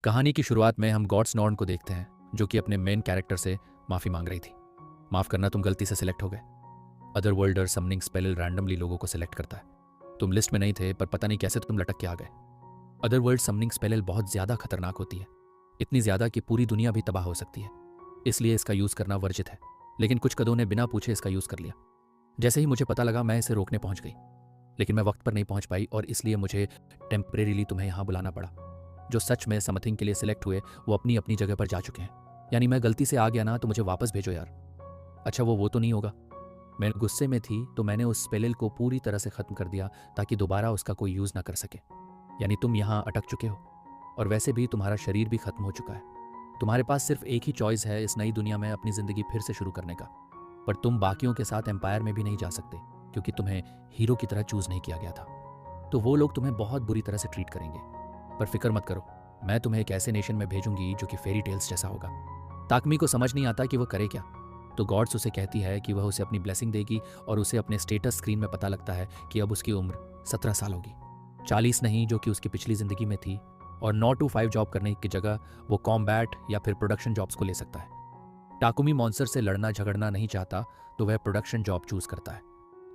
कहानी की शुरुआत में हम गॉड्स नॉर्न को देखते हैं, जो कि अपने मेन कैरेक्टर से माफी मांग रही थी। माफ करना, तुम गलती से सिलेक्ट हो गए। अदर वर्ल्डर समनिंग स्पेल रैंडमली लोगों को सिलेक्ट करता है। तुम लिस्ट में नहीं थे, पर पता नहीं कैसे तुम लटक के आ गए। अदर वर्ल्ड समनिंग स्पेल बहुत ज्यादा खतरनाक होती है, इतनी ज्यादा कि पूरी दुनिया भी तबाह हो सकती है। इसलिए इसका यूज करना वर्जित है। लेकिन कुछ कदों ने बिना पूछे इसका यूज कर लिया। जैसे ही मुझे पता लगा, मैं इसे रोकने पहुंच गई, लेकिन मैं वक्त पर नहीं पहुंच पाई और इसलिए मुझे टेम्परेरीली तुम्हें यहां बुलाना पड़ा। जो सच में समथिंग के लिए सिलेक्ट हुए वो अपनी अपनी जगह पर जा चुके हैं। यानी मैं गलती से आ गया ना, तो मुझे वापस भेजो यार। अच्छा, वो तो नहीं होगा। मैं गुस्से में थी तो मैंने उस स्पेल को पूरी तरह से खत्म कर दिया ताकि दोबारा उसका कोई यूज ना कर सके। यानी तुम यहाँ अटक चुके हो, और वैसे भी तुम्हारा शरीर भी खत्म हो चुका है। तुम्हारे पास सिर्फ एक ही चॉइस है इस नई दुनिया में अपनी जिंदगी फिर से शुरू करने का। पर तुम बाकियों के साथ एम्पायर में भी नहीं जा सकते, क्योंकि तुम्हें हीरो की तरह चूज नहीं किया गया था। तो वो लोग तुम्हें बहुत बुरी तरह से ट्रीट करेंगे। पर फिक्र मत करो, मैं तुम्हें एक ऐसे नेशन में भेजूंगी जो कि फेरी टेल्स जैसा होगा। ताकमी को समझ नहीं आता कि वो करे क्या, तो गॉड्स उसे कहती है कि वह उसे अपनी ब्लेसिंग देगी, और उसे अपने स्टेटस स्क्रीन में पता लगता है कि अब उसकी उम्र 17 साल होगी। 40 नहीं, जो कि उसकी पिछली जिंदगी में थी। और 9 to 5 जॉब करने की जगह वो कॉम्बैट या फिर प्रोडक्शन जॉब्स को ले सकता है। टाकुमी मॉन्स्टर से लड़ना झगड़ना नहीं चाहता, तो वह प्रोडक्शन जॉब चूज करता है।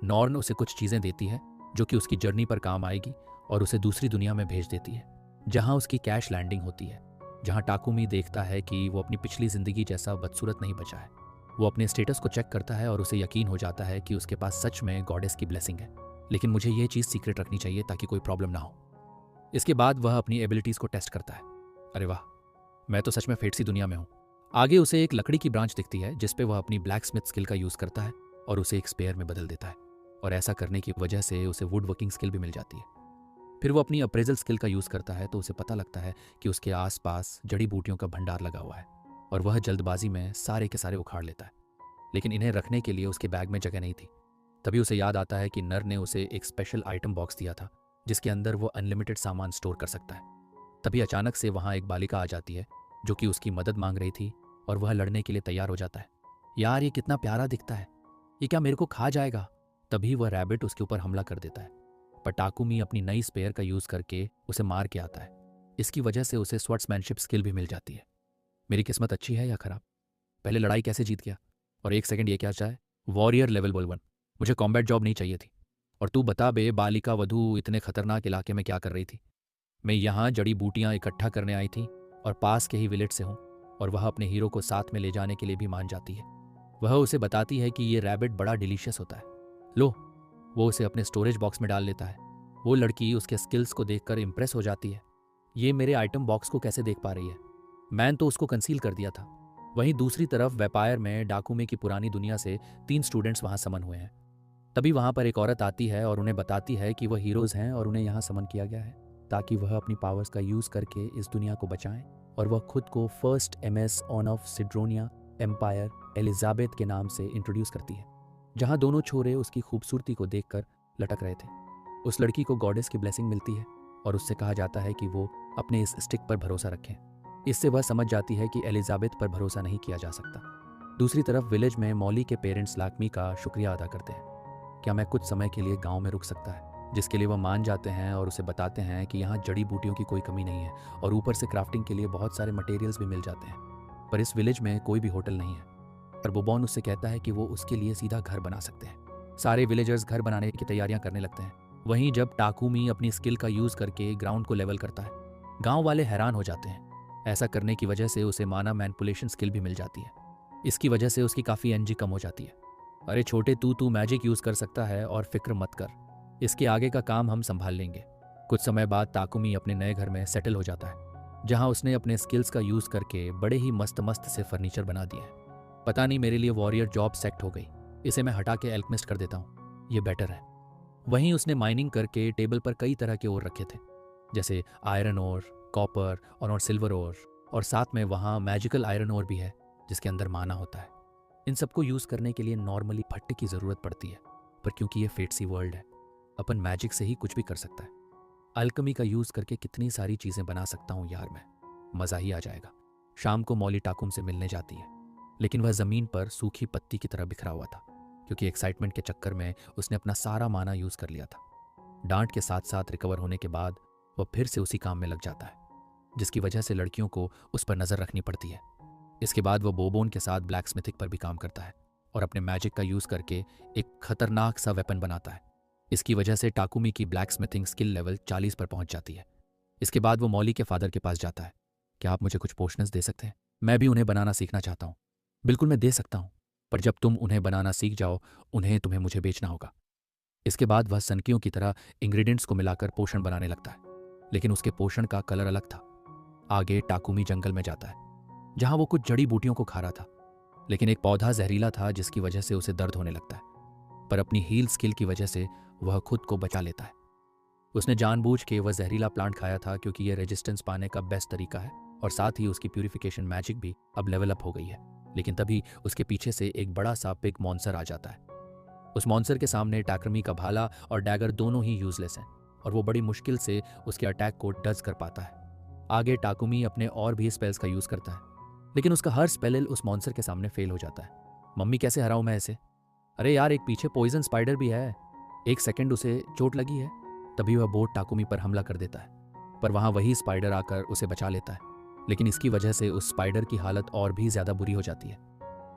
नॉर्न उसे कुछ चीजें देती है जो कि उसकी जर्नी पर काम आएगी, और उसे दूसरी दुनिया में भेज देती है, जहां उसकी कैश लैंडिंग होती है। जहां टाकुमी देखता है कि वो अपनी पिछली जिंदगी जैसा बदसूरत नहीं बचा है। वो अपने स्टेटस को चेक करता है और उसे यकीन हो जाता है कि उसके पास सच में गॉडेस की ब्लेसिंग है। लेकिन मुझे ये चीज़ सीक्रेट रखनी चाहिए ताकि कोई प्रॉब्लम ना हो। इसके बाद वह अपनी एबिलिटीज़ को टेस्ट करता है। अरे वाह, मैं तो सच में फेट सी दुनिया में हूँ। आगे उसे एक लकड़ी की ब्रांच दिखती है जिसपे वह अपनी ब्लैक स्मिथ स्किल का यूज़ करता है और उसे एक स्पेयर में बदल देता है। और ऐसा करने की वजह से उसे वुड वर्किंग स्किल भी मिल जाती है। फिर वो अपनी अप्रेजल स्किल का यूज़ करता है तो उसे पता लगता है कि उसके आसपास जड़ी बूटियों का भंडार लगा हुआ है, और वह जल्दबाजी में सारे के सारे उखाड़ लेता है। लेकिन इन्हें रखने के लिए उसके बैग में जगह नहीं थी। तभी उसे याद आता है कि नर ने उसे एक स्पेशल आइटम बॉक्स दिया था जिसके अंदर वो अनलिमिटेड सामान स्टोर कर सकता है। तभी अचानक से वहाँ एक बालिका आ जाती है जो कि उसकी मदद मांग रही थी, और वह लड़ने के लिए तैयार हो जाता है। यार, ये कितना प्यारा दिखता है, ये क्या मेरे को खा जाएगा? तभी वह रैबिट उसके ऊपर हमला कर देता है, पर टाकुमी अपनी नई स्पेयर का यूज़ करके उसे मार के आता है। इसकी वजह से उसे स्वॉर्ड्समैनशिप स्किल भी मिल जाती है। मेरी किस्मत अच्छी है या खराब? पहले लड़ाई कैसे जीत गया, और एक सेकंड ये क्या चाहे? वॉरियर लेवल बोल 1। मुझे कॉम्बैट जॉब नहीं चाहिए थी। और तू बता बे, बालिका वधू इतने खतरनाक इलाके में क्या कर रही थी? मैं यहाँ जड़ी बूटियाँ इकट्ठा करने आई थी, और पास के ही विलेज से हूँ। और वह अपने हीरो को साथ में ले जाने के लिए भी मान जाती है। वह उसे बताती है कि ये रैबिट बड़ा डिलीशियस होता है। लो, वो उसे अपने स्टोरेज बॉक्स में डाल लेता है। वो लड़की उसके स्किल्स को देखकर इंप्रेस हो जाती है। ये मेरे आइटम बॉक्स को कैसे देख पा रही है? मैंने तो उसको कंसील कर दिया था। वहीं दूसरी तरफ वेपायर में डाकुमे की पुरानी दुनिया से 3 स्टूडेंट्स वहां समन हुए हैं। तभी वहां पर एक औरत आती है और उन्हें बताती है कि वह हीरोज हैं और उन्हें यहाँ समन किया गया है ताकि वह अपनी पावर्स का यूज करके इस दुनिया को बचाएं। और वह खुद को first MS on of Sidronia empire Elizabeth के नाम से इंट्रोड्यूस करती है, जहां दोनों छोरे उसकी खूबसूरती को देखकर लटक रहे थे। उस लड़की को गॉडेस की ब्लेसिंग मिलती है और उससे कहा जाता है कि वो अपने इस स्टिक पर भरोसा रखें। इससे वह समझ जाती है कि एलिजाबेथ पर भरोसा नहीं किया जा सकता। दूसरी तरफ विलेज में मॉली के पेरेंट्स लाक्मी का शुक्रिया अदा करते हैं। क्या मैं कुछ समय के लिए गांव में रुक सकता है? जिसके लिए वह मान जाते हैं और उसे बताते हैं कि यहाँ जड़ी बूटियों की कोई कमी नहीं है, और ऊपर से क्राफ्टिंग के लिए बहुत सारे मटेरियल्स भी मिल जाते हैं। पर इस विलेज में कोई भी होटल नहीं है। पर बोबॉन उससे कहता है कि वो उसके लिए सीधा घर बना सकते हैं। सारे विलेजर्स घर बनाने की तैयारियां करने लगते हैं। वहीं जब टाकुमी अपनी स्किल का यूज करके ग्राउंड को लेवल करता है, गांव वाले हैरान हो जाते हैं। ऐसा करने की वजह से उसे माना मैनिपुलेशन स्किल भी मिल जाती है। इसकी वजह से उसकी काफ़ी एनर्जी कम हो जाती है। अरे छोटे, तू मैजिक यूज़ कर सकता है और फिक्र मत कर, इसके आगे का काम हम संभाल लेंगे। कुछ समय बाद टाकुमी अपने नए घर में सेटल हो जाता है, जहां उसने अपने स्किल्स का यूज़ करके बड़े ही मस्त मस्त से फर्नीचर बना दिए हैं। पता नहीं, मेरे लिए वॉरियर जॉब सेट हो गई। इसे मैं हटा के एल्केमिस्ट कर देता हूँ, ये बेटर है। वहीं उसने माइनिंग करके टेबल पर कई तरह के ओर रखे थे, जैसे आयरन ओर, कॉपर और सिल्वर ओर, और साथ में वहाँ मैजिकल आयरन ओर भी है जिसके अंदर माना होता है। इन सबको यूज़ करने के लिए नॉर्मली भट्टे की ज़रूरत पड़ती है, पर क्योंकि ये फेटसी वर्ल्ड है, अपन मैजिक से ही कुछ भी कर सकता है। अल्कमी का यूज़ करके कितनी सारी चीज़ें बना सकता हूँ यार मैं, मज़ा ही आ जाएगा। शाम को मौली टाकुम से मिलने जाती है, लेकिन वह ज़मीन पर सूखी पत्ती की तरह बिखरा हुआ था, क्योंकि एक्साइटमेंट के चक्कर में उसने अपना सारा माना यूज़ कर लिया था। डांट के साथ साथ रिकवर होने के बाद वह फिर से उसी काम में लग जाता है। जिसकी वजह से लड़कियों को उस पर नज़र रखनी पड़ती है। इसके बाद वो बोबोन के साथ ब्लैक स्मिथिंग पर भी काम करता है और अपने मैजिक का यूज़ करके एक खतरनाक सा वेपन बनाता है। इसकी वजह से टाकुमी की ब्लैक स्मिथिंग स्किल लेवल 40 पर पहुंच जाती है। इसके बाद वो मॉली के फादर के पास जाता है। क्या आप मुझे कुछ पोर्शंस दे सकते हैं? मैं भी उन्हें बनाना सीखना चाहता हूँ। बिल्कुल मैं दे सकता हूँ, पर जब तुम उन्हें बनाना सीख जाओ उन्हें तुम्हें मुझे बेचना होगा। इसके बाद वह सनकियों की तरह इंग्रेडिएंट्स को मिलाकर पोषण बनाने लगता है, लेकिन उसके पोषण का कलर अलग था। आगे टाकुमी जंगल में जाता है, जहां वो कुछ जड़ी बूटियों को खा रहा था, लेकिन एक पौधा जहरीला था जिसकी वजह से उसे दर्द होने लगता है। पर अपनी हील स्किल की वजह से वह खुद को बचा लेता है। उसने जानबूझ के वह जहरीला प्लांट खाया था क्योंकि यह रेजिस्टेंस पाने का बेस्ट तरीका है और साथ ही उसकी प्यूरिफिकेशन मैजिक भी अब लेवल अप हो गई है। लेकिन तभी उसके पीछे से एक बड़ा सा पिग मॉन्स्टर आ जाता है। उस मॉन्स्टर के सामने टाक्रमी का भाला और डैगर दोनों ही यूजलेस हैं और वो बड़ी मुश्किल से उसके अटैक को डज कर पाता है। आगे टाकुमी अपने और भी स्पेल्स का यूज करता है, लेकिन उसका हर स्पेल उस मॉन्स्टर के सामने फेल हो जाता है। मम्मी कैसे हराऊं मैं इसे? अरे यार, एक पीछे पॉइजन स्पाइडर भी है। एक सेकंड उसे चोट लगी है। तभी वह बोट टाकुमी पर हमला कर देता है, पर वहां वही स्पाइडर आकर उसे बचा लेता है। लेकिन इसकी वजह से उस स्पाइडर की हालत और भी ज्यादा बुरी हो जाती है।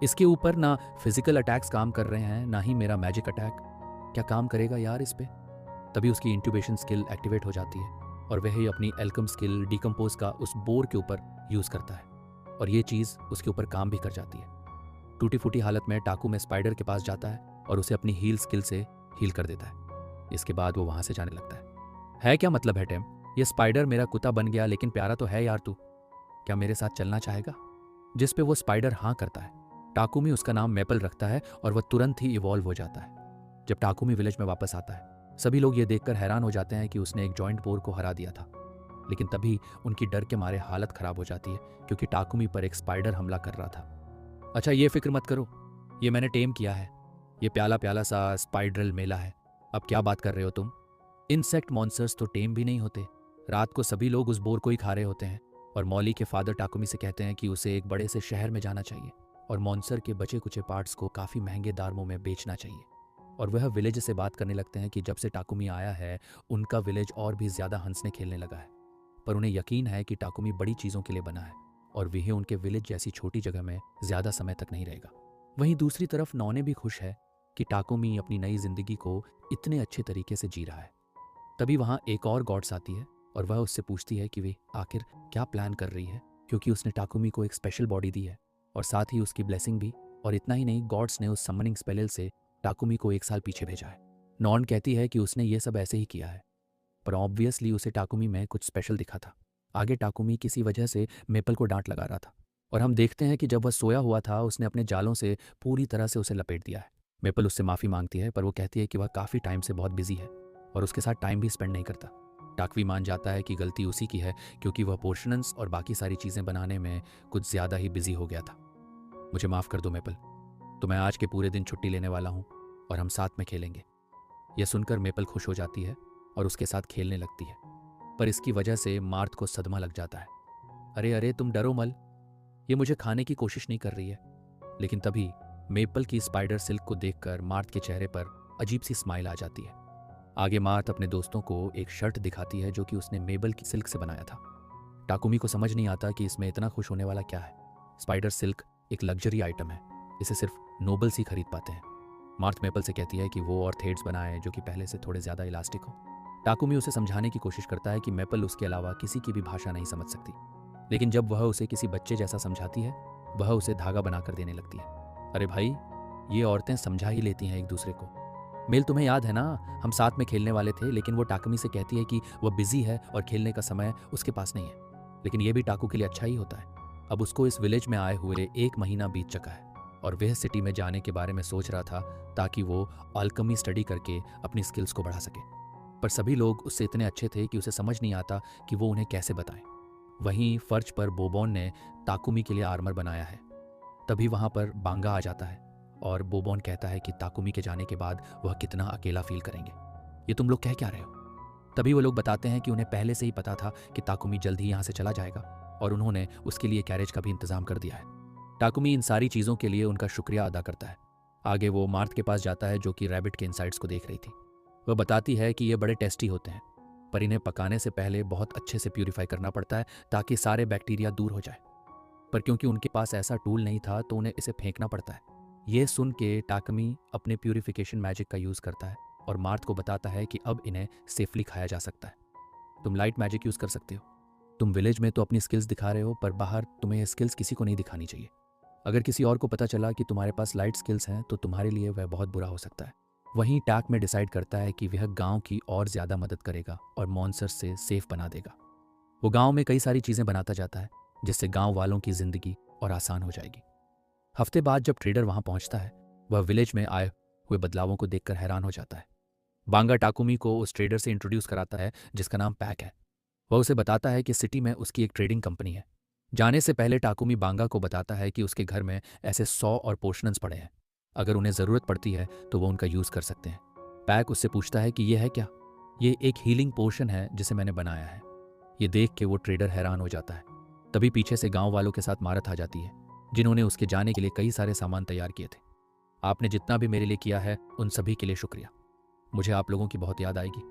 इसके ऊपर ना फिजिकल अटैक्स काम कर रहे हैं, ना ही मेरा मैजिक अटैक। क्या काम करेगा यार इस पे? तभी उसकी इंट्यूबेशन स्किल एक्टिवेट हो जाती है और वह ही अपनी एल्कम स्किल डिकम्पोज का उस बोर के ऊपर यूज करता है और ये चीज उसके ऊपर काम भी कर जाती है। टूटी फूटी हालत में टाकू में स्पाइडर के पास जाता है और उसे अपनी हील स्किल से हील कर देता है। इसके बाद वो वहां से जाने लगता है क्या मतलब है टेम? ये स्पाइडर मेरा कुत्ता बन गया, लेकिन प्यारा तो है यार तू। क्या मेरे साथ चलना चाहेगा? जिस पे वो स्पाइडर हाँ करता है। टाकुमी उसका नाम मेपल रखता है और वह तुरंत ही इवॉल्व हो जाता है। जब टाकुमी विलेज में वापस आता है, सभी लोग ये देखकर हैरान हो जाते हैं कि उसने एक जॉइंट बोर को हरा दिया था। लेकिन तभी उनकी डर के मारे हालत खराब हो जाती है क्योंकि टाकुमी पर एक स्पाइडर हमला कर रहा था। अच्छा, ये फिक्र मत करो, ये मैंने टेम किया है। ये प्याला प्याला सा स्पाइडरल मेला है। अब क्या बात कर रहे हो तुम? इंसेक्ट मॉन्स्टर्स तो टेम भी नहीं होते। रात को सभी लोग उस बोर को ही खा रहे होते हैं और मॉली के फादर टाकुमी से कहते हैं कि उसे एक बड़े से शहर में जाना चाहिए और मॉन्स्टर के बचे कुचे पार्ट्स को काफ़ी महंगे दामों में बेचना चाहिए। और वह विलेज से बात करने लगते हैं कि जब से टाकुमी आया है उनका विलेज और भी ज़्यादा हंसने खेलने लगा है। पर उन्हें यकीन है कि टाकुमी बड़ी चीज़ों के लिए बना है और वह उनके विलेज जैसी छोटी जगह में ज़्यादा समय तक नहीं रहेगा। वहीं दूसरी तरफ नौने भी खुश है कि टाकुमी अपनी नई जिंदगी को इतने अच्छे तरीके से जी रहा है। तभी वहाँ एक और गॉड्स आती है और वह उससे पूछती है कि वे आखिर क्या प्लान कर रही है, क्योंकि उसने टाकुमी को एक स्पेशल बॉडी दी है और साथ ही उसकी ब्लेसिंग भी। और इतना ही नहीं, गॉड्स ने उस समनिंग स्पेल से टाकुमी को 1 साल पीछे भेजा है। नॉन कहती है कि उसने ये सब ऐसे ही किया है, पर ऑब्वियसली उसे टाकुमी में कुछ स्पेशल दिखा था। आगे टाकुमी किसी वजह से मेपल को डांट लगा रहा था और हम देखते हैं कि जब वह सोया हुआ था उसने अपने जालों से पूरी तरह से उसे लपेट दिया है। मेपल उससे माफ़ी मांगती है, पर वो कहती है कि वह काफ़ी टाइम से बहुत बिजी है और उसके साथ टाइम भी स्पेंड नहीं करता। टाकवी मान जाता है कि गलती उसी की है क्योंकि वह पोर्शंस और बाकी सारी चीज़ें बनाने में कुछ ज़्यादा ही बिजी हो गया था। मुझे माफ़ कर दो मेपल, तो मैं आज के पूरे दिन छुट्टी लेने वाला हूँ और हम साथ में खेलेंगे। यह सुनकर मेपल खुश हो जाती है और उसके साथ खेलने लगती है, पर इसकी वजह से मार्थ को सदमा लग जाता है। अरे अरे, तुम डरो मल, ये मुझे खाने की कोशिश नहीं कर रही है। लेकिन तभी मेपल की स्पाइडर सिल्क को देखकर मार्थ के चेहरे पर अजीब सी स्माइल आ जाती है। आगे मार्थ अपने दोस्तों को एक शर्ट दिखाती है जो कि उसने मेबल की सिल्क से बनाया था। टाकुमी को समझ नहीं आता कि इसमें इतना खुश होने वाला क्या है। स्पाइडर सिल्क एक लग्जरी आइटम है, इसे सिर्फ नोबल्स ही खरीद पाते हैं। मार्थ मेपल से कहती है कि वो और थ्रेड्स बनाए जो कि पहले से थोड़े ज़्यादा इलास्टिक हो। टाकुमी उसे समझाने की कोशिश करता है कि मेपल उसके अलावा किसी की भी भाषा नहीं समझ सकती, लेकिन जब वह उसे किसी बच्चे जैसा समझाती है वह उसे धागा बनाकर देने लगती है। अरे भाई, ये औरतें समझा ही लेती हैं एक दूसरे को। मेल, तुम्हें याद है ना, हम साथ में खेलने वाले थे, लेकिन वो टाकुमी से कहती है कि वह बिजी है और खेलने का समय उसके पास नहीं है। लेकिन यह भी टाकू के लिए अच्छा ही होता है। अब उसको इस विलेज में आए हुए 1 महीना बीत चुका है और वह सिटी में जाने के बारे में सोच रहा था ताकि वो अल्केमी स्टडी करके अपनी स्किल्स को बढ़ा सके। पर सभी लोग उससे इतने अच्छे थे कि उसे समझ नहीं आता कि वो उन्हें कैसे बताएं। वहीं फर्श पर बोबोन ने ताकुमी के लिए आर्मर बनाया है। तभी वहां पर बांगा आ जाता है और बोबोन कहता है कि ताकुमी के जाने के बाद वह कितना अकेला फील करेंगे। ये तुम लोग कह क्या रहे हो? तभी वो लोग बताते हैं कि उन्हें पहले से ही पता था कि ताकुमी जल्द ही यहाँ से चला जाएगा और उन्होंने उसके लिए कैरेज का भी इंतजाम कर दिया है। टाकुमी इन सारी चीज़ों के लिए उनका शुक्रिया अदा करता है। आगे वो मार्थ के पास जाता है जो कि रैबिट के इनसाइड्स को देख रही थी। वह बताती है कि ये बड़े टेस्टी होते हैं, पर इन्हें पकाने से पहले बहुत अच्छे से प्यूरिफाई करना पड़ता है ताकि सारे बैक्टीरिया दूर हो जाए। पर क्योंकि उनके पास ऐसा टूल नहीं था तो उन्हें इसे फेंकना पड़ता है। ये सुन के टाकमी अपने प्यूरिफिकेशन मैजिक का यूज़ करता है और मार्थ को बताता है कि अब इन्हें सेफली खाया जा सकता है। तुम लाइट मैजिक यूज़ कर सकते हो। तुम विलेज में तो अपनी स्किल्स दिखा रहे हो, पर बाहर तुम्हें ये स्किल्स किसी को नहीं दिखानी चाहिए। अगर किसी और को पता चला कि तुम्हारे पास लाइट स्किल्स हैं तो तुम्हारे लिए वह बहुत बुरा हो सकता है। वहीं टाक में डिसाइड करता है कि वह गांव की और ज़्यादा मदद करेगा और मॉन्स्टर से सेफ बना देगा। वो गांव में कई सारी चीज़ें बनाता जाता है जिससे गांव वालों की ज़िंदगी और आसान हो जाएगी। हफ्ते बाद जब ट्रेडर वहां पहुंचता है, वह विलेज में आए हुए बदलावों को देखकर हैरान हो जाता है। बांगा टाकुमी को उस ट्रेडर से इंट्रोड्यूस कराता है जिसका नाम पैक है। वह उसे बताता है कि सिटी में उसकी एक ट्रेडिंग कंपनी है। जाने से पहले टाकुमी बांगा को बताता है कि उसके घर में ऐसे 100 और पोर्शंस पड़े हैं। अगर उन्हें ज़रूरत पड़ती है तो वो उनका यूज़ कर सकते हैं। पैक उससे पूछता है कि यह है क्या। ये एक हीलिंग पोर्शन है जिसे मैंने बनाया है। ये देख के वो ट्रेडर हैरान हो जाता है। तभी पीछे से गांव वालों के साथ मारत आ जाती है, जिन्होंने उसके जाने के लिए कई सारे सामान तैयार किए थे। आपने जितना भी मेरे लिए किया है उन सभी के लिए शुक्रिया। मुझे आप लोगों की बहुत याद आएगी।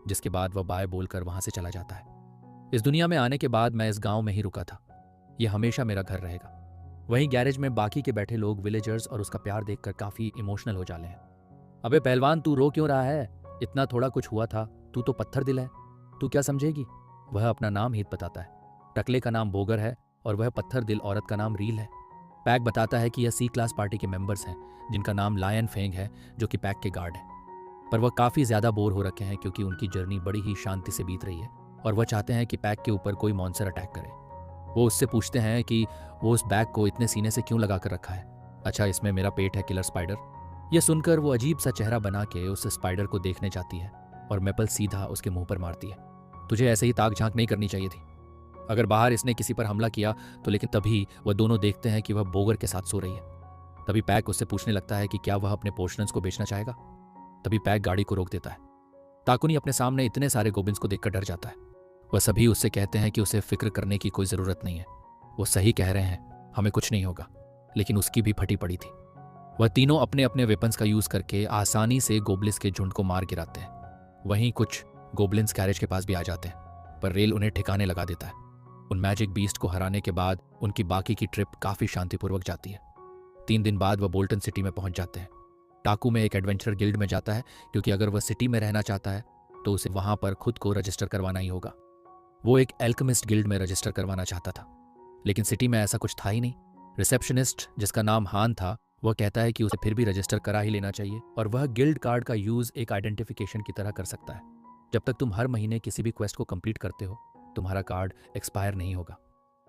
जिसके बाद वह बाय बोलकर वहां से चला जाता है। इस दुनिया में आने के बाद मैं इस गांव में ही रुका था। यह हमेशा मेरा घर रहेगा। वहीं गैरेज में बाकी के बैठे लोग विलेजर्स और उसका प्यार देखकर काफी इमोशनल हो जाते हैं। अबे पहलवान, तू रो क्यों रहा है? इतना थोड़ा कुछ हुआ था, तू तो पत्थर दिल है, तू क्या समझेगी? वह अपना नाम हित बताता है। टकले का नाम बोगर है और वह पत्थर दिल औरत का नाम रील है। पैक बताता है कि यह सी क्लास पार्टी के मेंबर्स हैं जिनका नाम लायन फेंग है, जो कि पैक के गार्ड है। पर वह काफ़ी ज़्यादा बोर हो रखे हैं क्योंकि उनकी जर्नी बड़ी ही शांति से बीत रही है और वह चाहते हैं कि पैक के ऊपर कोई मॉन्स्टर अटैक करे। वो उससे पूछते हैं कि वो उस बैग को इतने सीने से क्यों लगा कर रखा है। अच्छा, इसमें मेरा पेट है किलर स्पाइडर। यह सुनकर वो अजीब सा चेहरा बना के उस स्पाइडर को देखने जाती है और मेपल सीधा उसके मुंह पर मारती है। तुझे ऐसे ही ताक झांक नहीं करनी चाहिए थी। अगर बाहर इसने किसी पर हमला किया तो, लेकिन तभी वह दोनों देखते हैं कि वह बोगर के साथ सो रही है। तभी पैक उससे पूछने लगता है कि क्या वह अपने पोर्शंस को बेचना चाहेगा। तभी पैक गाड़ी को रोक देता है। ताकुनी अपने सामने इतने सारे गोबिन्स को देखकर डर जाता है। वह सभी उससे कहते हैं कि उसे फिक्र करने की कोई ज़रूरत नहीं है। वो सही कह रहे हैं, हमें कुछ नहीं होगा। लेकिन उसकी भी फटी पड़ी थी। वह तीनों अपने अपने वेपन्स का यूज़ करके आसानी से गोबलिस के झुंड को मार गिराते हैं। वहीं कुछ गोबलिन्स कैरेज के पास भी आ जाते हैं, पर रेल उन्हें ठिकाने लगा देता है। उन मैजिक बीस्ट को हराने के बाद उनकी बाकी की ट्रिप काफ़ी शांतिपूर्वक जाती है। 3 दिन बाद वह बोल्टन सिटी में पहुंच जाते हैं। टाकू में एक एडवेंचर गिल्ड में जाता है क्योंकि अगर वह सिटी में रहना चाहता है तो उसे वहां पर खुद को रजिस्टर करवाना ही होगा। वो एक एल्केमिस्ट गिल्ड में रजिस्टर करवाना चाहता था, लेकिन सिटी में ऐसा कुछ था ही नहीं। रिसेप्शनिस्ट, जिसका नाम हान था, वह कहता है कि उसे फिर भी रजिस्टर करा ही लेना चाहिए और वह गिल्ड कार्ड का यूज एक आइडेंटिफिकेशन की तरह कर सकता है। जब तक तुम हर महीने किसी भी क्वेस्ट को कंप्लीट करते हो, तुम्हारा कार्ड एक्सपायर नहीं होगा।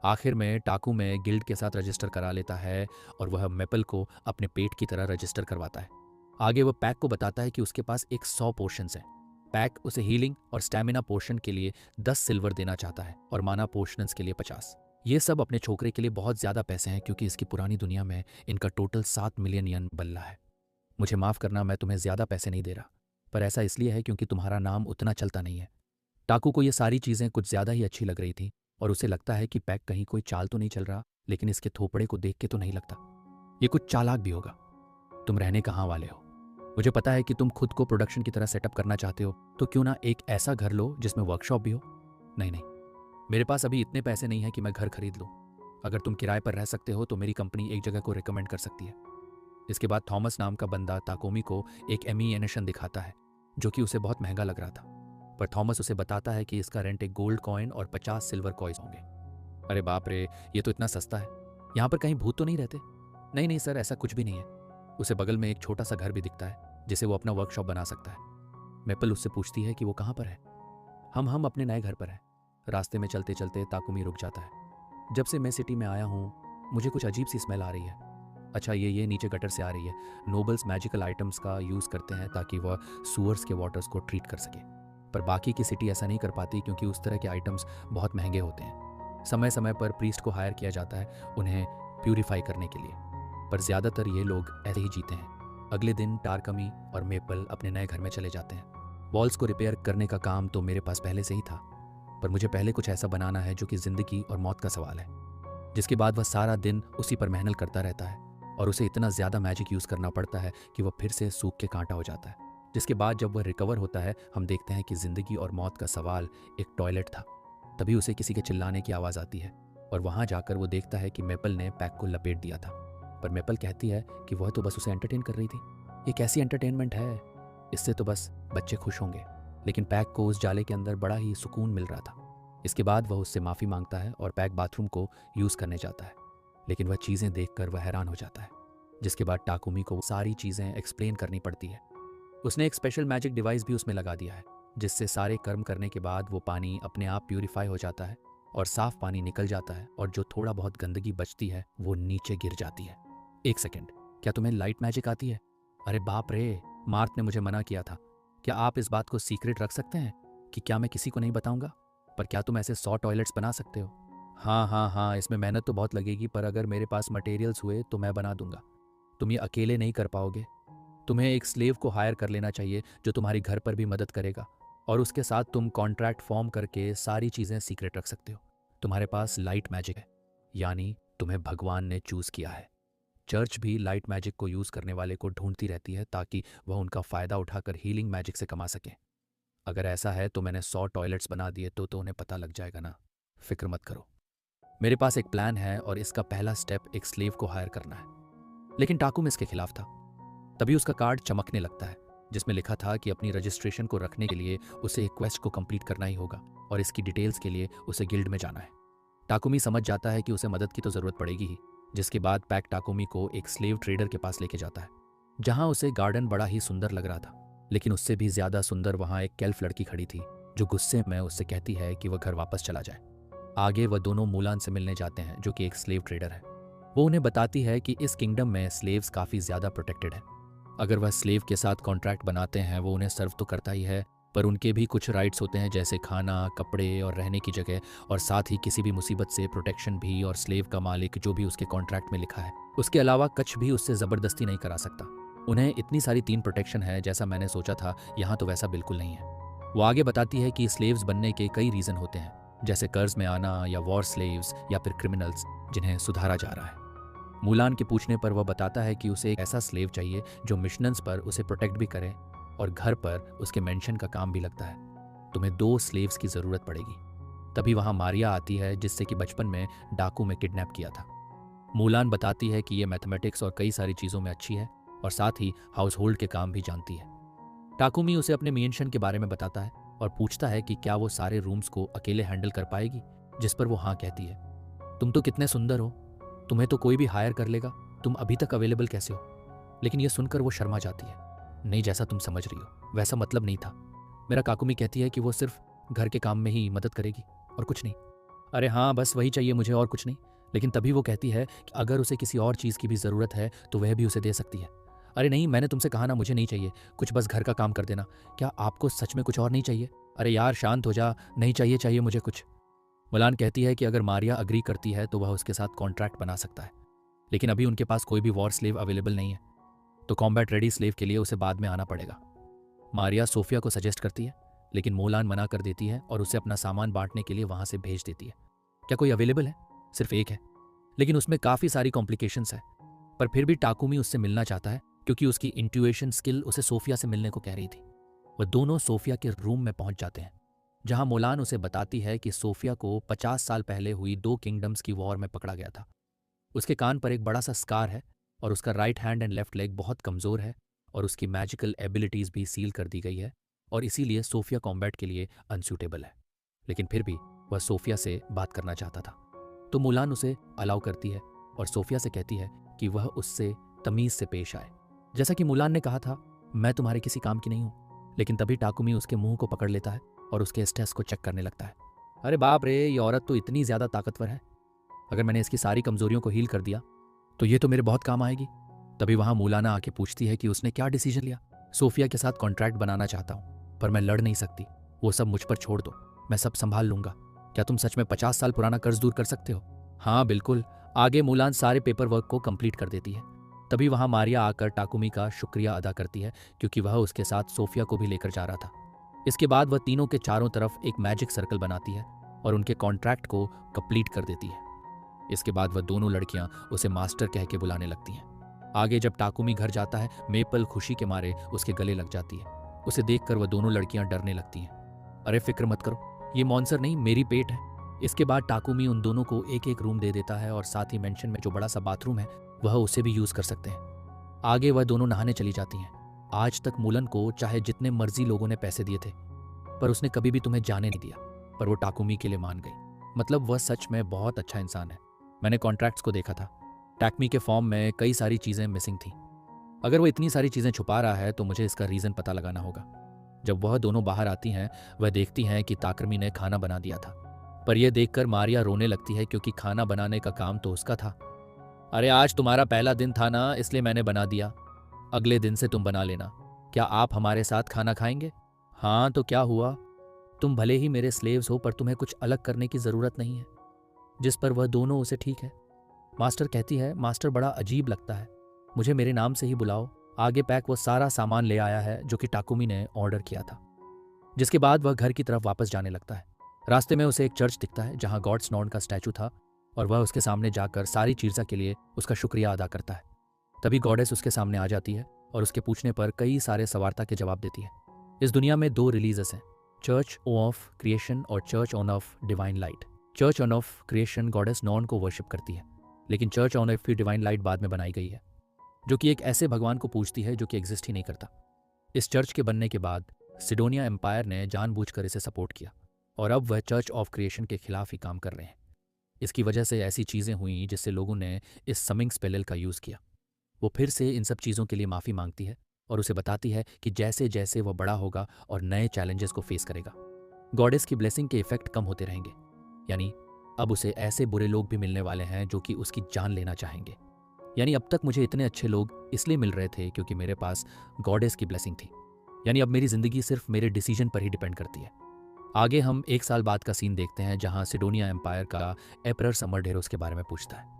आखिर में टाकू में गिल्ड के साथ रजिस्टर करा लेता है और वह मेपल को अपने पेट की तरह रजिस्टर करवाता है। आगे वह पैक को बताता है कि उसके पास एक 100 पोर्शंस हैं। पैक उसे हीलिंग और स्टैमिना पोर्शन के लिए 10 सिल्वर देना चाहता है और माना पोर्शंस के लिए 50। ये सब अपने छोकरे के लिए बहुत ज़्यादा पैसे हैं क्योंकि इसकी पुरानी दुनिया में इनका टोटल 7 मिलियन यन बल्ला है। मुझे माफ़ करना, मैं तुम्हें ज़्यादा पैसे नहीं दे रहा, पर ऐसा इसलिए है क्योंकि तुम्हारा नाम उतना चलता नहीं है। टाकू को ये सारी चीज़ें कुछ ज़्यादा ही अच्छी लग रही थी और उसे लगता है कि पैक कहीं कोई चाल तो नहीं चल रहा, लेकिन इसके थोपड़े को देख के तो नहीं लगता ये कुछ चालाक भी होगा। तुम रहने कहाँ वाले हो? मुझे पता है कि तुम खुद को प्रोडक्शन की तरह सेटअप करना चाहते हो, तो क्यों ना एक ऐसा घर लो जिसमें वर्कशॉप भी हो। नहीं नहीं, मेरे पास अभी इतने पैसे नहीं है कि मैं घर खरीद लूँ। अगर तुम किराए पर रह सकते हो तो मेरी कंपनी एक जगह को रिकमेंड कर सकती है। इसके बाद थॉमस नाम का बंदा ताकोमी को एक एमिनेशन दिखाता है जो कि उसे बहुत महंगा लग रहा था, पर थॉमस उसे बताता है कि इसका रेंट एक गोल्ड कॉइन और 50 सिल्वर कॉइन्स होंगे। अरे बाप रे, ये तो इतना सस्ता है। यहाँ पर कहीं भूत तो नहीं रहते? नहीं नहीं सर, ऐसा कुछ भी नहीं है। उसे बगल में एक छोटा सा घर भी दिखता है जिसे वो अपना वर्कशॉप बना सकता है। मेपल उससे पूछती है कि वो कहाँ पर है। हम अपने नए घर पर हैं। रास्ते में चलते चलते ताकुमी रुक जाता है। जब से मैं सिटी में आया हूँ मुझे कुछ अजीब सी स्मेल आ रही है। अच्छा, ये नीचे गटर से आ रही है। नोबल्स मैजिकल आइटम्स का यूज़ करते हैं ताकि वह सुअर्स के वाटर्स को ट्रीट कर सके, पर बाकी की सिटी ऐसा नहीं कर पाती क्योंकि उस तरह के आइटम्स बहुत महंगे होते हैं। समय समय पर प्रीस्ट को हायर किया जाता है उन्हें प्यूरिफाई करने के लिए, पर ज़्यादातर ये लोग ऐसे ही जीते हैं। अगले दिन टारकमी और मेपल अपने नए घर में चले जाते हैं। वॉल्स को रिपेयर करने का काम तो मेरे पास पहले से ही था, पर मुझे पहले कुछ ऐसा बनाना है जो कि ज़िंदगी और मौत का सवाल है। जिसके बाद वह सारा दिन उसी पर मेहनत करता रहता है और उसे इतना ज़्यादा मैजिक यूज़ करना पड़ता है कि वह फिर से सूख के कांटा हो जाता है, जिसके बाद जब वह रिकवर होता है हम देखते हैं कि जिंदगी और मौत का सवाल एक टॉयलेट था। तभी उसे किसी के चिल्लाने की आवाज़ आती है और वहाँ जाकर वो देखता है कि मेपल ने पैक को लपेट दिया था। पर मेपल कहती है कि वह तो बस उसे एंटरटेन कर रही थी। ये कैसी एंटरटेनमेंट है, इससे तो बस बच्चे खुश होंगे। लेकिन पैक को उस जाले के अंदर बड़ा ही सुकून मिल रहा था। इसके बाद वह उससे माफ़ी मांगता है और पैक बाथरूम को यूज़ करने जाता है। लेकिन वह चीज़ें देखकर वह हैरान हो जाता है। जिसके बाद टाकुमी को सारी चीज़ें एक्सप्लेन करनी पड़ती है। उसने एक स्पेशल मैजिक डिवाइस भी उसमें लगा दिया है, जिससे सारे कर्म करने के बाद वो पानी अपने आप प्यूरिफाई हो जाता है और साफ पानी निकल जाता है और जो थोड़ा बहुत गंदगी बचती है वो नीचे गिर जाती है। एक सेकेंड, क्या तुम्हें लाइट मैजिक आती है? अरे बाप रे, मार्क ने मुझे मना किया था। क्या आप इस बात को सीक्रेट रख सकते हैं कि क्या मैं किसी को नहीं बताऊंगा? पर क्या तुम ऐसे 100 टॉयलेट्स बना सकते हो? हाँ, इसमें मेहनत तो बहुत लगेगी, पर अगर मेरे पास मटेरियल्स हुए तो मैं बना दूंगा। तुम ये अकेले नहीं कर पाओगे। तुम्हें एक स्लेव को हायर कर लेना चाहिए जो तुम्हारी घर पर भी मदद करेगा और उसके साथ तुम कॉन्ट्रैक्ट फॉर्म करके सारी चीज़ें सीक्रेट रख सकते हो। तुम्हारे पास लाइट मैजिक है, यानी तुम्हें भगवान ने चूज़ किया है। चर्च भी लाइट मैजिक को यूज़ करने वाले को ढूंढती रहती है ताकि वह उनका फ़ायदा उठाकर हीलिंग मैजिक से कमा सके। अगर ऐसा है तो मैंने 100 टॉयलेट्स बना दिए तो उन्हें पता लग जाएगा ना। फिक्र मत करो, मेरे पास एक प्लान है और इसका पहला स्टेप एक स्लेव को हायर करना है। लेकिन टाकुम इसके खिलाफ था। तभी उसका कार्ड चमकने लगता है जिसमें लिखा था कि अपनी रजिस्ट्रेशन को रखने के लिए उसे एक क्वेस्ट को कंप्लीट करना ही होगा और इसकी डिटेल्स के लिए उसे गिल्ड में जाना है। टाकुमी समझ जाता है कि उसे मदद की तो ज़रूरत पड़ेगी ही, जिसके बाद पैक टाकुमी को एक स्लेव ट्रेडर के पास लेके जाता है जहां उसे गार्डन बड़ा ही सुंदर लग रहा था। लेकिन उससे भी ज़्यादा सुंदर वहां एक केल्फ लड़की खड़ी थी जो गुस्से में उससे कहती है कि वह घर वापस चला जाए। आगे वह दोनों मूलान से मिलने जाते हैं जो कि एक स्लेव ट्रेडर है। वो उन्हें बताती है कि इस किंगडम में स्लेव्स काफ़ी ज़्यादा प्रोटेक्टेड है। अगर वह स्लेव के साथ कॉन्ट्रैक्ट बनाते हैं वो उन्हें सर्व तो करता ही है, पर उनके भी कुछ राइट्स होते हैं जैसे खाना, कपड़े और रहने की जगह, और साथ ही किसी भी मुसीबत से प्रोटेक्शन भी, और स्लेव का मालिक जो भी उसके कॉन्ट्रैक्ट में लिखा है उसके अलावा कुछ भी उससे ज़बरदस्ती नहीं करा सकता। उन्हें इतनी सारी 3 प्रोटेक्शन है जैसा मैंने सोचा था, यहाँ तो वैसा बिल्कुल नहीं है। वो आगे बताती है कि स्लेव्स बनने के कई रीज़न होते हैं, जैसे कर्ज में आना या वॉर स्लेव्स या फिर क्रिमिनल्स जिन्हें सुधारा जा रहा है। मूलान के पूछने पर वह बताता है कि उसे एक ऐसा स्लेव चाहिए जो मिशनन्स पर उसे प्रोटेक्ट भी करे और घर पर उसके मेंशन का काम भी लगता है। तुम्हें 2 स्लेव्स की ज़रूरत पड़ेगी। तभी वहाँ मारिया आती है जिससे कि बचपन में डाकू में किडनैप किया था। मूलान बताती है कि ये मैथमेटिक्स और कई सारी चीज़ों में अच्छी है और साथ ही हाउस होल्ड के काम भी जानती है। टाकुमी उसे अपने मेंशन के बारे में बताता है और पूछता है कि क्या वो सारे रूम्स को अकेले हैंडल कर पाएगी, जिस पर वो हाँ कहती है। तुम तो कितने सुंदर हो, तुम्हें तो कोई भी हायर कर लेगा, तुम अभी तक अवेलेबल कैसे हो? लेकिन ये सुनकर वो शर्मा जाती है। नहीं, जैसा तुम समझ रही हो वैसा मतलब नहीं था। मेरा काकुमी कहती है कि वो सिर्फ घर के काम में ही मदद करेगी और कुछ नहीं। अरे हाँ, बस वही चाहिए मुझे और कुछ नहीं। लेकिन तभी वो कहती है कि अगर उसे किसी और चीज़ की भी ज़रूरत है तो वह भी उसे दे सकती है। अरे नहीं, मैंने तुमसे कहा ना मुझे नहीं चाहिए कुछ, बस घर का काम कर देना। क्या आपको सच में कुछ और नहीं चाहिए? अरे यार शांत हो जा, नहीं चाहिए मुझे कुछ। मुलान कहती है कि अगर मारिया अग्री करती है तो वह उसके साथ कॉन्ट्रैक्ट बना सकता है, लेकिन अभी उनके पास कोई भी वॉर स्लेव अवेलेबल नहीं है, तो कॉम्बैट रेडी स्लेव के लिए उसे बाद में आना पड़ेगा। मारिया सोफिया को सजेस्ट करती है, लेकिन मोलान मना कर देती है और उसे अपना सामान बांटने के लिए वहां से भेज देती है। क्या कोई अवेलेबल है? सिर्फ एक है, लेकिन उसमें काफ़ी सारी कॉम्प्लिकेशंस है। पर फिर भी टाकुमी उससे मिलना चाहता है क्योंकि उसकी इंट्यूएशन स्किल उसे सोफिया से मिलने को कह रही थी। वह दोनों सोफिया के रूम में पहुंच जाते हैं जहां मोलान उसे बताती है कि सोफिया को 50 साल पहले हुई 2 किंगडम्स की वॉर में पकड़ा गया था। उसके कान पर एक बड़ा सा स्कार है और उसका right hand and left leg बहुत कमज़ोर है और उसकी मैजिकल एबिलिटीज़ भी सील कर दी गई है और इसीलिए सोफिया कॉम्बैट के लिए अनसूटेबल है। लेकिन फिर भी वह सोफिया से बात करना चाहता था, तो मुलान उसे अलाउ करती है और सोफिया से कहती है कि वह उससे तमीज़ से पेश आए। जैसा कि मुलान ने कहा था, मैं तुम्हारे किसी काम की नहीं हूँ। लेकिन तभी टाकुमी उसके मुंह को पकड़ लेता है और उसके स्टेस को चेक करने लगता है। अरे बाप रे, ये औरत तो इतनी ज़्यादा ताकतवर है। अगर मैंने इसकी सारी कमज़ोरियों को हील कर दिया तो ये तो मेरे बहुत काम आएगी। तभी वहाँ मूलाना आके पूछती है कि उसने क्या डिसीजन लिया। सोफिया के साथ कॉन्ट्रैक्ट बनाना चाहता हूँ, पर मैं लड़ नहीं सकती। वो सब मुझ पर छोड़ दो, मैं सब संभाल लूंगा। क्या तुम सच में 50 साल पुराना कर्ज दूर कर सकते हो? हाँ बिल्कुल। आगे मूलान सारे पेपर वर्क को कंप्लीट कर देती है। तभी वहाँ मारिया आकर टाकुमी का शुक्रिया अदा करती है क्योंकि वह उसके साथ सोफिया को भी लेकर जा रहा था। इसके बाद वह तीनों के चारों तरफ एक मैजिक सर्कल बनाती है और उनके कॉन्ट्रैक्ट को कंप्लीट कर देती है। इसके बाद वह दोनों लड़कियां उसे मास्टर कह के बुलाने लगती हैं। आगे जब टाकुमी घर जाता है, मेपल खुशी के मारे उसके गले लग जाती है उसे देखकर वह दोनों लड़कियां डरने लगती हैं। अरे फिक्र मत करो, ये मॉन्स्टर नहीं मेरी पेट है। इसके बाद टाकुमी उन दोनों को एक एक रूम दे देता है और साथ ही मेंशन में जो बड़ा सा बाथरूम है वह उसे भी यूज कर सकते हैं। आगे वह दोनों नहाने चली जाती हैं। आज तक मुलन को चाहे जितने मर्जी लोगों ने पैसे दिए थे, पर उसने कभी भी तुम्हें जाने नहीं दिया, पर वो टाकुमी के लिए मान गई। मतलब वह सच में बहुत अच्छा इंसान है। मैंने कॉन्ट्रैक्ट्स को देखा था, टैक्मी के फॉर्म में कई सारी चीजें मिसिंग थी। अगर वो इतनी सारी चीजें छुपा रहा है तो मुझे इसका रीजन पता लगाना होगा। जब वह दोनों बाहर आती हैं, वह देखती हैं कि ताकर्मी ने खाना बना दिया था, पर यह देखकर मारिया रोने लगती है क्योंकि खाना बनाने का काम तो उसका था। अरे आज तुम्हारा पहला दिन था ना, इसलिए मैंने बना दिया। अगले दिन से तुम बना लेना। क्या आप हमारे साथ खाना खाएंगे? हाँ तो क्या हुआ, तुम भले ही मेरे स्लेव्स हो पर तुम्हें कुछ अलग करने की जरूरत नहीं है। जिस पर वह दोनों उसे ठीक है। मास्टर कहती है, मास्टर बड़ा अजीब लगता है, मुझे मेरे नाम से ही बुलाओ। आगे पैक वो सारा सामान ले आया है जो कि टाकुमी ने ऑर्डर किया था। जिसके बाद वह घर की तरफ वापस जाने लगता है। रास्ते में उसे एक चर्च दिखता है जहां गॉड स्नॉर्न का स्टैचू था और वह उसके सामने जाकर सारी चीज़ा के लिए उसका शुक्रिया अदा करता है। तभी गॉडेस उसके सामने आ जाती है और उसके पूछने पर कई सारे सवारता के जवाब देती है। इस दुनिया में दो रिलीजेस हैं, चर्च ऑफ क्रिएशन और church on of divine light. Church on of creation goddess Norn को वर्शिप करती है, लेकिन church on of divine light बाद में बनाई गई है, जो कि एक ऐसे भगवान को पूजती है जो कि एग्जिस्ट ही नहीं करता। इस चर्च के बनने के बाद सिडोनिया एम्पायर ने जानबूझकर इसे सपोर्ट किया और अब वह चर्च ऑफ क्रिएशन के खिलाफ ही काम कर रहे हैं। इसकी वजह से ऐसी चीज़ें हुई जिससे लोगों ने इस समिंग स्पेल का यूज़ किया। वो फिर से इन सब चीज़ों के लिए माफ़ी मांगती है और उसे बताती है कि जैसे जैसे वह बड़ा होगा और नए चैलेंजेस को फेस करेगा, गॉडेस की ब्लेसिंग के इफेक्ट कम होते रहेंगे। यानी अब उसे ऐसे बुरे लोग भी मिलने वाले हैं जो कि उसकी जान लेना चाहेंगे। यानी अब तक मुझे इतने अच्छे लोग इसलिए मिल रहे थे क्योंकि मेरे पास गॉडेस की ब्लेसिंग थी। यानी अब मेरी ज़िंदगी सिर्फ मेरे डिसीजन पर ही डिपेंड करती है। आगे हम 1 साल बाद का सीन देखते हैं जहां सिडोनिया एम्पायर का एपरर समरढेरोस के बारे में पूछता है।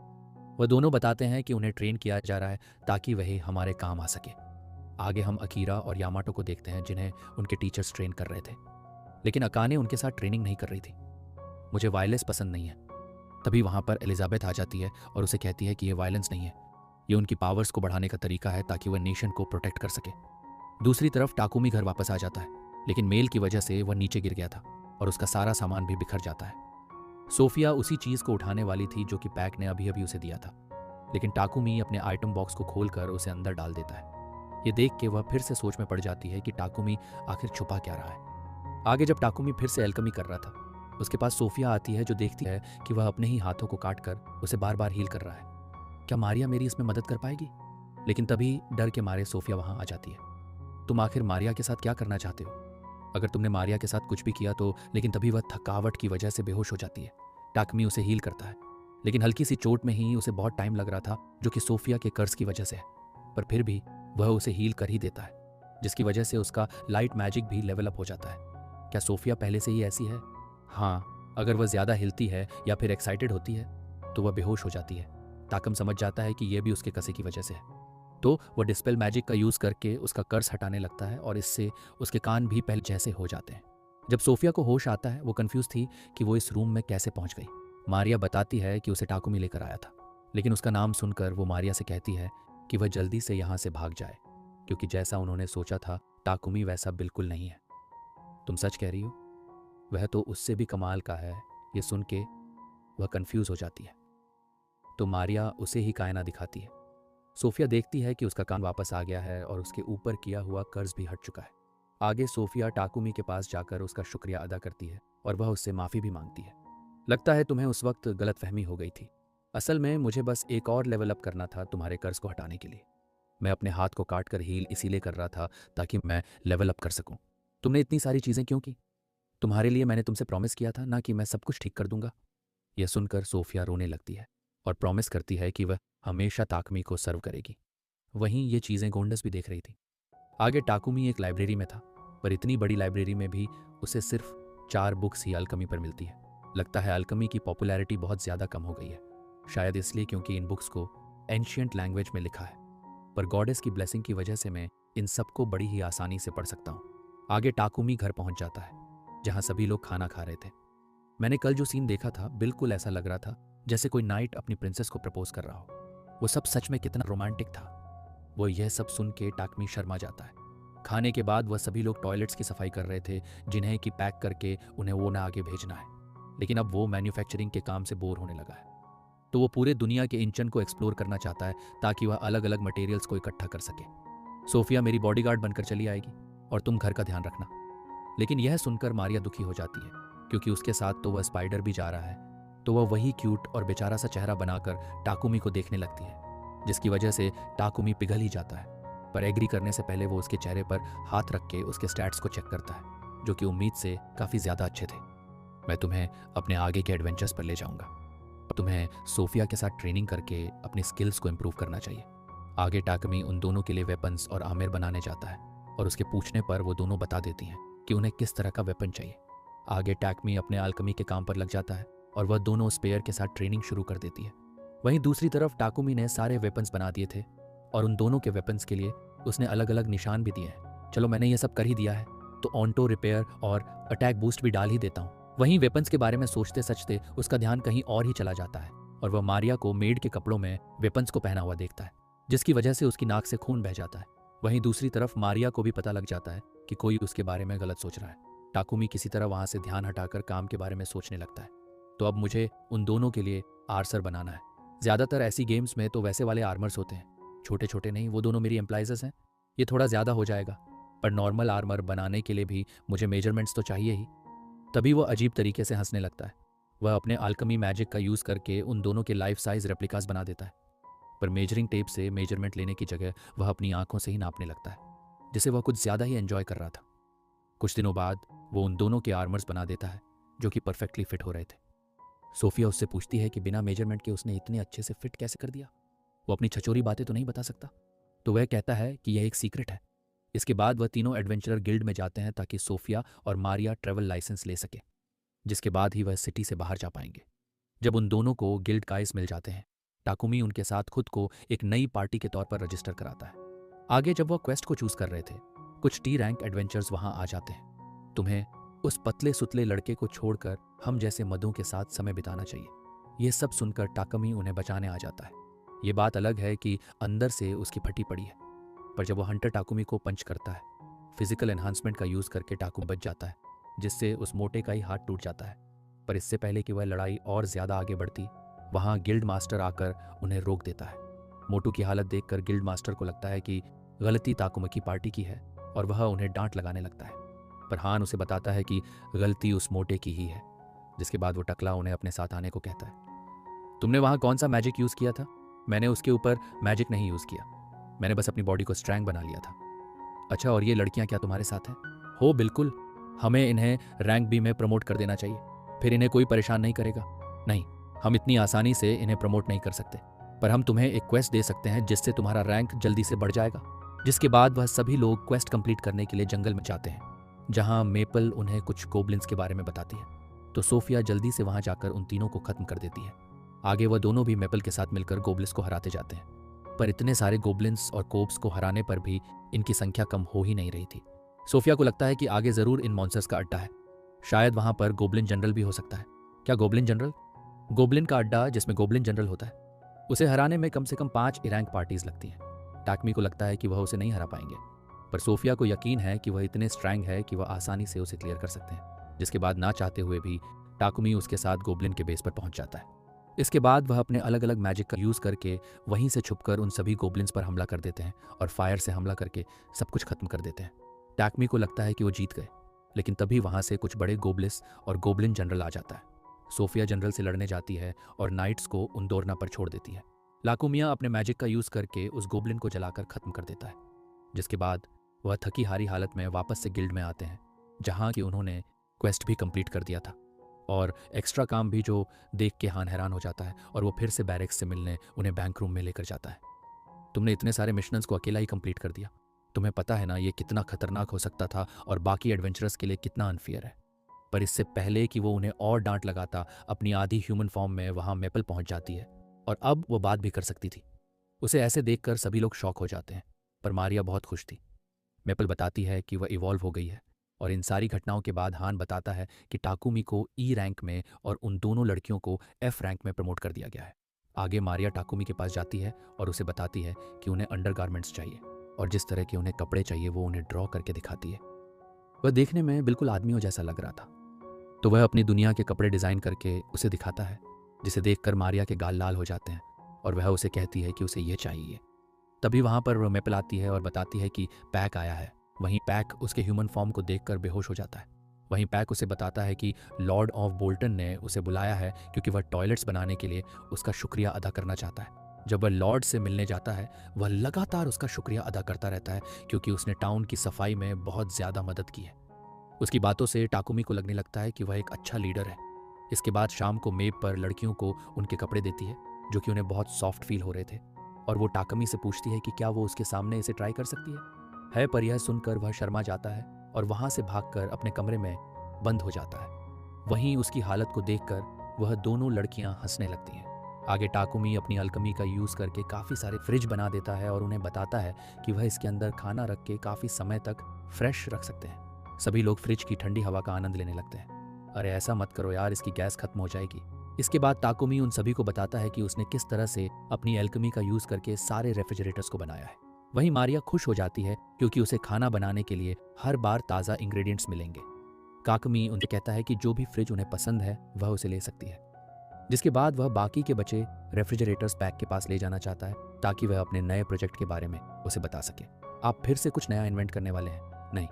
वह दोनों बताते हैं कि उन्हें ट्रेन किया जा रहा है ताकि वह हमारे काम आ सके। आगे हम अकीरा और यामाटो को देखते हैं जिन्हें उनके टीचर्स ट्रेन कर रहे थे, लेकिन अकाने उनके साथ ट्रेनिंग नहीं कर रही थी। मुझे वायलेंस पसंद नहीं है। तभी वहाँ पर एलिजाबेथ आ जाती है और उसे कहती है कि ये वायलेंस नहीं है, ये उनकी पावर्स को बढ़ाने का तरीका है ताकि वह नेशन को प्रोटेक्ट कर सके। दूसरी तरफ टाकुमी घर वापस आ जाता है, लेकिन मेल की वजह से वह नीचे गिर गया था और उसका सारा सामान भी बिखर जाता है। सोफिया उसी चीज़ को उठाने वाली थी जो कि पैक ने अभी अभी उसे दिया था, लेकिन टाकुमी अपने आइटम बॉक्स को खोलकर उसे अंदर डाल देता है। ये देख के वह फिर से सोच में पड़ जाती है कि टाकुमी आखिर छुपा क्या रहा है। आगे जब टाकुमी फिर से एल्केमी कर रहा था, उसके पास सोफिया आती है जो देखती है कि वह अपने ही हाथों को काट कर उसे बार बार हील कर रहा है। क्या मारिया मेरी इसमें मदद कर पाएगी? लेकिन तभी डर के मारे सोफिया वहां आ जाती है। तुम आखिर मारिया के साथ क्या करना चाहते हो? अगर तुमने मारिया के साथ कुछ भी किया तो, लेकिन तभी वह थकावट की वजह से बेहोश हो जाती है। टाकमी उसे हील करता है, लेकिन हल्की सी चोट में ही उसे बहुत टाइम लग रहा था जो कि सोफिया के कर्ज की वजह से है, पर फिर भी वह उसे हील कर ही देता है, जिसकी वजह से उसका लाइट मैजिक भी लेवल अप हो जाता है। क्या सोफिया पहले से ही ऐसी है? हाँ, अगर वह ज्यादा हिलती है या फिर एक्साइटेड होती है तो वह बेहोश हो जाती है। ताकम समझ जाता है कि यह भी उसके कसे की वजह से है, तो वह डिस्पेल मैजिक का यूज करके उसका कर्ज हटाने लगता है और इससे उसके कान भी पहले जैसे हो जाते हैं। जब सोफिया को होश आता है, वो कंफ्यूज थी कि वो इस रूम में कैसे पहुंच गई। मारिया बताती है कि उसे टाकुमी लेकर आया था, लेकिन उसका नाम सुनकर वो मारिया से कहती है कि वह जल्दी से यहाँ से भाग जाए, क्योंकि जैसा उन्होंने सोचा था टाकुमी वैसा बिल्कुल नहीं है। तुम सच कह रही हो? वह तो उससे भी कमाल का है। ये सुन के वह कंफ्यूज हो जाती है, तो मारिया उसे ही कायना दिखाती है। सोफिया देखती है कि उसका कान वापस आ गया है और उसके ऊपर किया हुआ कर्ज भी हट चुका है। आगे सोफिया टाकुमी के पास जाकर उसका शुक्रिया अदा करती है और वह उससे माफ़ी भी मांगती है। लगता है तुम्हें उस वक्त गलतफहमी हो गई थी। असल में मुझे बस एक और लेवल अप करना था तुम्हारे कर्ज को हटाने के लिए। मैं अपने हाथ को काट कर हील इसीलिए कर रहा था ताकि मैं लेवल अप कर सकूं। तुमने इतनी सारी चीज़ें क्यों की? तुम्हारे लिए मैंने तुमसे प्रॉमिस किया था ना कि मैं सब कुछ ठीक कर दूंगा। यह सुनकर सोफिया रोने लगती है और प्रॉमिस करती है कि वह हमेशा ताकमी को सर्व करेगी। वहीं ये चीज़ें गोंडस भी देख रही थी। आगे टाकुमी एक लाइब्रेरी में था, पर इतनी बड़ी लाइब्रेरी में भी उसे सिर्फ 4 बुक्स ही अल्कमी पर मिलती है। लगता है अल्कमी की पॉपुलैरिटी बहुत ज़्यादा कम हो गई है, शायद इसलिए क्योंकि इन बुक्स को एंशियंट लैंग्वेज में लिखा है, पर गॉडेस की ब्लेसिंग की वजह से मैं इन सबको बड़ी ही आसानी से पढ़ सकता हूँ। आगे टाकुमी घर पहुँच जाता है जहाँ सभी लोग खाना खा रहे थे। मैंने कल जो सीन देखा था बिल्कुल ऐसा लग रहा था जैसे कोई नाइट अपनी प्रिंसेस को प्रपोज कर रहा हो। वो सब सच में कितना रोमांटिक था। वो यह सब सुन के टाकमी शर्मा जाता है। खाने के बाद वह सभी लोग टॉयलेट्स की सफाई कर रहे थे, जिन्हें कि पैक करके उन्हें वो ना आगे भेजना है। लेकिन अब वो मैन्युफैक्चरिंग के काम से बोर होने लगा है, तो वो पूरे दुनिया के इंजन को एक्सप्लोर करना चाहता है ताकि वह अलग अलग मटेरियल्स को इकट्ठा कर सके। सोफिया मेरी बॉडीगार्ड बनकर चली आएगी और तुम घर का ध्यान रखना। लेकिन यह सुनकर मारिया दुखी हो जाती है, क्योंकि उसके साथ तो वह स्पाइडर भी जा रहा है। तो वह वही क्यूट और बेचारा सा चेहरा बनाकर टाकुमी को देखने लगती है, जिसकी वजह से टाकुमी पिघल ही जाता है। पर एग्री करने से पहले वो उसके चेहरे पर हाथ रख के उसके स्टैट्स को चेक करता है, जो कि उम्मीद से काफ़ी ज़्यादा अच्छे थे। मैं तुम्हें अपने आगे के एडवेंचर्स पर ले जाऊंगा। तुम्हें सोफिया के साथ ट्रेनिंग करके अपनी स्किल्स को इम्प्रूव करना चाहिए। आगे टाकुमी उन दोनों के लिए वेपन्स और आमिर बनाने जाता है, और उसके पूछने पर वो दोनों बता देती हैं कि उन्हें किस तरह का वेपन चाहिए। आगे टाकुमी अपने अल्केमी के काम पर लग जाता है और वह दोनों स्पेयर के साथ ट्रेनिंग शुरू कर देती है। वहीं दूसरी तरफ टाकुमी ने सारे वेपन्स बना दिए थे, और उन दोनों के वेपन्स के लिए उसने अलग अलग निशान भी दिए हैं। चलो, मैंने ये सब कर ही दिया है, तो ऑन्टो रिपेयर और अटैक बूस्ट भी डाल ही देता हूँ। वहीं वेपन्स के बारे में सोचते सचते उसका ध्यान कहीं और ही चला जाता है, और वह मारिया को मेड के कपड़ों में वेपन्स को पहना हुआ देखता है, जिसकी वजह से उसकी नाक से खून बह जाता है। वहीं दूसरी तरफ मारिया को भी पता लग जाता है कि कोई उसके बारे में गलत सोच रहा है। टाकुमी किसी तरह वहां से ध्यान हटाकर काम के बारे में सोचने लगता है। तो अब मुझे उन दोनों के लिए आर्सर बनाना है। ज़्यादातर ऐसी गेम्स में तो वैसे वाले आर्मर्स होते हैं, छोटे छोटे नहीं। वो दोनों मेरी एम्प्लॉइज़ हैं, ये थोड़ा ज़्यादा हो जाएगा, पर नॉर्मल आर्मर बनाने के लिए भी मुझे मेजरमेंट्स तो चाहिए ही। तभी वो अजीब तरीके से हंसने लगता है। वह अपने अल्केमी मैजिक का यूज़ करके उन दोनों के लाइफ साइज रेप्लिकास बना देता है, पर मेजरिंग टेप से मेजरमेंट लेने की जगह वह अपनी आंखों से ही नापने लगता है, जिसे वह कुछ ज़्यादा ही एंजॉय कर रहा था। कुछ दिनों बाद वो उन दोनों के आर्मर्स बना देता है, जो कि परफेक्टली फिट हो रहे थे। सोफिया उससे पूछती है कि बिना मेजरमेंट के उसने इतने अच्छे से फिट कैसे कर दिया। वो अपनी छचोरी बातें तो नहीं बता सकता। तो वह कहता है कि यह एक सीक्रेट है। इसके बाद वह तीनों एडवेंचरर गिल्ड में जाते हैं ताकि सोफिया और मारिया ट्रैवल लाइसेंस ले सके, जिसके बाद ही वह सिटी से बाहर जा पाएंगे। जब उन दोनों को गिल्ड गाइस मिल जाते हैं, टाकुमी उनके साथ खुद को एक नई पार्टी के तौर पर रजिस्टर कराता है। आगे जब वह क्वेस्ट को चूज कर रहे थे, कुछ टी रैंक एडवेंचर्स वहां आ जाते हैं। तुम्हें उस पतले सुतले लड़के को छोड़कर हम जैसे मधु के साथ समय बिताना चाहिए। ये सब सुनकर टाकुमी उन्हें बचाने आ जाता है। ये बात अलग है कि अंदर से उसकी फटी पड़ी है, पर जब वह हंटर टाकुमी को पंच करता है, फिजिकल एनहांसमेंट का यूज करके टाकुमी बच जाता है, जिससे उस मोटे का ही हाथ टूट जाता है। पर इससे पहले कि वह लड़ाई और ज्यादा आगे बढ़ती, वहां गिल्ड मास्टर आकर उन्हें रोक देता है। मोटू की हालत देखकर गिल्ड मास्टर को लगता है कि गलती टाकुमी की पार्टी की है, और वह उन्हें डांट लगाने लगता है। पर हान उसे बताता है कि गलती उस मोटे की ही है। जिसके बाद वो टकला उन्हें अपने साथ आने को कहता है। तुमने वहां कौन सा मैजिक यूज किया था? मैंने उसके ऊपर मैजिक नहीं यूज किया, मैंने बस अपनी बॉडी को स्ट्रैंग बना लिया था। अच्छा, और ये लड़कियां क्या तुम्हारे साथ हैं? हो बिल्कुल, हमें इन्हें रैंक बी में प्रमोट कर देना चाहिए, फिर इन्हें कोई परेशान नहीं करेगा। नहीं, हम इतनी आसानी से इन्हें प्रमोट नहीं कर सकते, पर हम तुम्हें एक क्वेस्ट दे सकते हैं जिससे तुम्हारा रैंक जल्दी से बढ़ जाएगा। जिसके बाद वह सभी लोग क्वेस्ट कंप्लीट करने के लिए जंगल में जाते हैं, जहां मेपल उन्हें कुछ गोब्लिन्स के बारे में बताती है। तो सोफिया जल्दी से वहां जाकर उन तीनों को खत्म कर देती है। आगे वह दोनों भी मेपल के साथ मिलकर गोब्लिन्स को हराते जाते हैं, पर इतने सारे गोब्लिन्स और कोब्स को हराने पर भी इनकी संख्या कम हो ही नहीं रही थी। सोफिया को लगता है कि आगे जरूर इन मॉन्स्टर्स का अड्डा है, शायद वहां पर गोब्लिन जनरल भी हो सकता है। क्या गोब्लिन जनरल? गोब्लिन का अड्डा जिसमें गोब्लिन जनरल होता है, उसे हराने में कम से कम 5 रैंक पार्टीज लगती हैं। टाकमी को लगता है कि वह उसे नहीं हरा पाएंगे, पर सोफिया को यकीन है कि वह इतने स्ट्रैंग है कि वह आसानी से उसे क्लियर कर सकते हैं। जिसके बाद ना चाहते हुए भी टाकुमी उसके साथ गोब्लिन के बेस पर पहुंच जाता है। इसके बाद वह अपने अलग अलग मैजिक का यूज करके वहीं से छुपकर उन सभी गोब्लिन्स पर हमला कर देते हैं और फायर से हमला करके सब कुछ खत्म कर देते हैं। टाकमी को लगता है कि वो जीत गए, लेकिन तभी वहां से कुछ बड़े गोब्लिस और गोब्लिन जनरल आ जाता है। सोफिया जनरल से लड़ने जाती है और नाइट्स को उंदोरना पर छोड़ देती है। लाकुमिया अपने मैजिक का यूज करके उस गोब्लिन को जलाकर खत्म कर देता है। जिसके बाद वह थकी हारी हालत में वापस से गिल्ड में आते हैं, जहां कि उन्होंने क्वेस्ट भी कंप्लीट कर दिया था और एक्स्ट्रा काम भी, जो देख के हान हैरान हो जाता है, और वो फिर से बैरिक्स से मिलने उन्हें बैंक रूम में लेकर जाता है। तुमने इतने सारे मिशंस को अकेला ही कंप्लीट कर दिया, तुम्हें पता है ना ये कितना खतरनाक हो सकता था और बाकी एडवेंचरर्स के लिए कितना अनफेयर है। पर इससे पहले कि वो उन्हें और डांट लगाता, अपनी आधी ह्यूमन फॉर्म में वहां मेपल पहुंच जाती है और अब वो बात भी कर सकती थी। उसे ऐसे देखकर सभी लोग शॉक हो जाते हैं, पर मारिया बहुत खुश थी। मेपल बताती है कि वह इवॉल्व हो गई है, और इन सारी घटनाओं के बाद हान बताता है कि टाकुमी को ई रैंक में और उन दोनों लड़कियों को एफ रैंक में प्रमोट कर दिया गया है। आगे मारिया टाकुमी के पास जाती है और उसे बताती है कि उन्हें अंडरगारमेंट्स चाहिए, और जिस तरह के उन्हें कपड़े चाहिए वो उन्हें ड्रॉ करके दिखाती है। वह देखने में बिल्कुल आदमियों जैसा लग रहा था, तो वह अपनी दुनिया के कपड़े डिज़ाइन करके उसे दिखाता है, जिसे देखकर मारिया के गाल लाल हो जाते हैं और वह उसे कहती है कि उसे ये चाहिए। तभी वहाँ पर मेपल आती है और बताती है कि पैक आया है। वहीं पैक उसके ह्यूमन फॉर्म को देखकर बेहोश हो जाता है। वहीं पैक उसे बताता है कि लॉर्ड ऑफ बोल्टन ने उसे बुलाया है क्योंकि वह टॉयलेट्स बनाने के लिए उसका शुक्रिया अदा करना चाहता है। जब वह लॉर्ड से मिलने जाता है, वह लगातार उसका शुक्रिया अदा करता रहता है क्योंकि उसने टाउन की सफाई में बहुत ज़्यादा मदद की है। उसकी बातों से टाकुमी को लगने लगता है कि वह एक अच्छा लीडर है। इसके बाद शाम को मेप पर लड़कियों को उनके कपड़े देती है जो कि उन्हें बहुत सॉफ्ट फील हो रहे थे, और वो टाकमी से पूछती है कि क्या वो उसके सामने इसे ट्राई कर सकती है। पर यह सुनकर वह शर्मा जाता है और वहाँ से भागकर अपने कमरे में बंद हो जाता है। वहीं उसकी हालत को देखकर वह दोनों लड़कियां हंसने लगती हैं। आगे टाकुमी अपनी अल्कमी का यूज़ करके काफ़ी सारे फ्रिज बना देता है और उन्हें बताता है कि वह इसके अंदर खाना रख के काफ़ी समय तक फ्रेश रख सकते हैं। सभी लोग फ्रिज की ठंडी हवा का आनंद लेने लगते हैं। अरे ऐसा मत करो यार, इसकी गैस खत्म हो जाएगी। इसके बाद टाकुमी उन सभी को बताता है कि उसने किस तरह से अपनी एल्केमी का यूज़ करके सारे रेफ्रिजरेटर्स को बनाया है। वहीं मारिया खुश हो जाती है क्योंकि उसे खाना बनाने के लिए हर बार ताज़ा इंग्रेडिएंट्स मिलेंगे। काकमी उनसे कहता है कि जो भी फ्रिज उन्हें पसंद है वह उसे ले सकती है, जिसके बाद वह बाकी के बचे रेफ्रिजरेटर्स पैक के पास ले जाना चाहता है ताकि वह अपने नए प्रोजेक्ट के बारे में उसे बता सके। आप फिर से कुछ नया इन्वेंट करने वाले हैं? नहीं,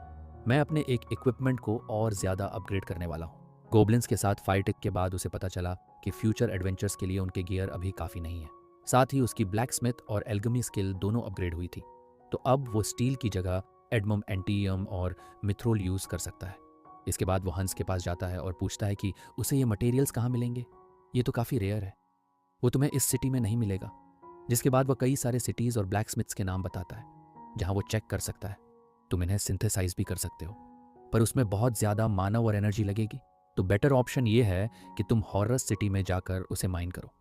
मैं अपने एक इक्विपमेंट को और ज़्यादा अपग्रेड करने वाला हूँ। गोब्लिन्स के साथ फाइट के बाद उसे पता चला कि फ्यूचर एडवेंचर्स के लिए उनके गियर अभी काफ़ी नहीं है। साथ ही उसकी ब्लैक स्मिथ और एल्गमी स्किल दोनों अपग्रेड हुई थी, तो अब वो स्टील की जगह एडमम एंटीयम और मिथ्रोल यूज़ कर सकता है। इसके बाद वो हंस के पास जाता है और पूछता है कि उसे ये मटेरियल्स कहाँ मिलेंगे, ये तो काफ़ी रेयर है, वो तुम्हें इस सिटी में नहीं मिलेगा। जिसके बाद वह कई सारे सिटीज़ और ब्लैक स्मिथ्स के नाम बताता है जहाँ वो चेक कर सकता है। तुम इन्हें सिंथेसाइज भी कर सकते हो, पर उसमें बहुत ज़्यादा मानव और एनर्जी लगेगी, तो बेटर ऑप्शन ये है कि तुम हॉरस सिटी में जाकर उसे माइन करो।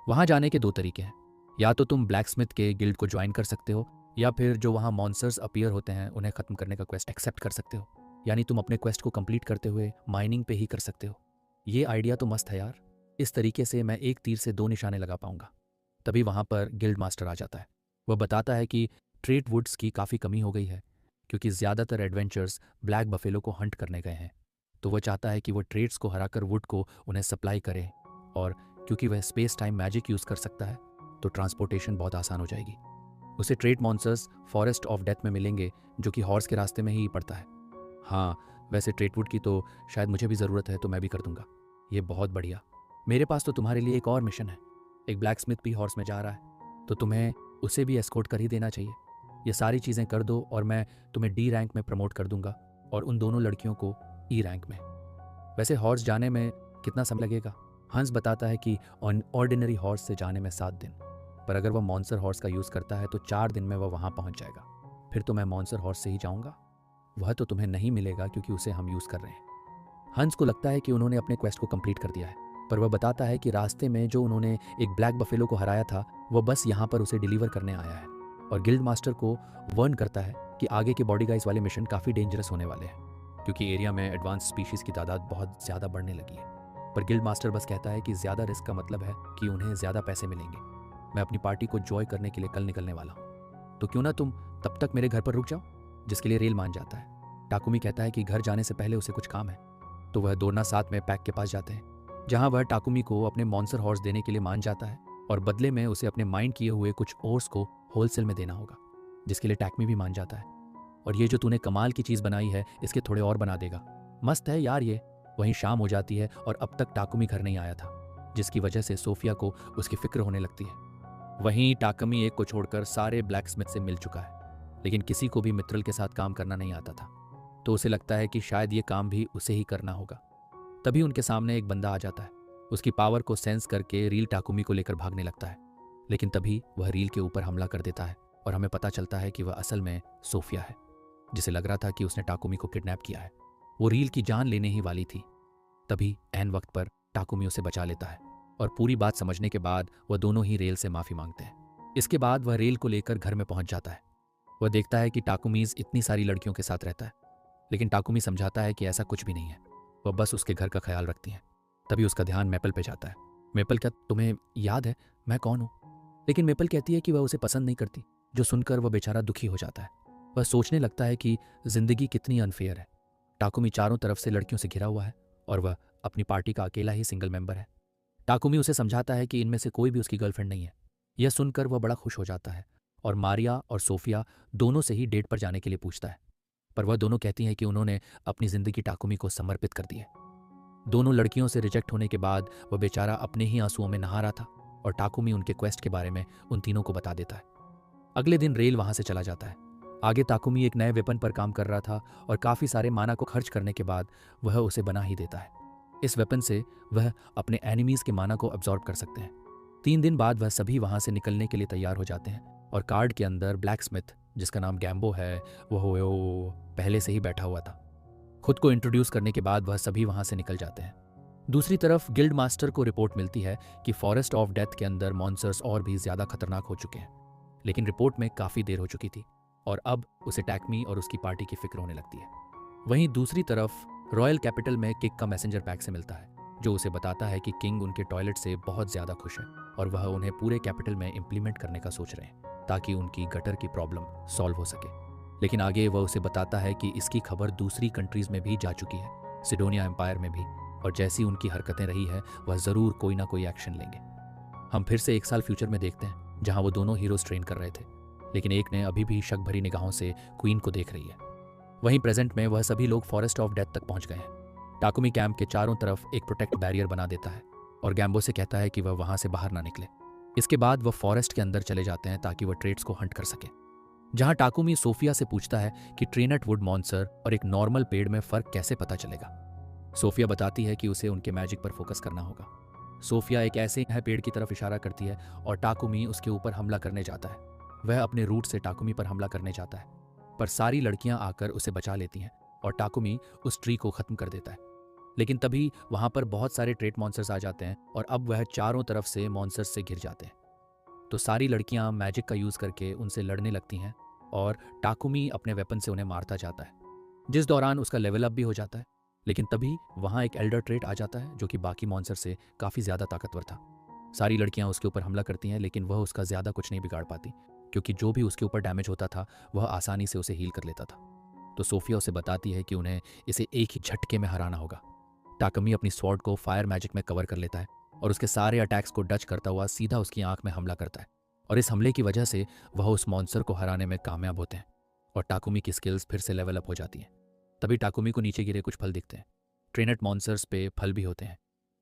वहाँ जाने के दो तरीके हैं, या तो तुम ब्लैक स्मिथ के गिल्ड को ज्वाइन कर सकते हो, या फिर जो वहाँ मॉन्स्टर्स अपीयर होते हैं उन्हें ख़त्म करने का क्वेस्ट एक्सेप्ट कर सकते हो। यानी तुम अपने क्वेस्ट को कंप्लीट करते हुए माइनिंग पे ही कर सकते हो। ये आइडिया तो मस्त है यार, इस तरीके से मैं एक तीर से दो निशाने लगा पाऊंगा। तभी वहाँ पर गिल्ड मास्टर आ जाता है। वह बताता है कि ट्रेड वुड्स की काफ़ी कमी हो गई है क्योंकि ज़्यादातर एडवेंचर्स ब्लैक बफेलो को हंट करने गए हैं, तो वह चाहता है कि वो ट्रेड्स को हराकर वुड को उन्हें सप्लाई करे, और क्योंकि वह स्पेस टाइम मैजिक यूज़ कर सकता है तो ट्रांसपोर्टेशन बहुत आसान हो जाएगी। उसे trade monsters forest of death में मिलेंगे जो कि हॉर्स के रास्ते में ही पड़ता है। हाँ, वैसे ट्रेडवुड की तो शायद मुझे भी ज़रूरत है, तो मैं भी कर दूंगा। ये बहुत बढ़िया। मेरे पास तो तुम्हारे लिए एक और मिशन है। एक ब्लैक स्मिथ भी हॉर्स में जा रहा है, तो तुम्हें उसे भी एस्कॉर्ट कर ही देना चाहिए। ये सारी चीज़ें कर दो और मैं तुम्हें डी रैंक में प्रमोट कर दूंगा और उन दोनों लड़कियों को ई रैंक में। वैसे हॉर्स जाने में कितना समय लगेगा? हंस बताता है कि ऑर्डिनरी हॉर्स से जाने में 7 दिन, पर अगर वह मॉन्स्टर हॉर्स का यूज़ करता है तो 4 दिन में वह वहाँ पहुँच जाएगा। फिर तो मैं मॉन्स्टर हॉर्स से ही जाऊँगा। वह तो तुम्हें नहीं मिलेगा क्योंकि उसे हम यूज़ कर रहे हैं। हंस को लगता है कि उन्होंने अपने क्वेस्ट को कंप्लीट कर दिया है, पर वह बताता है कि रास्ते में जो उन्होंने एक ब्लैक बफेलो को हराया था वह बस यहाँ पर उसे डिलीवर करने आया है, और गिल्ड मास्टर को वार्न करता है कि आगे के बॉडी गाइज वाले मिशन काफ़ी डेंजरस होने वाले हैं क्योंकि एरिया में एडवांस स्पीशीज़ की तादाद बहुत ज़्यादा बढ़ने लगी है। पर गिल्ड मास्टर बस कहता है कि ज़्यादा रिस्क का मतलब है कि उन्हें ज़्यादा पैसे मिलेंगे। मैं अपनी पार्टी को जॉय करने के लिए कल निकलने वाला हूँ, तो क्यों ना तुम तब तक मेरे घर पर रुक जाओ, जिसके लिए रेल मान जाता है। टाकुमी कहता है कि घर जाने से पहले उसे कुछ काम है, तो वह दोनों साथ में पैक के पास जाते हैं जहां वह टाकुमी को अपने मॉन्स्टर हॉर्स देने के लिए मान जाता है और बदले में उसे अपने माइंड किए हुए कुछ ओर्स को होलसेल में देना होगा, जिसके लिए टैकमी भी मान जाता है। और ये जो तूने कमाल की चीज़ बनाई है इसके थोड़े और बना देगा। मस्त है यार ये। वहीं शाम हो जाती है और अब तक टाकुमी घर नहीं आया था, जिसकी वजह से सोफिया को उसकी फिक्र होने लगती है। वहीं टाकुमी एक को छोड़कर सारे ब्लैक स्मिथ से मिल चुका है, लेकिन किसी को भी मित्रल के साथ काम करना नहीं आता था, तो उसे लगता है कि शायद ये काम भी उसे ही करना होगा। तभी उनके सामने एक बंदा आ जाता है। उसकी पावर को सेंस करके रील टाकुमी को लेकर भागने लगता है, लेकिन तभी वह रील के ऊपर हमला कर देता है और हमें पता चलता है कि वह असल में सोफिया है, जिसे लग रहा था कि उसने टाकुमी को किडनैप किया है। वो रील की जान लेने ही वाली थी। तभी ऐन वक्त पर टाकुमी उसे बचा लेता है और पूरी बात समझने के बाद वह दोनों ही रेल से माफ़ी मांगते हैं। इसके बाद वह रेल को लेकर घर में पहुंच जाता है। वह देखता है कि टाकुमीज इतनी सारी लड़कियों के साथ रहता है, लेकिन टाकुमी समझाता है कि ऐसा कुछ भी नहीं है, वह बस उसके घर का ख्याल रखती हैं। तभी उसका ध्यान मेपल पे जाता है। मेपल, क्या तुम्हें याद है मैं कौन हूँ? लेकिन मेपल कहती है कि वह उसे पसंद नहीं करती जो सुनकर वह बेचारा दुखी हो जाता है। वह सोचने लगता है कि जिंदगी कितनी अनफेयर है। टाकुमी चारों तरफ से लड़कियों से घिरा हुआ है और वह अपनी पार्टी का अकेला ही सिंगल मेंबर है। टाकुमी उसे समझाता है कि इनमें से कोई भी उसकी गर्लफ्रेंड नहीं है। यह सुनकर वह बड़ा खुश हो जाता है और मारिया और सोफिया दोनों से ही डेट पर जाने के लिए पूछता है, पर वह दोनों कहती हैं कि उन्होंने अपनी जिंदगी टाकुमी को समर्पित कर दी है। दोनों लड़कियों से रिजेक्ट होने के बाद वह बेचारा अपने ही आंसुओं में नहा रहा था और टाकुमी उनके क्वेस्ट के बारे में उन तीनों को बता देता है। अगले दिन रेल वहां से चला जाता है। आगे टाकुमी एक नए वेपन पर काम कर रहा था और काफी सारे माना को खर्च करने के बाद वह उसे बना ही देता है। इस वेपन से वह अपने एनिमीज के माना को अब्सॉर्ब कर सकते हैं। 3 दिन बाद वह सभी वहां से निकलने के लिए तैयार हो जाते हैं और कार्ड के अंदर ब्लैक स्मिथ, जिसका नाम गैम्बो है, वो पहले से ही बैठा हुआ था। खुद को इंट्रोड्यूस करने के बाद वह सभी वहां से निकल जाते हैं। दूसरी तरफ गिल्ड मास्टर को रिपोर्ट मिलती है कि फॉरेस्ट ऑफ डेथ के अंदर मॉन्स्टर्स और भी ज्यादा खतरनाक हो चुके हैं, लेकिन रिपोर्ट में काफी देर हो चुकी थी और अब उसे टैक्मी और उसकी पार्टी की फिक्र होने लगती है। वहीं दूसरी तरफ रॉयल कैपिटल में किक का मैसेंजर पैक से मिलता है, जो उसे बताता है कि किंग उनके टॉयलेट से बहुत ज्यादा खुश है और वह उन्हें पूरे कैपिटल में इंप्लीमेंट करने का सोच रहे हैं ताकि उनकी गटर की प्रॉब्लम सॉल्व हो सके। लेकिन आगे वह उसे बताता है कि इसकी खबर दूसरी कंट्रीज में भी जा चुकी है, सिडोनिया एम्पायर में भी, और जैसी उनकी हरकतें रही है वह जरूर कोई ना कोई एक्शन लेंगे। हम फिर से 1 साल फ्यूचर में देखते हैं जहां वो दोनों हीरोज ट्रेन कर रहे थे, लेकिन एक ने अभी भी शक भरी निगाहों से क्वीन को देख रही है। वहीं प्रेजेंट में वह सभी लोग फॉरेस्ट ऑफ डेथ तक पहुंच गए हैं। टाकुमी कैंप के चारों तरफ एक प्रोटेक्ट बैरियर बना देता है और गैम्बो से कहता है कि वह वहां से बाहर ना निकले। इसके बाद वह फॉरेस्ट के अंदर चले जाते हैं ताकि वह ट्रेड्स को हंट कर सके, जहां टाकुमी सोफिया से पूछता है कि ट्रेनट वुड मॉन्स्टर और एक नॉर्मल पेड़ में फर्क कैसे पता चलेगा। सोफिया बताती है कि उसे उनके मैजिक पर फोकस करना होगा। सोफिया एक ऐसे पेड़ की तरफ इशारा करती है और टाकुमी उसके ऊपर हमला करने जाता है। वह अपने रूट से टाकुमी पर हमला करने जाता है, पर सारी लड़कियां आकर उसे बचा लेती हैं और टाकुमी उस ट्री को खत्म कर देता है। लेकिन तभी वहां पर बहुत सारे ट्रेट मॉन्स्टर्स आ जाते हैं और अब वह चारों तरफ से मॉन्स्टर्स से घिर जाते हैं। तो सारी लड़कियां मैजिक का यूज करके उनसे लड़ने लगती हैं और टाकुमी अपने वेपन से उन्हें मारता जाता है, जिस दौरान उसका लेवल अप भी हो जाता है। लेकिन तभी वहां एक एल्डर ट्रेट आ जाता है जो कि बाकी मॉन्स्टर से काफी ज्यादा ताकतवर था। सारी लड़कियां उसके ऊपर हमला करती हैं, लेकिन वह उसका ज्यादा कुछ नहीं बिगाड़ पाती, क्योंकि जो भी उसके ऊपर डैमेज होता था वह आसानी से उसे हील कर लेता था। तो सोफिया उसे बताती है कि उन्हें इसे एक ही झटके में हराना होगा। टाकुमी अपनी स्वॉर्ड को फायर मैजिक में कवर कर लेता है और उसके सारे अटैक्स को डच करता हुआ सीधा उसकी आंख में हमला करता है, और इस हमले की वजह से वह उस मॉन्स्टर को हराने में कामयाब होते हैं और टाकुमी की स्किल्स फिर से लेवल अप हो जाती हैं। तभी टाकुमी को नीचे गिरे कुछ फल दिखते हैं। ट्रेनेट मॉन्स्टर्स पे फल भी होते हैं।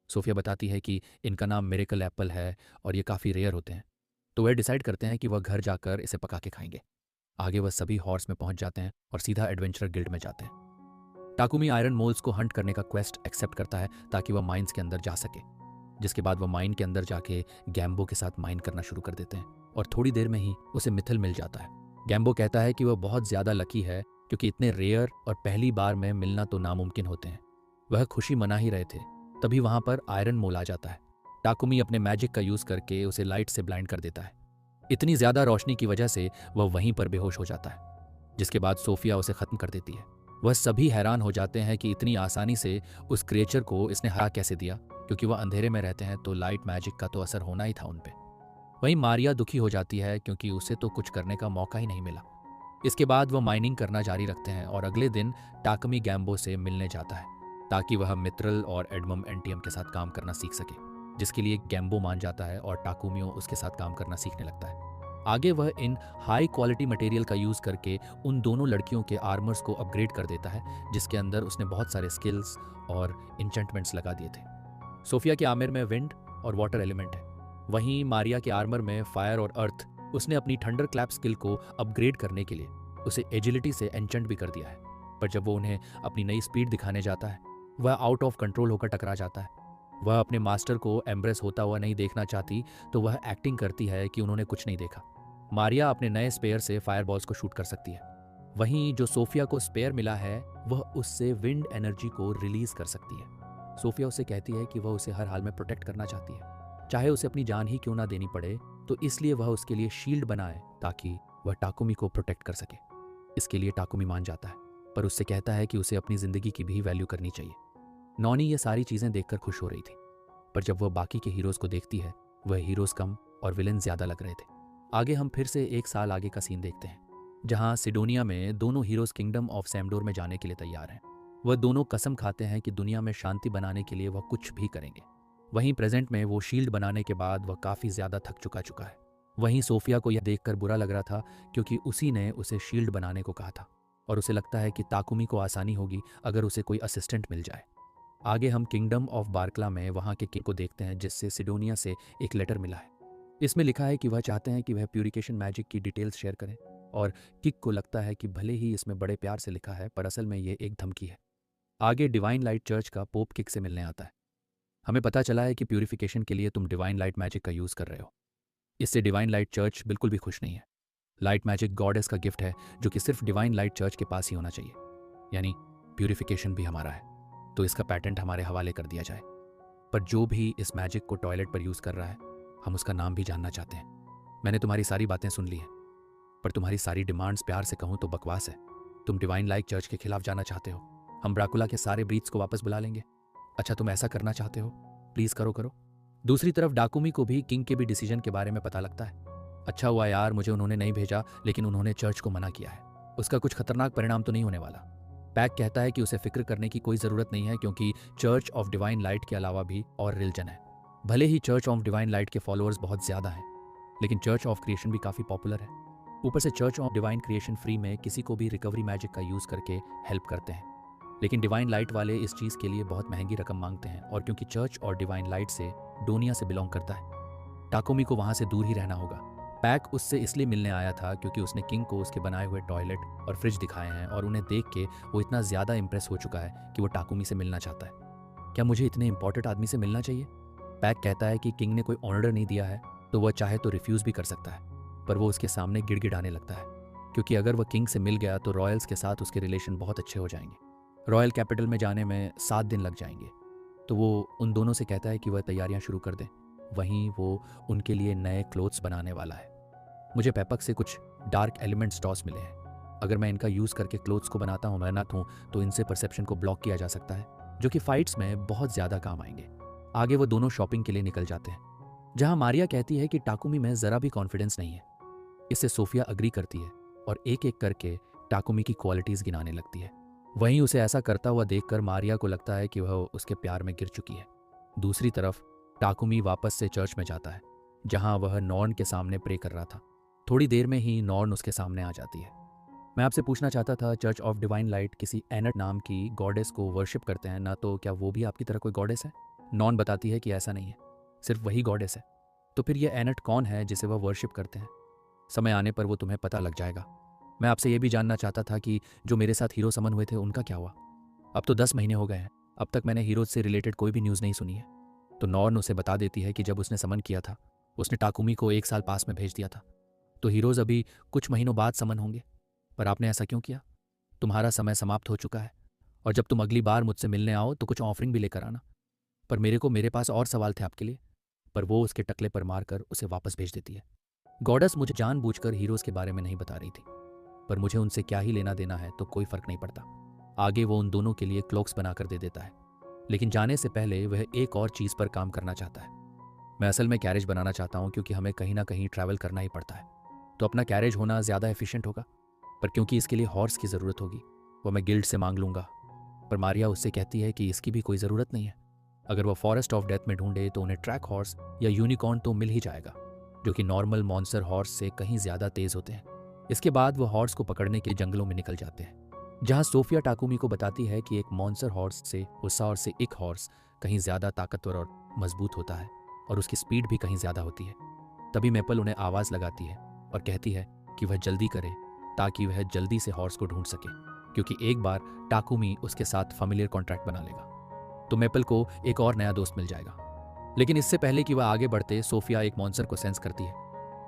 सोफिया बताती है कि इनका नाम मिरेकल एप्पल है और ये काफ़ी रेयर होते हैं। तो वह डिसाइड करते हैं कि वह घर जाकर इसे पका के खाएंगे। आगे वह सभी हॉर्स में पहुंच जाते हैं और सीधा एडवेंचरर गिल्ड में जाते हैं। टाकुमी आयरन मोल्स को हंट करने का क्वेस्ट एक्सेप्ट करता है ताकि वह माइंस के अंदर जा सके, जिसके बाद वह माइन के अंदर जाके गैम्बो के साथ माइन करना शुरू कर देते हैं और थोड़ी देर में ही उसे मिथिल मिल जाता है। गैम्बो कहता है कि वह बहुत ज़्यादा लकी है क्योंकि इतने रेयर और पहली बार में मिलना तो नामुमकिन होते हैं। वह खुशी मना ही रहे थे, तभी वहां पर आयरन मोल आ जाता है। टाकुमी अपने मैजिक का यूज करके उसे लाइट से ब्लाइंड कर देता है। इतनी ज्यादा रोशनी की वजह से वह वहीं पर बेहोश हो जाता है, जिसके बाद सोफिया उसे खत्म कर देती है। वह सभी हैरान हो जाते हैं कि इतनी आसानी से उस क्रिएचर को इसने हरा कैसे दिया, क्योंकि वह अंधेरे में रहते हैं तो लाइट मैजिक का तो असर होना ही था उन पे। वहीं मारिया दुखी हो जाती है क्योंकि उसे तो कुछ करने का मौका ही नहीं मिला। इसके बाद वह माइनिंग करना जारी रखते हैं और अगले दिन टाकुमी गैम्बो से मिलने जाता है ताकि वह मित्रल और एडमम एंटियम के साथ काम करना सीख सके, जिसके लिए गैम्बो मान जाता है और टाकुमियो उसके साथ काम करना सीखने लगता है। आगे वह इन हाई क्वालिटी मटेरियल का यूज करके उन दोनों लड़कियों के आर्मर्स को अपग्रेड कर देता है, जिसके अंदर उसने बहुत सारे स्किल्स और इंचेंटमेंट्स लगा दिए थे। सोफिया के आर्मर में विंड और वाटर एलिमेंट है, वहीं मारिया के आर्मर में फायर और अर्थ। उसने अपनी थंडर क्लैप स्किल को अपग्रेड करने के लिए उसे एजिलिटी से एन्चेंट भी कर दिया है, पर जब वो उन्हें अपनी नई स्पीड दिखाने जाता है वह आउट ऑफ कंट्रोल होकर टकरा जाता है। वह अपने मास्टर को एम्ब्रेस होता हुआ नहीं देखना चाहती, तो वह एक्टिंग करती है कि उन्होंने कुछ नहीं देखा। मारिया अपने नए स्पेयर से फायरबॉल्स को शूट कर सकती है, वहीं जो सोफिया को स्पेयर मिला है वह उससे विंड एनर्जी को रिलीज कर सकती है। सोफिया उसे कहती है कि वह उसे हर हाल में प्रोटेक्ट करना चाहती है, चाहे उसे अपनी जान ही क्यों ना देनी पड़े, तो इसलिए वह उसके लिए शील्ड बनाए ताकि वह टाकुमी को प्रोटेक्ट कर सके। इसके लिए टाकुमी मान जाता है, पर उससे कहता है कि उसे अपनी जिंदगी की भी वैल्यू करनी चाहिए। नॉनी ये सारी चीजें देखकर खुश हो रही थी, पर जब वह बाकी के हीरोज को देखती है वह हीरोज कम और विलेन ज्यादा लग रहे थे। आगे हम फिर से 1 साल आगे का सीन देखते हैं, जहां सिडोनिया में दोनों हीरोज किंगडम ऑफ सैमडोर में जाने के लिए तैयार हैं। वह दोनों कसम खाते हैं कि दुनिया में शांति बनाने के लिए वह कुछ भी करेंगे। वहीं प्रेजेंट में वो शील्ड बनाने के बाद वह काफ़ी ज़्यादा थक चुका है। वहीं सोफिया को यह देखकर बुरा लग रहा था, क्योंकि उसी ने उसे शील्ड बनाने को कहा था और उसे लगता है कि ताकुमी को आसानी होगी अगर उसे कोई असिस्टेंट मिल जाए। आगे हम किंगडम ऑफ बार्कला में वहाँ के किंग को देखते हैं, जिससे सिडोनिया से एक लेटर मिला है। इसमें लिखा है कि वह चाहते हैं कि वह प्यूरिफिकेशन मैजिक की डिटेल्स शेयर करें, और किक को लगता है कि भले ही इसमें बड़े प्यार से लिखा है, पर असल में ये एक धमकी है। आगे डिवाइन लाइट चर्च का पोप किक से मिलने आता है। हमें पता चला है कि प्यूरिफिकेशन के लिए तुम डिवाइन लाइट मैजिक का यूज़ कर रहे हो। इससे डिवाइन लाइट चर्च बिल्कुल भी खुश नहीं है। लाइट मैजिक गॉडेस का गिफ्ट है, जो कि सिर्फ डिवाइन लाइट चर्च के पास ही होना चाहिए, यानी प्यूरिफिकेशन भी हमारा है, तो इसका पैटेंट हमारे हवाले कर दिया जाए। पर जो भी इस मैजिक को टॉयलेट पर यूज़ कर रहा है, हम उसका नाम भी जानना चाहते हैं। मैंने तुम्हारी सारी बातें सुन ली हैं, पर तुम्हारी सारी डिमांड्स प्यार से कहूँ तो बकवास है। तुम डिवाइन लाइट चर्च के खिलाफ जाना चाहते हो। हम ड्रैकुला के सारे ब्रीथ्स को वापस बुला लेंगे। अच्छा, तुम ऐसा करना चाहते हो? प्लीज़ करो करो। दूसरी तरफ डाकुमी को भी किंग के भी डिसीजन के बारे में पता लगता है। अच्छा हुआ यार, मुझे उन्होंने नहीं भेजा, लेकिन उन्होंने चर्च को मना किया है। उसका कुछ खतरनाक परिणाम तो नहीं होने वाला। पैक कहता है कि उसे फिक्र करने की कोई ज़रूरत नहीं है, क्योंकि चर्च ऑफ डिवाइन लाइट के अलावा भी और रिलीजन है। भले ही चर्च ऑफ डिवाइन लाइट के फॉलोअर्स बहुत ज़्यादा हैं, लेकिन चर्च ऑफ क्रिएशन भी काफ़ी पॉपुलर है। ऊपर से church of divine creation free में किसी को भी रिकवरी मैजिक का यूज़ करके हेल्प करते हैं, लेकिन डिवाइन लाइट वाले इस चीज़ के लिए बहुत महंगी रकम मांगते हैं। और क्योंकि चर्च और डिवाइन लाइट से डोनिया से बिलोंग करता है, टाकोमी को वहाँ से दूर ही रहना होगा। पैक उससे इसलिए मिलने आया था क्योंकि उसने किंग को उसके बनाए हुए टॉयलेट और फ्रिज दिखाए हैं, और उन्हें देख के वो इतना ज़्यादा इंप्रेस हो चुका है कि वो टाकुमी से मिलना चाहता है। क्या मुझे इतने इंपॉर्टेंट आदमी से मिलना चाहिए? पैक कहता है कि किंग ने कोई ऑर्डर नहीं दिया है, तो वह चाहे तो रिफ्यूज़ भी कर सकता है, पर वो उसके सामने गिड़गिड़ाने लगता है, क्योंकि अगर वह किंग से मिल गया तो रॉयल्स के साथ उसके रिलेशन बहुत अच्छे हो जाएंगे। रॉयल कैपिटल में जाने में 7 दिन लग जाएंगे, तो वो उन दोनों से कहता है कि वह तैयारियां शुरू कर दें। वहीं वो उनके लिए नए क्लोथ्स बनाने वाला है। मुझे पेपक से कुछ डार्क एलिमेंट्स टॉस मिले हैं। अगर मैं इनका यूज़ करके क्लोथ्स को बनाता हूँ मेहनत हूँ, तो इनसे परसेप्शन को ब्लॉक किया जा सकता है, जो कि फाइट्स में बहुत ज़्यादा काम आएंगे। आगे वो दोनों शॉपिंग के लिए निकल जाते हैं, जहाँ मारिया कहती है कि टाकुमी में ज़रा भी कॉन्फिडेंस नहीं है। इससे सोफिया अग्री करती है और एक एक करके टाकुमी की क्वालिटीज़ गिनाने लगती है। वहीं उसे ऐसा करता हुआ देखकर मारिया को लगता है कि वह उसके प्यार में गिर चुकी है। दूसरी तरफ टाकुमी वापस से चर्च में जाता है, जहां वह नॉर्न के सामने प्रे कर रहा था। थोड़ी देर में ही नॉर्न उसके सामने आ जाती है। मैं आपसे पूछना चाहता था, चर्च ऑफ डिवाइन लाइट किसी एनट नाम की गॉडेस को वर्शिप करते हैं ना, तो क्या वो भी आपकी तरह कोई गॉडेस है? नॉर्न बताती है कि ऐसा नहीं है, सिर्फ वही गॉडेस है। तो फिर यह एनट कौन है जिसे वह वर्शिप करते हैं? समय आने पर वो तुम्हें पता लग जाएगा। मैं आपसे ये भी जानना चाहता था कि जो मेरे साथ हीरो समन हुए थे उनका क्या हुआ? अब तो 10 महीने हो गए हैं, अब तक मैंने हीरोज से रिलेटेड कोई भी न्यूज़ नहीं सुनी है। तो नॉर्न उसे बता देती है कि जब उसने समन किया था, उसने टाकुमी को 1 साल पास में भेज दिया था, तो हीरोज अभी कुछ महीनों बाद समन होंगे। पर आपने ऐसा क्यों किया? तुम्हारा समय समाप्त हो चुका है, और जब तुम अगली बार मुझसे मिलने आओ तो कुछ ऑफरिंग भी लेकर आना। पर मेरे पास और सवाल थे आपके लिए। पर वो उसके टकले पर मारकर उसे वापस भेज देती है। गॉडेस मुझे जानबूझकर हीरोज के बारे में नहीं बता रही थी, पर मुझे उनसे क्या ही लेना देना है, तो कोई फर्क नहीं पड़ता। आगे वो उन दोनों के लिए क्लोक्स बनाकर दे देता है, लेकिन जाने से पहले वह एक और चीज़ पर काम करना चाहता है। मैं असल में कैरेज बनाना चाहता हूँ, क्योंकि हमें कहीं ना कहीं ट्रैवल करना ही पड़ता है, तो अपना कैरेज होना ज़्यादा एफिशिएंट होगा। पर क्योंकि इसके लिए हॉर्स की ज़रूरत होगी, वो मैं गिल्ड से मांग लूँगा। पर मारिया उससे कहती है कि इसकी भी कोई ज़रूरत नहीं है। अगर वह फॉरेस्ट ऑफ डेथ में ढूंढे तो उन्हें ट्रैक हॉर्स या यूनिकॉर्न तो मिल ही जाएगा, जो कि नॉर्मल मॉन्स्टर हॉर्स से कहीं ज़्यादा तेज़ होते हैं। इसके बाद वो हॉर्स को पकड़ने के जंगलों में निकल जाते हैं, जहां सोफिया टाकुमी को बताती है कि एक मॉन्स्टर हॉर्स से हुस्सा से एक हॉर्स कहीं ज़्यादा ताकतवर और मजबूत होता है, और उसकी स्पीड भी कहीं ज़्यादा होती है। तभी मेपल उन्हें आवाज़ लगाती है और कहती है कि वह जल्दी करे, ताकि वह जल्दी से हॉर्स को ढूंढ सके, क्योंकि एक बार टाकुमी उसके साथ फैमिलियर कॉन्ट्रैक्ट बना लेगा तो मेपल को एक और नया दोस्त मिल जाएगा। लेकिन इससे पहले कि वह आगे बढ़ते, सोफिया एक मॉन्स्टर को सेंस करती है।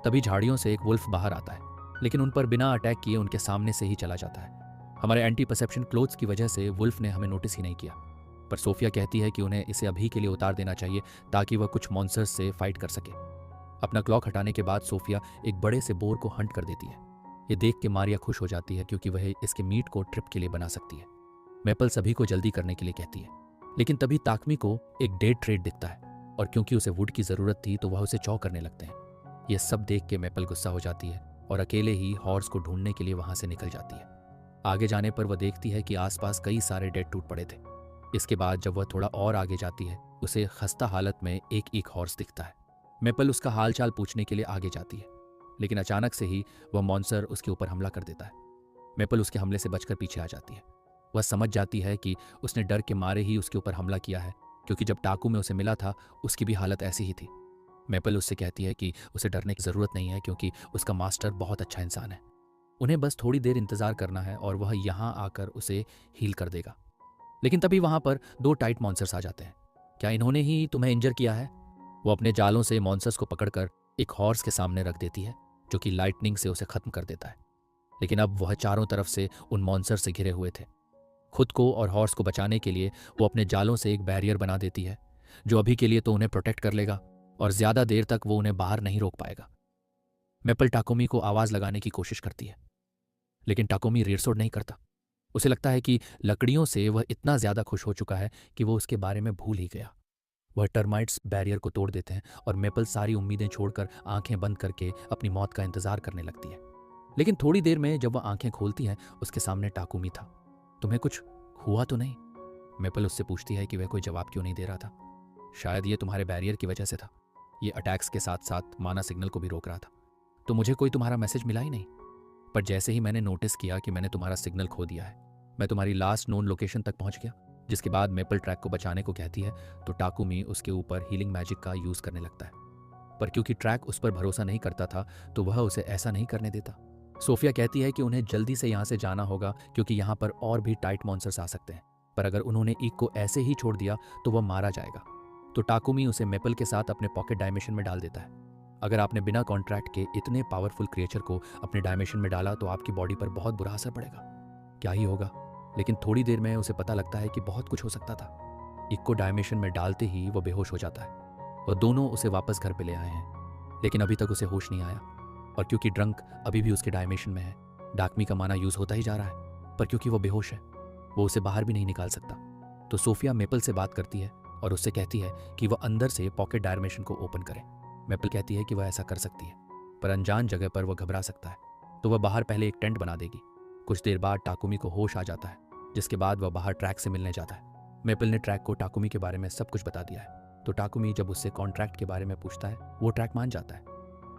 तभी झाड़ियों से एक वुल्फ बाहर आता है, लेकिन उन पर बिना अटैक किए उनके सामने से ही चला जाता है। हमारे एंटी परसेप्शन क्लोथ्स की वजह से वुल्फ ने हमें नोटिस ही नहीं किया। पर सोफिया कहती है कि उन्हें इसे अभी के लिए उतार देना चाहिए, ताकि वह कुछ मॉन्स्टर्स से फाइट कर सके। अपना क्लॉक हटाने के बाद सोफिया एक बड़े से बोर को हंट कर देती है। ये देख के मारिया खुश हो जाती है, क्योंकि वह इसके मीट को ट्रिप के लिए बना सकती है। मेपल सभी को जल्दी करने के लिए कहती है, लेकिन तभी ताकमी को एक डेड ट्रेड दिखता है, और क्योंकि उसे वुड की ज़रूरत थी तो वह उसे चौ करने लगते हैं। ये सब देख के मेपल गुस्सा हो जाती है और अकेले ही हॉर्स को ढूंढने के लिए वहां से निकल जाती है। आगे जाने पर वह देखती है कि आसपास कई सारे डेड टूट पड़े थे। इसके बाद जब वह थोड़ा और आगे जाती है, उसे खस्ता हालत में एक हॉर्स दिखता है। मेपल उसका हालचाल पूछने के लिए आगे जाती है, लेकिन अचानक से ही वह मॉन्स्टर उसके ऊपर हमला कर देता है। मेपल उसके हमले से बचकर पीछे आ जाती है। वह समझ जाती है कि उसने डर के मारे ही उसके ऊपर हमला किया है, क्योंकि जब टाकू में उसे मिला था उसकी भी हालत ऐसी ही थी। मेपल उससे कहती है कि उसे डरने की ज़रूरत नहीं है, क्योंकि उसका मास्टर बहुत अच्छा इंसान है। उन्हें बस थोड़ी देर इंतज़ार करना है और वह यहाँ आकर उसे हील कर देगा। लेकिन तभी वहाँ पर 2 टाइट मॉन्स्टर्स आ जाते हैं। क्या इन्होंने ही तुम्हें इंजर किया है? वो अपने जालों से मॉन्स्टर्स को पकड़कर एक हॉर्स के सामने रख देती है, जो कि लाइटनिंग से उसे खत्म कर देता है। लेकिन अब वह चारों तरफ से उन मॉन्स्टर से घिरे हुए थे। खुद को और हॉर्स को बचाने के लिए वो अपने जालों से एक बैरियर बना देती है, जो अभी के लिए तो उन्हें प्रोटेक्ट कर लेगा और ज्यादा देर तक वो उन्हें बाहर नहीं रोक पाएगा। मेपल टाकोमी को आवाज लगाने की कोशिश करती है, लेकिन टाकोमी रेरसोड नहीं करता। उसे लगता है कि लकड़ियों से वह इतना ज्यादा खुश हो चुका है कि वो उसके बारे में भूल ही गया। वह टर्माइट्स बैरियर को तोड़ देते हैं और मेपल सारी उम्मीदें छोड़कर आंखें बंद करके अपनी मौत का इंतजार करने लगती है। लेकिन थोड़ी देर में जब वह आंखें खोलती है, उसके सामने टाकुमी था। तुम्हें कुछ हुआ तो नहीं? मेपल उससे पूछती है कि वह कोई जवाब क्यों नहीं दे रहा था। शायद ये तुम्हारे बैरियर की वजह से था। ये अटैक्स के साथ साथ माना सिग्नल को भी रोक रहा था, तो मुझे कोई तुम्हारा मैसेज मिला ही नहीं। पर जैसे ही मैंने नोटिस किया कि मैंने तुम्हारा सिग्नल खो दिया है, मैं तुम्हारी लास्ट नोन लोकेशन तक पहुंच गया। जिसके बाद मेपल ट्रैक को बचाने को कहती है तो टाकुमी उसके ऊपर हीलिंग मैजिक का यूज करने लगता है। पर क्योंकि ट्रैक उस पर भरोसा नहीं करता था, तो वह उसे ऐसा नहीं करने देता। सोफिया कहती है कि उन्हें जल्दी से यहाँ से जाना होगा, क्योंकि यहाँ पर और भी टाइट मॉन्स्टर्स आ सकते हैं। पर अगर उन्होंने ईक को ऐसे ही छोड़ दिया तो वह मारा जाएगा। तो टाकुमी उसे मेपल के साथ अपने पॉकेट डायमेंशन में डाल देता है। अगर आपने बिना कॉन्ट्रैक्ट के इतने पावरफुल क्रिएचर को अपने डायमेंशन में डाला तो आपकी बॉडी पर बहुत बुरा असर पड़ेगा। क्या ही होगा, लेकिन थोड़ी देर में उसे पता लगता है कि बहुत कुछ हो सकता था। ईक को डायमेंशन में डालते ही वो बेहोश हो जाता है। वह दोनों उसे वापस घर पे ले आए हैं, लेकिन अभी तक उसे होश नहीं आया। और क्योंकि ड्रंक अभी भी उसके डायमेंशन में है, डाकमी का माना यूज होता ही जा रहा है। पर क्योंकि वो बेहोश है, वो उसे बाहर भी नहीं निकाल सकता। तो सोफिया मेपल से बात करती है और उससे कहती है कि वह अंदर से पॉकेट डायमेंशन को ओपन करे। मेपल कहती है कि वह ऐसा कर सकती है, पर अनजान जगह पर वह घबरा सकता है, तो वह बाहर पहले एक टेंट बना देगी। कुछ देर बाद टाकुमी को होश आ जाता है, जिसके बाद वह बाहर ट्रैक से मिलने जाता है। मेपल ने ट्रैक को टाकुमी के बारे में सब कुछ बता दिया है, तो टाकुमी जब उससे कॉन्ट्रैक्ट के बारे में पूछता है, वो ट्रैक मान जाता है।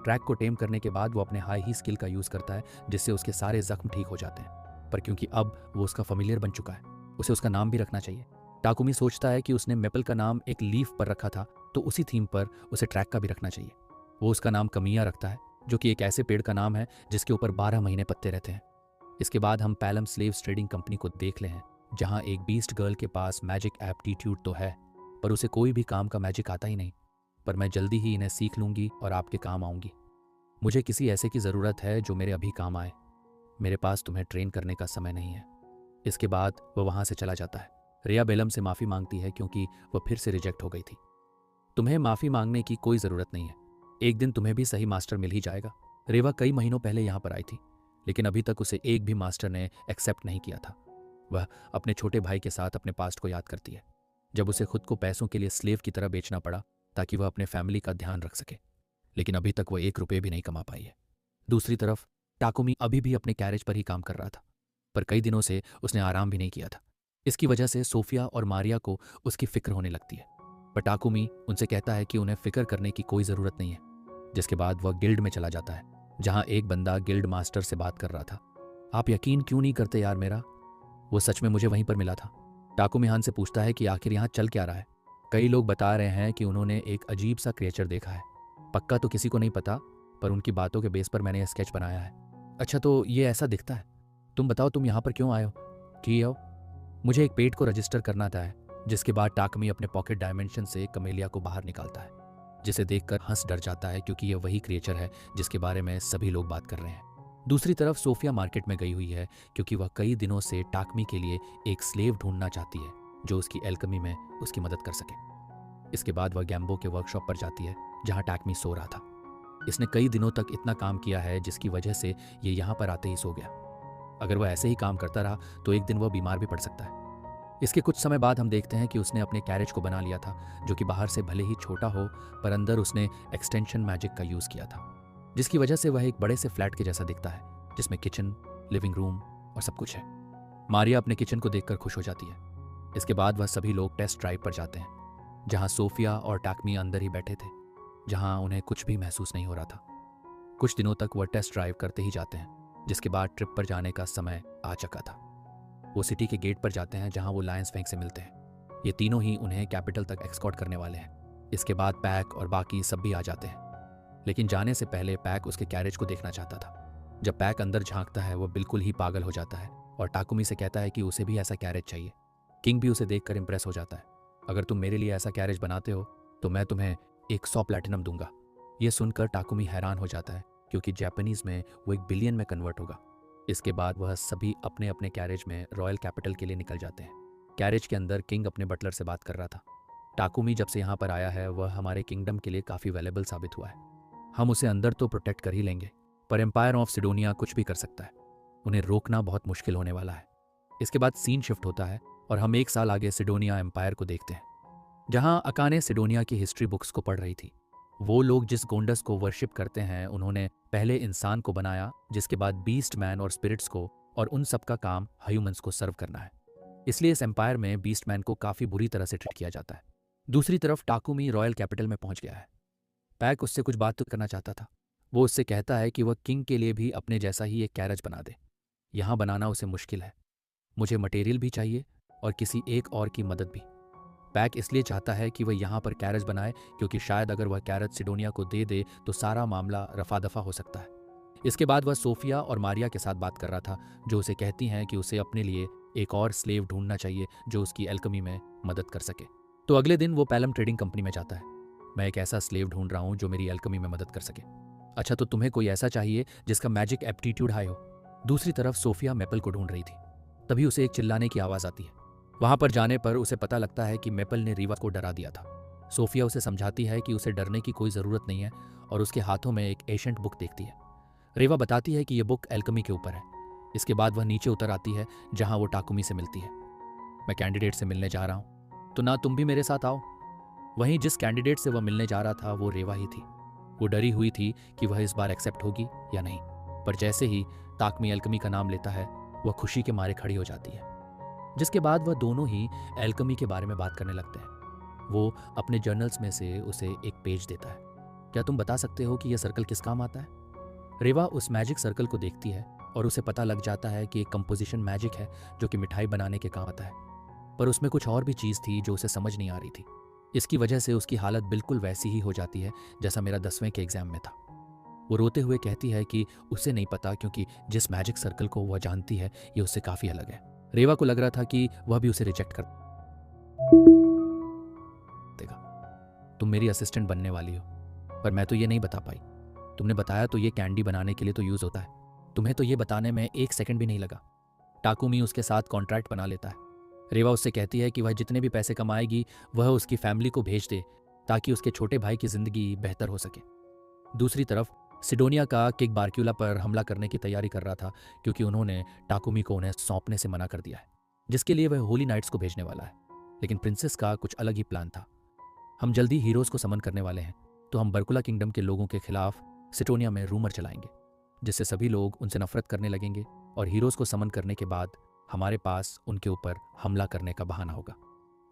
ट्रैक को टेम करने के बाद वो अपने हाई ही स्किल का यूज करता है, जिससे उसके सारे जख्म ठीक हो जाते हैं। पर क्योंकि अब वो उसका फेमिलियर बन चुका है, उसे उसका नाम भी रखना चाहिए। टाकुमी सोचता है कि उसने मेपल का नाम एक लीफ पर रखा था, तो उसी थीम पर उसे ट्रैक का भी रखना चाहिए। वो उसका नाम कमिया रखता है, जो कि एक ऐसे पेड़ का नाम है जिसके ऊपर 12 महीने पत्ते रहते हैं। इसके बाद हम पैलम स्लेव्स ट्रेडिंग कंपनी को देख ले हैं, जहां एक बीस्ट गर्ल के पास मैजिक एप्टीट्यूड तो है, पर उसे कोई भी काम का मैजिक आता ही नहीं। पर मैं जल्दी ही इन्हें सीख लूंगी और आपके काम आऊंगी। मुझे किसी ऐसे की ज़रूरत है जो मेरे अभी काम आए। मेरे पास तुम्हें ट्रेन करने का समय नहीं है। इसके बाद वह वहां से चला जाता है। रिया बेलम से माफ़ी मांगती है, क्योंकि वह फिर से रिजेक्ट हो गई थी। तुम्हें माफ़ी मांगने की कोई ज़रूरत नहीं है। एक दिन तुम्हें भी सही मास्टर मिल ही जाएगा। रेवा कई महीनों पहले यहाँ पर आई थी, लेकिन अभी तक उसे एक भी मास्टर ने एक्सेप्ट नहीं किया था। वह अपने छोटे भाई के साथ अपने पास्ट को याद करती है, जब उसे खुद को पैसों के लिए स्लेव की तरह बेचना पड़ा ताकि वह अपने फैमिली का ध्यान रख सके। लेकिन अभी तक वह 1 रुपये भी नहीं कमा पाई है। दूसरी तरफ टाकुमी अभी भी अपने कैरेज पर ही काम कर रहा था, पर कई दिनों से उसने आराम भी नहीं किया था। इसकी वजह से सोफिया और मारिया को उसकी फिक्र होने लगती है। पर टाकुमी उनसे कहता है कि उन्हें फिक्र करने की कोई ज़रूरत नहीं है। जिसके बाद वह गिल्ड में चला जाता है, जहां एक बंदा गिल्ड मास्टर से बात कर रहा था। आप यकीन क्यों नहीं करते यार, मेरा वो सच में मुझे वहीं पर मिला था। टाकुमी हान से पूछता है कि आखिर यहाँ चल क्या रहा है। कई लोग बता रहे हैं कि उन्होंने एक अजीब सा क्रिएचर देखा है। पक्का तो किसी को नहीं पता, पर उनकी बातों के बेस पर मैंने यह स्केच बनाया है। अच्छा, तो ये ऐसा दिखता है। तुम बताओ, तुम यहाँ पर क्यों आए हो? की हो? मुझे एक पेट को रजिस्टर करना था। जिसके बाद टाकुमी अपने पॉकेट डायमेंशन से कमेलिया को बाहर निकालता है, जिसे देखकर हंस डर जाता है, क्योंकि यह वही क्रिएचर है जिसके बारे में सभी लोग बात कर रहे हैं। दूसरी तरफ सोफिया मार्केट में गई हुई है, क्योंकि वह कई दिनों से टाकमी के लिए एक स्लेव ढूंढना चाहती है जो उसकी एल्केमी में उसकी मदद कर सके। इसके बाद वह गैम्बो के वर्कशॉप पर जाती है, जहां टाकमी सो रहा था। इसने कई दिनों तक इतना काम किया है, जिसकी वजह से ये यहाँ पर आते ही सो गया। अगर वह ऐसे ही काम करता रहा तो एक दिन वह बीमार भी पड़ सकता है। इसके कुछ समय बाद हम देखते हैं कि उसने अपने कैरेज को बना लिया था, जो कि बाहर से भले ही छोटा हो, पर अंदर उसने एक्सटेंशन मैजिक का यूज़ किया था। अगर वह ऐसे ही काम करता रहा तो एक दिन वह बीमार भी पड़ सकता है। इसके कुछ समय बाद हम देखते हैं कि उसने अपने कैरेज को बना लिया था, जो कि बाहर से भले ही छोटा हो, पर अंदर उसने एक्सटेंशन मैजिक का यूज़ किया था। अगर वह ऐसे ही काम करता रहा तो एक दिन वह बीमार भी पड़ सकता है। जिसकी वजह से वह एक बड़े से फ्लैट के जैसा दिखता है, जिसमें किचन, लिविंग रूम और सब कुछ है। मारिया अपने किचन को देखकर खुश हो जाती है। इसके बाद वह सभी लोग टेस्ट ड्राइव पर जाते हैं, जहां सोफिया और टाकमी अंदर ही बैठे थे, जहां उन्हें कुछ भी महसूस नहीं हो रहा था। कुछ दिनों तक वह टेस्ट ड्राइव करते ही जाते हैं, जिसके बाद ट्रिप पर जाने का समय आ चुका था। वो सिटी के गेट पर जाते हैं, जहां वो लायंस फैंग से मिलते हैं। ये तीनों ही उन्हें कैपिटल तक एक्सकॉर्ट करने वाले हैं। इसके बाद पैक और बाकी सब भी आ जाते हैं, लेकिन जाने से पहले पैक उसके कैरेज को देखना चाहता था। जब पैक अंदर झांकता है, वह बिल्कुल ही पागल हो जाता है और टाकुमी से कहता है कि उसे भी ऐसा कैरेज चाहिए। किंग भी उसे देखकर इंप्रेस हो जाता है। अगर तुम मेरे लिए ऐसा कैरेज बनाते हो तो मैं तुम्हें 100 प्लैटिनम दूंगा। यह सुनकर टाकुमी हैरान हो जाता है, क्योंकि जापानीज में वो 1 बिलियन में कन्वर्ट होगा। इसके बाद वह सभी अपने अपने कैरेज में रॉयल कैपिटल के लिए निकल जाते हैं। कैरेज के अंदर किंग अपने बटलर से बात कर रहा था। टाकुमी जब से यहाँ पर आया है, वह हमारे किंगडम के लिए काफ़ी वैल्यूएबल साबित हुआ है। हम उसे अंदर तो प्रोटेक्ट कर ही लेंगे, पर एम्पायर ऑफ सिडोनिया कुछ भी कर सकता है। उन्हें रोकना बहुत मुश्किल होने वाला है। इसके बाद सीन शिफ्ट होता है और हम 1 साल आगे सिडोनिया एम्पायर को देखते हैं, जहां अकाने सिडोनिया की हिस्ट्री बुक्स को पढ़ रही थी। वो लोग जिस गोंडस को वर्शिप करते हैं, उन्होंने पहले इंसान को बनाया, जिसके बाद बीस्ट मैन और स्पिरिट्स को, और उन सब का काम ह्यूमंस को सर्व करना है। इसलिए इस एम्पायर में बीस्ट मैन को काफ़ी बुरी तरह से ट्रीट किया जाता है। दूसरी तरफ टाकुमी रॉयल कैपिटल में पहुंच गया है। पैक उससे कुछ बात करना चाहता था। वो उससे कहता है कि वह किंग के लिए भी अपने जैसा ही एक कैरेज बना दे। यहाँ बनाना उसे मुश्किल है। मुझे मटेरियल भी चाहिए और किसी एक और की मदद भी। पैक इसलिए चाहता है कि वह यहाँ पर कैरेज बनाए, क्योंकि शायद अगर वह कैरेज सिडोनिया को दे दे तो सारा मामला रफा दफा हो सकता है। इसके बाद वह सोफिया और मारिया के साथ बात कर रहा था, जो उसे कहती हैं कि उसे अपने लिए एक और स्लेव ढूंढना चाहिए जो उसकी एल्केमी में मदद कर सके। तो अगले दिन वो पैलम ट्रेडिंग कंपनी में जाता है। मैं एक ऐसा स्लेव ढूंढ रहा हूँ जो मेरी एल्केमी में मदद कर सके। अच्छा, तो तुम्हें कोई ऐसा चाहिए जिसका मैजिक एप्टीट्यूड हाई हो। दूसरी तरफ सोफिया मेपल को ढूंढ रही थी। तभी उसे एक चिल्लाने की आवाज़ आती है। वहां पर जाने पर उसे पता लगता है कि मेपल ने रीवा को डरा दिया था। सोफिया उसे समझाती है कि उसे डरने की कोई ज़रूरत नहीं है और उसके हाथों में एक एशियंट बुक देखती है। रीवा बताती है कि यह बुक एल्केमी के ऊपर है। इसके बाद वह नीचे उतर आती है, जहां वो टाकुमी से मिलती है। मैं कैंडिडेट से मिलने जा रहा हूँ, तो ना तुम भी मेरे साथ आओ। वहीं जिस कैंडिडेट से वह मिलने जा रहा था वो रेवा ही थी। वो डरी हुई थी कि वह इस बार एक्सेप्ट होगी या नहीं, पर जैसे ही टाकमी एल्केमी का नाम लेता है, वह खुशी के मारे खड़ी हो जाती है। जिसके बाद वह दोनों ही एल्केमी के बारे में बात करने लगते हैं। वो अपने जर्नल्स में से उसे एक पेज देता है। क्या तुम बता सकते हो कि यह सर्कल किस काम आता है? रेवा उस मैजिक सर्कल को देखती है और उसे पता लग जाता है कि एक कंपोजिशन मैजिक है जो कि मिठाई बनाने के काम आता है, पर उसमें कुछ और भी चीज़ थी जो उसे समझ नहीं आ रही थी। इसकी वजह से उसकी हालत बिल्कुल वैसी ही हो जाती है जैसा मेरा 10वें के एग्जाम में था। वो रोते हुए कहती है कि उसे नहीं पता, क्योंकि जिस मैजिक सर्कल को वह जानती है ये उससे काफ़ी अलग है। रेवा को लग रहा था कि वह भी उसे रिजेक्ट कर देगा। तुम मेरी असिस्टेंट बनने वाली हो, पर मैं तो ये नहीं बता पाई। तुमने बताया तो ये कैंडी बनाने के लिए तो यूज़ होता है। तुम्हें तो ये बताने में 1 सेकंड भी नहीं लगा। टाकुमी उसके साथ कॉन्ट्रैक्ट बना लेता है। रेवा उससे कहती है कि वह जितने भी पैसे कमाएगी वह उसकी फैमिली को भेज दे, ताकि उसके छोटे भाई की जिंदगी बेहतर हो सके। दूसरी तरफ सिडोनिया का किक बार्क्यूला पर हमला करने की तैयारी कर रहा था, क्योंकि उन्होंने टाकुमी को उन्हें सौंपने से मना कर दिया है, जिसके लिए वह होली नाइट्स को भेजने वाला है। लेकिन प्रिंसेस का कुछ अलग ही प्लान था। हम जल्दी हीरोज को समन करने वाले हैं, तो हम बर्कुला किंगडम के लोगों के खिलाफ सिटोनिया में रूमर चलाएंगे, जिससे सभी लोग उनसे नफरत करने लगेंगे और हीरोज को समन करने के बाद हमारे पास उनके ऊपर हमला करने का बहाना होगा।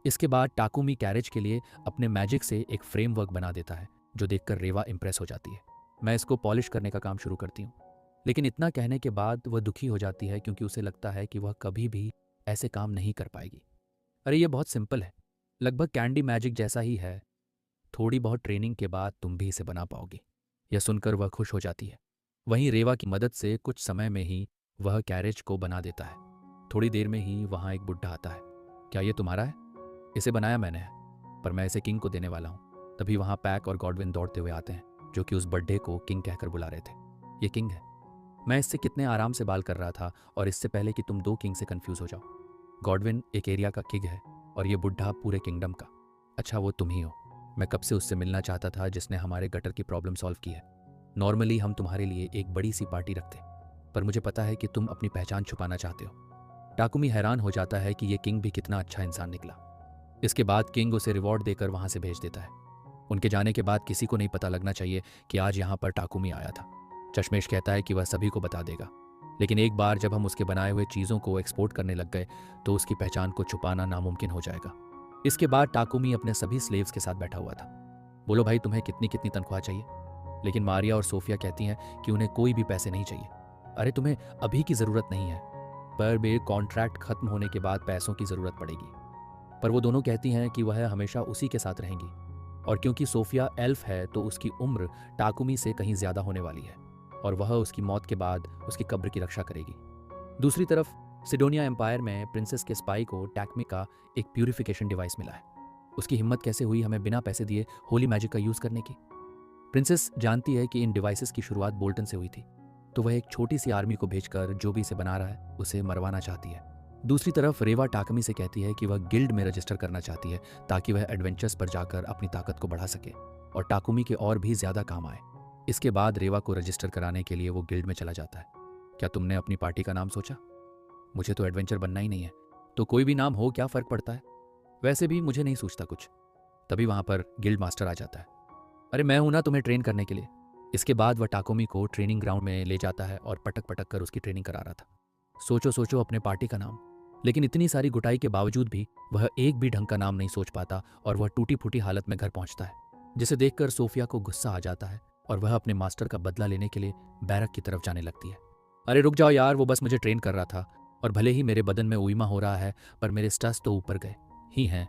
इसके बाद टाकुमी कैरेज के लिए अपने मैजिक से एक फ्रेमवर्क बना देता है, जो देखकर रेवा इंप्रेस हो जाती है। मैं इसको पॉलिश करने का काम शुरू करती हूँ, लेकिन इतना कहने के बाद वह दुखी हो जाती है, क्योंकि उसे लगता है कि वह कभी भी ऐसे काम नहीं कर पाएगी। अरे ये बहुत सिंपल है, लगभग कैंडी मैजिक जैसा ही है। थोड़ी बहुत ट्रेनिंग के बाद तुम भी इसे बना पाओगी। यह सुनकर वह खुश हो जाती है। वहीं रेवा की मदद से कुछ समय में ही वह कैरेज को बना देता है। थोड़ी देर में ही वहाँ एक बुड्ढा आता है। क्या ये तुम्हारा है? इसे बनाया मैंने है, पर मैं इसे किंग को देने वाला हूँ। तभी वहाँ पैक और गॉडविन दौड़ते हुए आते हैं, जो कि उस बड्ढे को किंग कहकर बुला रहे थे। ये किंग है। मैं इससे कितने आराम से बाल कर रहा था, और इससे पहले कि तुम 2 किंग से कंफ्यूज हो जाओ। गॉडविन एक एरिया का किंग है और ये बुड्ढा पूरे किंगडम का। अच्छा, वो तुम ही हो। मैं कब से उससे मिलना चाहता था जिसने हमारे गटर की प्रॉब्लम सॉल्व की है। नॉर्मली हम तुम्हारे लिए एक बड़ी सी पार्टी रखते, पर मुझे पता है कि तुम अपनी पहचान छुपाना चाहते हो। टाकुमी हैरान हो जाता है कि ये किंग भी कितना अच्छा इंसान निकला। इसके बाद किंग उसे रिवॉर्ड देकर वहां से भेज देता है। उनके जाने के बाद किसी को नहीं पता लगना चाहिए कि आज यहाँ पर टाकुमी आया था। चश्मेश कहता है कि वह सभी को बता देगा, लेकिन एक बार जब हम उसके बनाए हुए चीज़ों को एक्सपोर्ट करने लग गए तो उसकी पहचान को छुपाना नामुमकिन हो जाएगा। इसके बाद टाकुमी अपने सभी स्लेव्स के साथ बैठा हुआ था। बोलो भाई, तुम्हें कितनी कितनी तनख्वाह चाहिए? लेकिन मारिया और सोफिया कहती हैं कि उन्हें कोई भी पैसे नहीं चाहिए। अरे तुम्हें अभी की ज़रूरत नहीं है, पर मेरे कॉन्ट्रैक्ट खत्म होने के बाद पैसों की ज़रूरत पड़ेगी। पर वो दोनों कहती हैं कि वह हमेशा उसी के साथ रहेंगी, और क्योंकि सोफिया एल्फ है तो उसकी उम्र टाकुमी से कहीं ज़्यादा होने वाली है और वह उसकी मौत के बाद उसकी कब्र की रक्षा करेगी। दूसरी तरफ सिडोनिया एम्पायर में प्रिंसेस के स्पाई को टैक्मी का एक प्यूरिफिकेशन डिवाइस मिला है। उसकी हिम्मत कैसे हुई हमें बिना पैसे दिए होली मैजिक का यूज़ करने की? प्रिंसेस जानती है कि इन डिवाइसेस की शुरुआत बोल्टन से हुई थी, तो वह एक छोटी सी आर्मी को भेजकर जो भी इसे बना रहा है उसे मरवाना चाहती है। दूसरी तरफ रेवा टाकमी से कहती है कि वह गिल्ड में रजिस्टर करना चाहती है ताकि वह एडवेंचर्स पर जाकर अपनी ताकत को बढ़ा सके और टाकुमी के और भी ज्यादा काम आए। इसके बाद रेवा को रजिस्टर कराने के लिए वो गिल्ड में चला जाता है। क्या तुमने अपनी पार्टी का नाम सोचा? मुझे तो एडवेंचर बनना ही नहीं है, तो कोई भी नाम हो क्या फर्क पड़ता है? वैसे भी मुझे नहीं सोचता कुछ। तभी वहां पर गिल्ड मास्टर आ जाता है। अरे मैं हूं ना तुम्हें ट्रेन करने के लिए। इसके बाद वह टाकुमी को ट्रेनिंग ग्राउंड में ले जाता है और पटक पटक कर उसकी ट्रेनिंग करा रहा था। सोचो सोचो अपने पार्टी का नाम। लेकिन इतनी सारी गुटाई के बावजूद भी वह एक भी ढंग का नाम नहीं सोच पाता और वह टूटी फूटी हालत में घर पहुंचता है, जिसे देखकर सोफिया को गुस्सा आ जाता है और वह अपने मास्टर का बदला लेने के लिए बैरक की तरफ जाने लगती है। अरे रुक जाओ यार, वो बस मुझे ट्रेन कर रहा था और भले ही मेरे बदन में उइमा हो रहा है पर मेरे स्टस तो ऊपर गए ही हैं।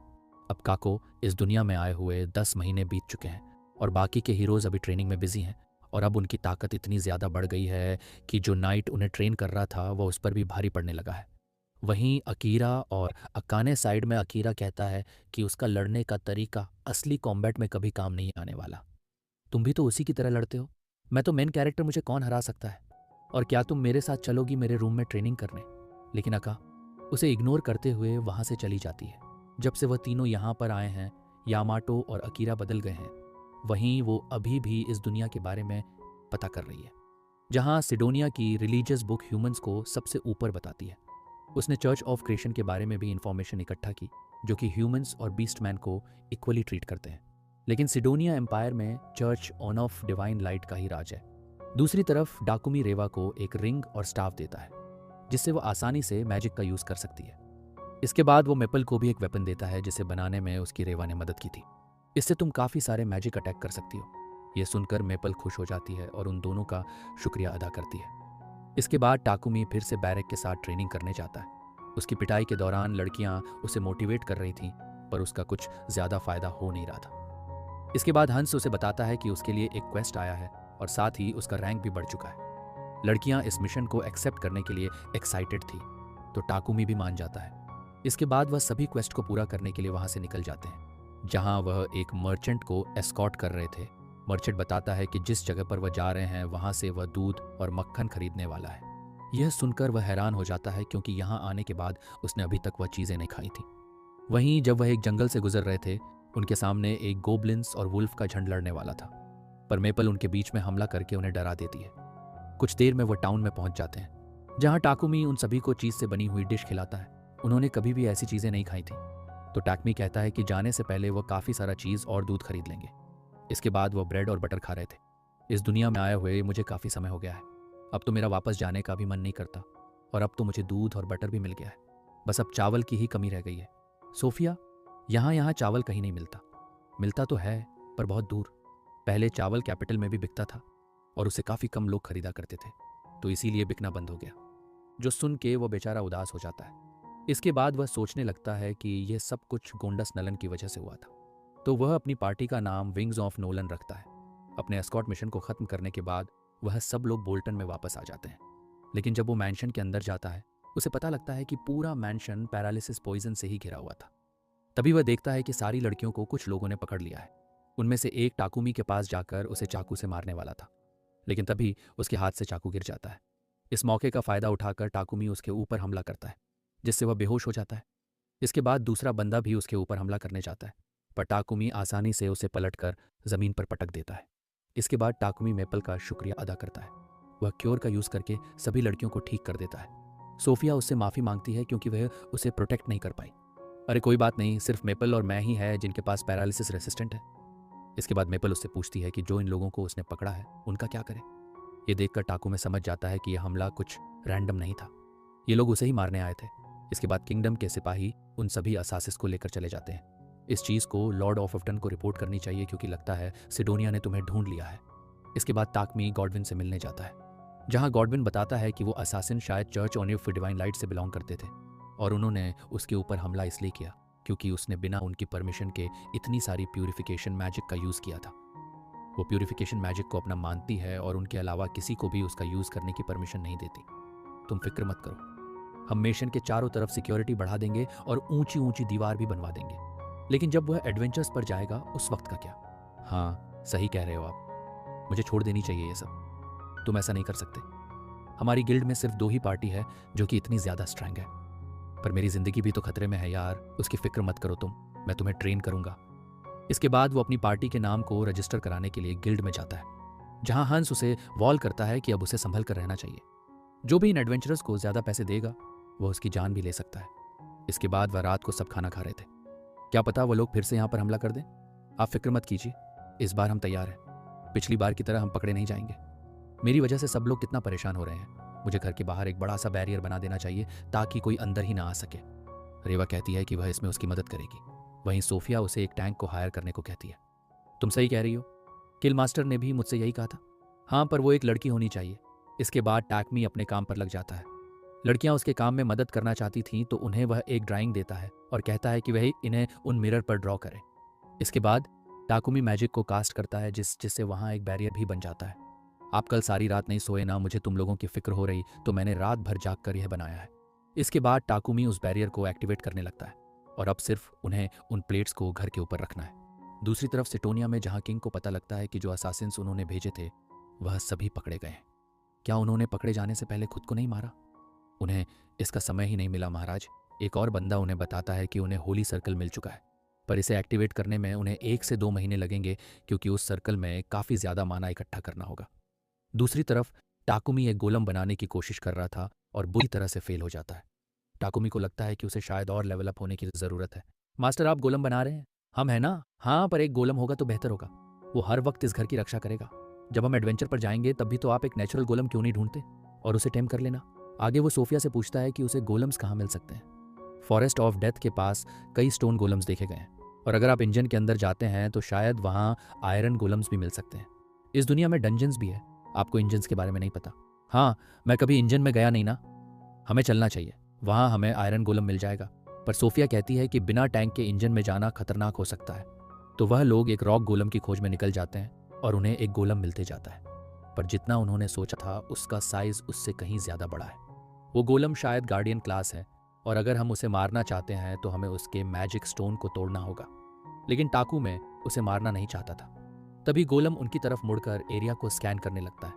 अब काको इस दुनिया में आए हुए 10 महीने बीत चुके हैं और बाकी के हीरोज अभी ट्रेनिंग में बिजी हैं और अब उनकी ताकत इतनी ज़्यादा बढ़ गई है कि जो नाइट उन्हें ट्रेन कर रहा था वह उस पर भी भारी पड़ने लगा है। वहीं अकीरा और अकाने साइड में अकीरा कहता है कि उसका लड़ने का तरीका असली कॉम्बैट में कभी काम नहीं आने वाला। तुम भी तो उसी की तरह लड़ते हो। मैं तो मेन कैरेक्टर, मुझे कौन हरा सकता है? और क्या तुम मेरे साथ चलोगी मेरे रूम में ट्रेनिंग करने? लेकिन अका उसे इग्नोर करते हुए वहां से चली जाती है। जब से वह तीनों यहाँ पर आए हैं यामाटो और अकीरा बदल गए हैं, वहीं वो अभी भी इस दुनिया के बारे में पता कर रही है, जहाँ सिडोनिया की रिलीजियस बुक ह्यूमंस को सबसे ऊपर बताती है। उसने चर्च ऑफ क्रिएशन के बारे में भी इंफॉर्मेशन इकट्ठा की, जो कि ह्यूमंस और बीस्टमैन को इक्वली ट्रीट करते हैं। लेकिन सिडोनिया एम्पायर में church on of divine light का ही राज है। दूसरी तरफ डाकुमी रेवा को एक रिंग और स्टाफ देता है, जिससे वो आसानी से मैजिक का यूज कर सकती है। इसके बाद वो मेपल को भी एक वेपन देता है जिसे बनाने में उसकी रेवा ने मदद की थी। इससे तुम काफी सारे मैजिक अटैक कर सकती हो। यह सुनकर मेपल खुश हो जाती है और उन दोनों का शुक्रिया अदा करती है। इसके बाद टाकुमी फिर से बैरक के साथ ट्रेनिंग करने जाता है। उसकी पिटाई के दौरान लड़कियां उसे मोटिवेट कर रही थीं, पर उसका कुछ ज्यादा फायदा हो नहीं रहा था। इसके बाद हंस उसे बताता है कि उसके लिए एक क्वेस्ट आया है और साथ ही उसका रैंक भी बढ़ चुका है। लड़कियां इस मिशन को एक्सेप्ट करने के लिए एक्साइटेड थी, तो टाकुमी भी मान जाता है। इसके बाद वह सभी क्वेस्ट को पूरा करने के लिए वहां से निकल जाते हैं, जहां वह एक मर्चेंट को एस्कॉर्ट कर रहे थे। मर्चेंट बताता है कि जिस जगह पर वह जा रहे हैं वहां से वह दूध और मक्खन खरीदने वाला है। यह सुनकर वह हैरान हो जाता है, क्योंकि यहाँ आने के बाद उसने अभी तक वह चीज़ें नहीं खाई थी। वहीं जब वह एक जंगल से गुजर रहे थे, उनके सामने एक गोब्लिन्स और वुल्फ का झंड लड़ने वाला था, पर मेपल उनके बीच में हमला करके उन्हें डरा देती है। कुछ देर में वह टाउन में पहुंच जाते हैं, जहां टाकुमी उन सभी को चीज़ से बनी हुई डिश खिलाता है। उन्होंने कभी भी ऐसी चीज़ें नहीं खाई थी, तो टाकमी कहता है कि जाने से पहले वह काफ़ी सारा चीज़ और दूध खरीद लेंगे। इसके बाद वह ब्रेड और बटर खा रहे थे। इस दुनिया में आए हुए मुझे काफ़ी समय हो गया है, अब तो मेरा वापस जाने का भी मन नहीं करता, और अब तो मुझे दूध और बटर भी मिल गया है। बस अब चावल की ही कमी रह गई है। सोफिया, यहाँ चावल कहीं नहीं मिलता। मिलता तो है, पर बहुत दूर। पहले चावल कैपिटल में भी बिकता था और उसे काफ़ी कम लोग खरीदा करते थे, तो इसीलिए बिकना बंद हो गया। जो सुन के वह बेचारा उदास हो जाता है। इसके बाद वह सोचने लगता है कि यह सब कुछ गोंडस नलन की वजह से हुआ था, तो वह अपनी पार्टी का नाम विंग्स ऑफ नोलन रखता है। अपने एस्कॉर्ट मिशन को खत्म करने के बाद वह सब लोग बोल्टन में वापस आ जाते हैं। लेकिन जब वो मैंशन के अंदर जाता है, उसे पता लगता है कि पूरा मैंशन पैरालिसिस पॉइजन से ही घिरा हुआ था। तभी वह देखता है कि सारी लड़कियों को कुछ लोगों ने पकड़ लिया है। उनमें से एक टाकुमी के पास जाकर उसे चाकू से मारने वाला था, लेकिन तभी उसके हाथ से चाकू गिर जाता है। इस मौके का फायदा उठाकर टाकुमी उसके ऊपर हमला करता है, जिससे वह बेहोश हो जाता है। इसके बाद दूसरा बंदा भी उसके ऊपर हमला करने जाता है, पर टाकुमी आसानी से उसे पलटकर जमीन पर पटक देता है। इसके बाद टाकुमी मेपल का शुक्रिया अदा करता है। वह क्योर का यूज करके सभी लड़कियों को ठीक कर देता है। सोफिया उससे माफी मांगती है क्योंकि वह उसे प्रोटेक्ट नहीं कर पाई। अरे कोई बात नहीं, सिर्फ मेपल और मैं ही है जिनके पास पैरालिसिस रेसिस्टेंट है। इसके बाद मेपल उससे पूछती है कि जो इन लोगों को उसने पकड़ा है उनका क्या करे। ये देखकर टाकू में समझ जाता है कि यह हमला कुछ रैंडम नहीं था, ये लोग उसे ही मारने आए थे। इसके बाद किंगडम के सिपाही उन सभी असासिस को लेकर चले जाते हैं। इस चीज़ को लॉर्ड ऑफ अफ्टन को रिपोर्ट करनी चाहिए क्योंकि लगता है सिडोनिया ने तुम्हें ढूंढ लिया है। इसके बाद टाकमी गॉडविन से मिलने जाता है, जहां गॉडविन बताता है कि वो असासिन शायद चर्च ऑफ डिवाइन लाइट से बिलोंग करते थे और उन्होंने उसके ऊपर हमला इसलिए किया क्योंकि उसने बिना उनकी परमिशन के इतनी सारी प्यूरिफिकेशन मैजिक का यूज़ किया था। वो प्यूरिफिकेशन मैजिक को अपना मानती है और उनके अलावा किसी को भी उसका यूज़ करने की परमिशन नहीं देती। तुम फिक्र मत करो, हम मिशन के चारों तरफ सिक्योरिटी बढ़ा देंगे और ऊंची ऊंची दीवार भी बनवा देंगे। लेकिन जब वह एडवेंचर्स पर जाएगा उस वक्त का क्या? हाँ, सही कह रहे हो आप, मुझे छोड़ देनी चाहिए ये सब। तुम ऐसा नहीं कर सकते। हमारी गिल्ड में सिर्फ 2 ही पार्टी है जो कि इतनी ज़्यादा स्ट्रांग है। पर मेरी ज़िंदगी भी तो खतरे में है यार, उसकी फिक्र मत करो तुम, मैं तुम्हें ट्रेन करूंगा। इसके बाद वो अपनी पार्टी के नाम को रजिस्टर कराने के लिए गिल्ड में जाता है, जहां हंस उसे वॉल करता है कि अब उसे संभल कर रहना चाहिए। जो भी इन एडवेंचरर्स को ज़्यादा पैसे देगा वो उसकी जान भी ले सकता है। इसके बाद वह रात को सब खाना खा रहे थे। क्या पता वो लोग फिर से यहाँ पर हमला कर दें। आप फिक्र मत कीजिए, इस बार हम तैयार हैं। पिछली बार की तरह हम पकड़े नहीं जाएंगे। मेरी वजह से सब लोग कितना परेशान हो रहे हैं। मुझे घर के बाहर एक बड़ा सा बैरियर बना देना चाहिए ताकि कोई अंदर ही ना आ सके। रेवा कहती है कि वह इसमें उसकी मदद करेगी। वहीं सोफिया उसे एक टैंक को हायर करने को कहती है। तुम सही कह रही हो, किल मास्टर ने भी मुझसे यही कहा था। हाँ, पर वो एक लड़की होनी चाहिए। इसके बाद टाकमी अपने काम पर लग जाता है। लड़कियां उसके काम में मदद करना चाहती थीं तो उन्हें वह एक ड्राइंग देता है और कहता है कि वह इन्हें उन मिरर पर ड्रॉ करें। इसके बाद टाकुमी मैजिक को कास्ट करता है जिससे वहां एक बैरियर भी बन जाता है। आप कल सारी रात नहीं सोए ना, मुझे तुम लोगों की फिक्र हो रही तो मैंने रात भर जाग कर यह बनाया है। इसके बाद टाकुमी उस बैरियर को एक्टिवेट करने लगता है और अब सिर्फ उन्हें उन प्लेट्स को घर के ऊपर रखना है। दूसरी तरफ सिटोनिया में जहां किंग को पता लगता है कि जो असासिन्स उन्होंने भेजे थे वह सभी पकड़े गए हैं। क्या उन्होंने पकड़े जाने से पहले खुद को नहीं मारा? उन्हें इसका समय ही नहीं मिला महाराज। एक और बंदा उन्हें बताता है कि उन्हें होली सर्कल मिल चुका है, पर इसे एक्टिवेट करने में उन्हें 1 से 2 महीने लगेंगे क्योंकि उस सर्कल में काफ़ी ज़्यादा माना इकट्ठा करना होगा। दूसरी तरफ टाकुमी एक गोलम बनाने की कोशिश कर रहा था और बुरी तरह से फेल हो जाता है। टाकुमी को लगता है कि उसे शायद और लेवल अप होने की ज़रूरत है। मास्टर, आप गोलम बना रहे हैं? हम है ना? हाँ, पर एक गोलम होगा तो बेहतर होगा। वो हर वक्त इस घर की रक्षा करेगा। जब हम एडवेंचर पर जाएंगे तब भी तो आप एक नेचुरल गोलम क्यों नहीं ढूंढते और उसे टेम कर लेना। आगे वो सोफिया से पूछता है कि उसे गोलम्स कहाँ मिल सकते हैं। फॉरेस्ट ऑफ डेथ के पास कई स्टोन गोलम्स देखे गए हैं और अगर आप इंजन के अंदर जाते हैं तो शायद वहाँ आयरन गोलम्स भी मिल सकते हैं। इस दुनिया में डंजन्स भी है, आपको इंजन्स के बारे में नहीं पता। हाँ, मैं कभी इंजन में गया नहीं ना। हमें चलना चाहिए, वहाँ हमें आयरन गोलम मिल जाएगा। पर सोफिया कहती है कि बिना टैंक के इंजन में जाना खतरनाक हो सकता है। तो वह लोग एक रॉक गोलम की खोज में निकल जाते हैं और उन्हें एक गोलम मिलते जाता है, पर जितना उन्होंने सोचा था उसका साइज उससे कहीं ज़्यादा बड़ा है। वो गोलम शायद गार्डियन क्लास है और अगर हम उसे मारना चाहते हैं तो हमें उसके मैजिक स्टोन को तोड़ना होगा। लेकिन टाकू में उसे मारना नहीं चाहता था। तभी गोलम उनकी तरफ मुड़कर एरिया को स्कैन करने लगता है।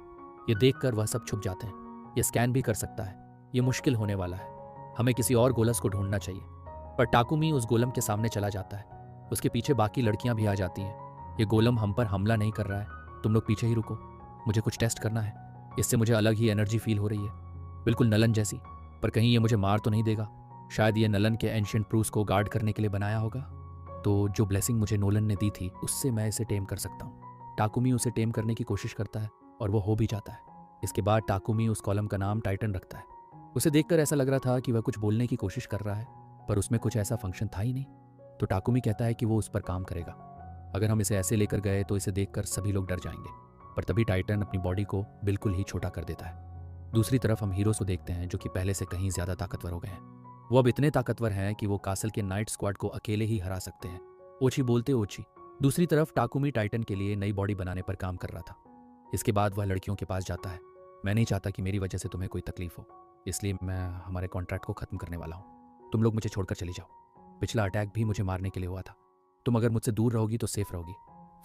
ये देखकर वह सब छुप जाते हैं। ये स्कैन भी कर सकता है, ये मुश्किल होने वाला है। हमें किसी और गोलस को ढूंढना चाहिए। पर टाकुमी उस गोलम के सामने चला जाता है। उसके पीछे बाकी लड़कियां भी आ जाती हैं। ये गोलम हम पर हमला नहीं कर रहा है, तुम लोग पीछे ही रुको, मुझे कुछ टेस्ट करना है। इससे मुझे अलग ही एनर्जी फील हो रही है, बिल्कुल नलन जैसी। पर कहीं ये मुझे मार तो नहीं देगा? शायद ये नलन के एंशिएंट प्रूस को गार्ड करने के लिए बनाया होगा। तो जो ब्लेसिंग मुझे नोलन ने दी थी उससे मैं इसे टेम कर सकता हूँ। टाकुमी उसे टेम करने की कोशिश करता है और वो हो भी जाता है। इसके बाद टाकुमी उस कॉलम का नाम टाइटन रखता है। उसे देखकर ऐसा लग रहा था कि वह कुछ बोलने की कोशिश कर रहा है, पर उसमें कुछ ऐसा फंक्शन था ही नहीं। तो टाकुमी कहता है कि वो उस पर काम करेगा। अगर हम इसे ऐसे लेकर गए तो इसे देखकर सभी लोग डर जाएंगे। पर तभी टाइटन अपनी बॉडी को बिल्कुल ही छोटा कर देता है। दूसरी तरफ हम हीरोज को देखते हैं जो कि पहले से कहीं ज्यादा ताकतवर हो गए हैं। वो अब इतने ताकतवर हैं कि वो कासल के नाइट स्क्वाड को अकेले ही हरा सकते हैं। ओची बोलते ओची। दूसरी तरफ टाकुमी टाइटन के लिए नई बॉडी बनाने पर काम कर रहा था। इसके बाद वह लड़कियों के पास जाता है। मैं नहीं चाहता कि मेरी वजह से तुम्हें कोई तकलीफ हो, इसलिए मैं हमारे कॉन्ट्रैक्ट को खत्म करने वाला हूँ। तुम लोग मुझे छोड़कर चली जाओ। पिछला अटैक भी मुझे मारने के लिए हुआ था। तुम अगर मुझसे दूर रहोगी तो सेफ रहोगी।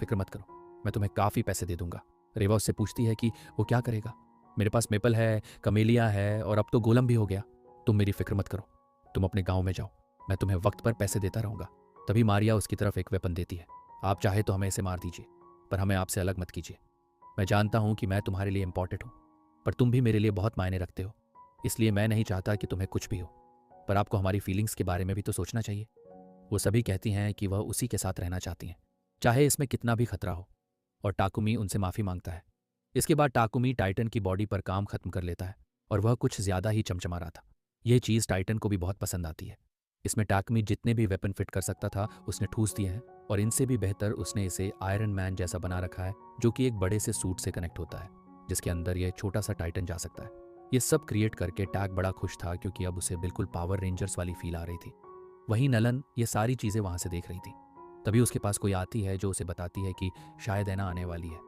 फिक्र मत करो, मैं तुम्हें काफ़ी पैसे दे दूंगा। रेवा उससे पूछती है कि वो क्या करेगा। मेरे पास मेपल है, कमेलिया है और अब तो गोलम भी हो गया। तुम मेरी फिक्र मत करो, तुम अपने गाँव में जाओ, मैं तुम्हें वक्त पर पैसे देता रहूँगा। तभी मारिया उसकी तरफ एक वेपन देती है। आप चाहे तो हमें इसे मार दीजिए, पर हमें आपसे अलग मत कीजिए। मैं जानता हूँ कि मैं तुम्हारे लिए इंपॉर्टेंट हूँ, पर तुम भी मेरे लिए बहुत मायने रखते हो, इसलिए मैं नहीं चाहता कि तुम्हें कुछ भी हो। पर आपको हमारी फीलिंग्स के बारे में भी तो सोचना चाहिए। वो सभी कहती हैं कि वह उसी के साथ रहना चाहती हैं। चाहे इसमें कितना भी खतरा हो। और टाकुमी उनसे माफ़ी मांगता है। इसके बाद टाकुमी टाइटन की बॉडी पर काम खत्म कर लेता है और वह कुछ ज़्यादा ही चमचमा रहा था। यह चीज़ टाइटन को भी बहुत पसंद आती है। इसमें टाकुमी जितने भी वेपन फिट कर सकता था उसने ठूस दिए हैं और इनसे भी बेहतर उसने इसे आयरन मैन जैसा बना रखा है, जो कि एक बड़े से सूट से कनेक्ट होता है जिसके अंदर यह छोटा सा टाइटन जा सकता है। ये सब क्रिएट करके टैग बड़ा खुश था क्योंकि अब उसे बिल्कुल पावर रेंजर्स वाली फील आ रही थी। वहीं नलन ये सारी चीज़ें वहाँ से देख रही थी। तभी उसके पास कोई आती है जो उसे बताती है कि शायद एना आने वाली है।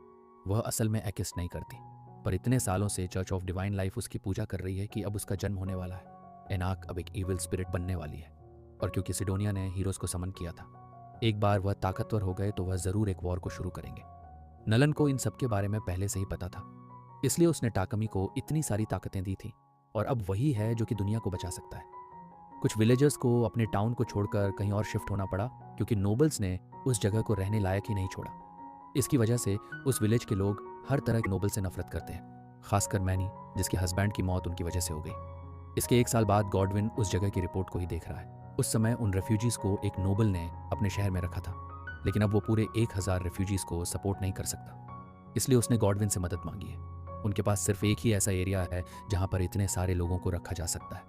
वह असल में एक्सिस्ट नहीं करती, पर इतने सालों से चर्च ऑफ डिवाइन लाइफ उसकी पूजा कर रही है कि अब उसका जन्म होने वाला है। एनाक अब एक इविल स्पिरिट बनने वाली है और क्योंकि सिडोनिया ने हीरोज को समन किया था, एक बार वह ताकतवर हो गए तो वह ज़रूर एक वॉर को शुरू करेंगे। नलन को इन सब के बारे में पहले से ही पता था, इसलिए उसने टाकमी को इतनी सारी ताकतें दी थी और अब वही है जो कि दुनिया को बचा सकता है। कुछ विलेजर्स को अपने टाउन को छोड़कर कहीं और शिफ्ट होना पड़ा क्योंकि नोबल्स ने उस जगह को रहने लायक ही नहीं छोड़ा। इसकी वजह से उस विलेज के लोग हर तरह के नोबल से नफरत करते हैं, खासकर मैनी जिसके हस्बैंड की मौत उनकी वजह से हो गई। इसके 1 साल बाद गॉडविन उस जगह की रिपोर्ट को ही देख रहा है। उस समय उन रेफ्यूजीज को एक नोबल ने अपने शहर में रखा था, लेकिन अब वो पूरे 1000 रेफ्यूजीज को सपोर्ट नहीं कर सकता। इसलिए उसने गॉडविन से मदद मांगी है। उनके पास सिर्फ एक ही ऐसा एरिया है जहां पर इतने सारे लोगों को रखा जा सकता है,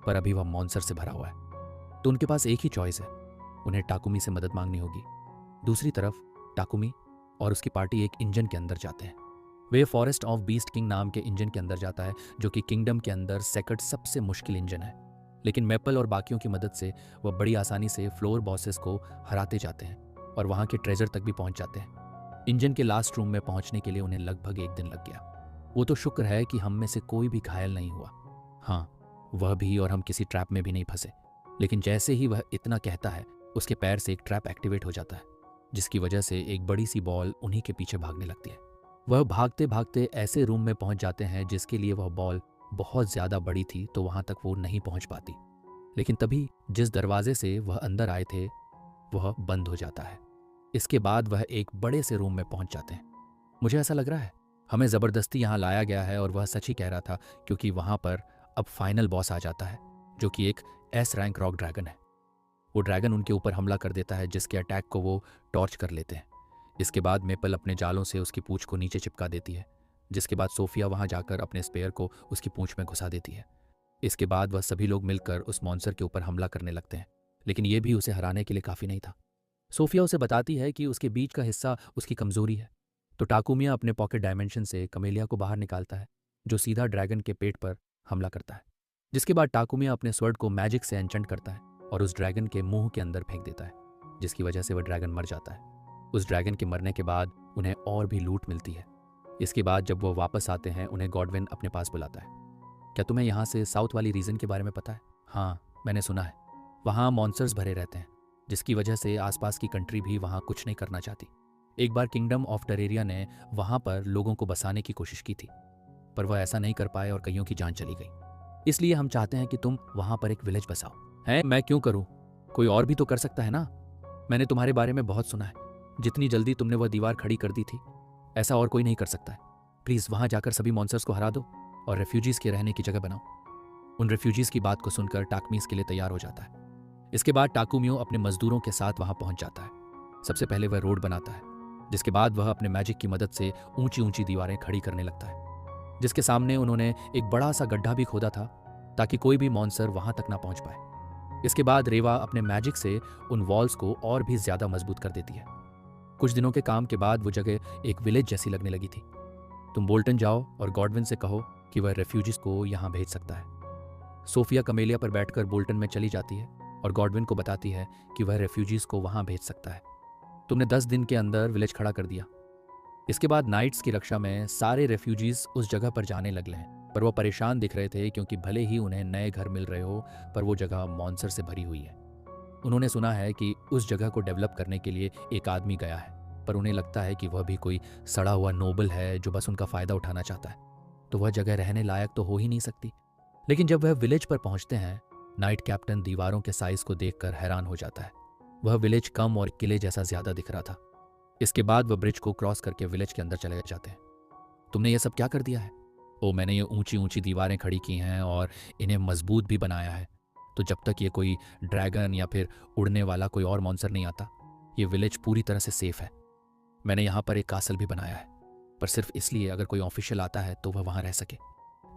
पर अभी वह मॉन्स्टर से भरा हुआ है। तो उनके पास एक ही चॉइस है, उन्हें टाकुमी से मदद मांगनी होगी। दूसरी तरफ टाकुमी और उसकी पार्टी एक इंजन के अंदर जाते हैं। वे फॉरेस्ट ऑफ बीस्ट किंग नाम के इंजन के अंदर जाता है, जो कि किंगडम के अंदर सेकंड सबसे मुश्किल इंजन है। लेकिन मैपल और बाकियों की मदद से वह बड़ी आसानी से फ्लोर बॉसेस को हराते जाते हैं और वहाँ के ट्रेजर तक भी पहुँच जाते हैं। इंजन के लास्ट रूम में पहुँचने के लिए उन्हें लगभग 1 दिन लग गया। वो तो शुक्र है कि हम में से कोई भी घायल नहीं हुआ। हाँ, वह भी, और हम किसी ट्रैप में भी नहीं फंसे। लेकिन जैसे ही वह इतना कहता है, उसके पैर से एक ट्रैप एक्टिवेट हो जाता है, जिसकी वजह से एक बड़ी सी बॉल उन्हीं के पीछे भागने लगती है। वह भागते भागते ऐसे रूम में पहुंच जाते हैं जिसके लिए वह बॉल बहुत ज़्यादा बड़ी थी, तो वहां तक वो नहीं पहुंच पाती। लेकिन तभी जिस दरवाजे से वह अंदर आए थे वह बंद हो जाता है। इसके बाद वह एक बड़े से रूम में पहुंच जाते हैं। मुझे ऐसा लग रहा है हमें ज़बरदस्ती यहाँ लाया गया है, और वह सच ही कह रहा था क्योंकि वहां पर अब फाइनल बॉस आ जाता है, जो कि एक एस रैंक रॉक ड्रैगन है। वो ड्रैगन उनके ऊपर हमला कर देता है, जिसके अटैक को वो टॉर्च कर लेते हैं। इसके बाद मेपल अपने जालों से उसकी पूंछ को नीचे चिपका देती है, जिसके बाद सोफिया वहां जाकर अपने स्पेयर को उसकी पूंछ में घुसा देती है। इसके बाद वह सभी लोग मिलकर उस मॉन्स्टर के ऊपर हमला करने लगते हैं, लेकिन ये भी उसे हराने के लिए काफ़ी नहीं था। सोफिया उसे बताती है कि उसके बीच का हिस्सा उसकी कमजोरी है, तो टाकुमिया अपने पॉकेट डायमेंशन से कमेलिया को बाहर निकालता है, जो सीधा ड्रैगन के पेट पर हमला करता है। जिसके बाद टाकुमिया अपने स्वर्ड को मैजिक से एन्चेंट करता है और उस ड्रैगन के मुंह के अंदर फेंक देता है, जिसकी वजह से वह ड्रैगन मर जाता है। उस ड्रैगन के मरने के बाद उन्हें और भी लूट मिलती है। इसके बाद जब वो वापस आते हैं, उन्हें गॉडविन अपने पास बुलाता है। क्या तुम्हें यहाँ से साउथ वाली रीजन के बारे में पता है? हाँ, मैंने सुना है। वहाँ मॉन्स्टर्स भरे रहते हैं, जिसकी वजह से आसपास की कंट्री भी वहाँ कुछ नहीं करना चाहती। एक बार किंगडम ऑफ टरेरिया ने वहाँ पर लोगों को बसाने की कोशिश की थी, पर वह ऐसा नहीं कर पाए और कईयों की जान चली गई। इसलिए हम चाहते हैं कि तुम वहाँ पर एक विलेज बसाओ। हैं? मैं क्यों करूँ? कोई और भी तो कर सकता है ना। मैंने तुम्हारे बारे में बहुत सुना है। जितनी जल्दी तुमने वह दीवार खड़ी कर दी थी, ऐसा और कोई नहीं कर सकता है। प्लीज़ वहाँ जाकर सभी मॉन्स्टर्स को हरा दो और रेफ्यूजीज़ के रहने की जगह बनाओ। उन रेफ्यूजीज़ की बात को सुनकर टाकमी इसके लिए तैयार हो जाता है। इसके बाद टाकुमियो अपने मजदूरों के साथ वहाँ पहुँच जाता है। सबसे पहले वह रोड बनाता है, जिसके बाद वह अपने मैजिक की मदद से ऊंची ऊंची दीवारें खड़ी करने लगता है, जिसके सामने उन्होंने एक बड़ा सा गड्ढा भी खोदा था ताकि कोई भी मॉन्स्टर वहाँ तक ना पहुँच पाए। इसके बाद रेवा अपने मैजिक से उन वॉल्स को और भी ज़्यादा मजबूत कर देती है। कुछ दिनों के काम के बाद वो जगह एक विलेज जैसी लगने लगी थी। तुम बोल्टन जाओ और गॉडविन से कहो कि वह रेफ्यूजीज को यहाँ भेज सकता है। सोफिया कमेलिया पर बैठकर बोल्टन में चली जाती है और गॉडविन को बताती है कि वह रेफ्यूजीज को वहाँ भेज सकता है। तुमने 10 दिन के अंदर विलेज खड़ा कर दिया। इसके बाद नाइट्स की रक्षा में सारे रेफ्यूजीज उस जगह पर जाने लगे हैं, पर वो परेशान दिख रहे थे क्योंकि भले ही उन्हें नए घर मिल रहे हो, पर वो जगह मॉन्स्टर से भरी हुई है। उन्होंने सुना है कि उस जगह को डेवलप करने के लिए एक आदमी गया है, पर उन्हें लगता है कि वह भी कोई सड़ा हुआ नोबल है जो बस उनका फ़ायदा उठाना चाहता है, तो वह जगह रहने लायक तो हो ही नहीं सकती। लेकिन जब वह विलेज पर पहुंचते हैं, नाइट कैप्टन दीवारों के साइज को देखकर हैरान हो जाता है। वह विलेज कम और किले जैसा ज़्यादा दिख रहा था। इसके बाद वह ब्रिज को क्रॉस करके विलेज के अंदर चले जाते हैं। तुमने ये सब क्या कर दिया है? ओ, मैंने ये ऊंची ऊंची दीवारें खड़ी की हैं और इन्हें मजबूत भी बनाया है, तो जब तक ये कोई ड्रैगन या फिर उड़ने वाला कोई और मॉन्स्टर नहीं आता, ये विलेज पूरी तरह से सेफ है। मैंने यहाँ पर एक कासल भी बनाया है, पर सिर्फ इसलिए अगर कोई ऑफिशियल आता है तो वह वहाँ रह सके।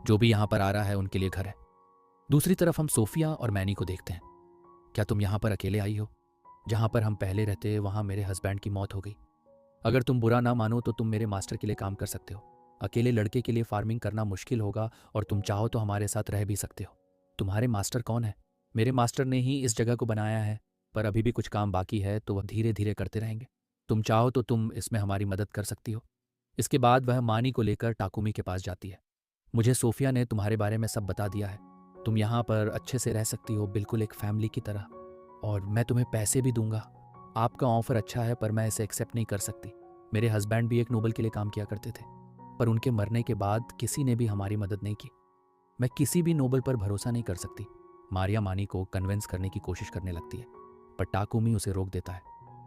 जो भी यहाँ पर आ रहा है उनके लिए घर है। दूसरी तरफ हम सोफिया और मैनी को देखते हैं। क्या तुम यहाँ पर अकेले आई हो? जहाँ पर हम पहले रहते वहाँ मेरे हस्बैंड की मौत हो गई। अगर तुम बुरा ना मानो तो तुम मेरे मास्टर के लिए काम कर सकते हो। अकेले लड़के के लिए फार्मिंग करना मुश्किल होगा और तुम चाहो तो हमारे साथ रह भी सकते हो। तुम्हारे मास्टर कौन है? मेरे मास्टर ने ही इस जगह को बनाया है, पर अभी भी कुछ काम बाकी है तो वह धीरे धीरे करते रहेंगे। तुम चाहो तो तुम इसमें हमारी मदद कर सकती हो। इसके बाद वह मानी को लेकर टाकुमी के पास जाती है। मुझे सोफिया ने तुम्हारे बारे में सब बता दिया है। तुम यहाँ पर अच्छे से रह सकती हो, बिल्कुल एक फैमिली की तरह, और मैं तुम्हें पैसे भी दूंगा। आपका ऑफर अच्छा है पर मैं इसे एक्सेप्ट नहीं कर सकती। मेरे हस्बैंड भी एक नोबल के लिए काम किया करते थे, पर उनके मरने के बाद किसी ने भी हमारी मदद नहीं की। मैं किसी भी नोबल पर भरोसा नहीं कर सकती। मारिया मानी को कन्विंस करने की कोशिश करने लगती है, पर टाकुमी उसे रोक देता है।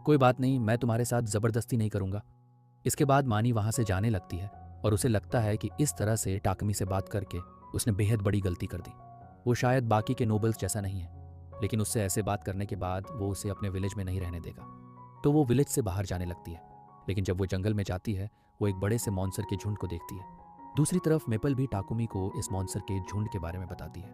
कोई बात नहीं, मैं तुम्हारे साथ ज़बरदस्ती नहीं करूंगा। इसके बाद मानी वहां से जाने लगती है और उसे लगता है कि इस तरह से टाकुमी से बात करके उसने बेहद बड़ी गलती कर दी। वो शायद बाकी के नोबल्स जैसा नहीं है, लेकिन उससे ऐसे बात करने के बाद वो उसे अपने विलेज में नहीं रहने देगा। तो वो विलेज से बाहर जाने लगती है, लेकिन जब वो जंगल में जाती है वो एक बड़े से मॉन्स्टर के झुंड को देखती है। दूसरी तरफ मेपल भी टाकुमी को इस मॉन्स्टर के झुंड के बारे में बताती है।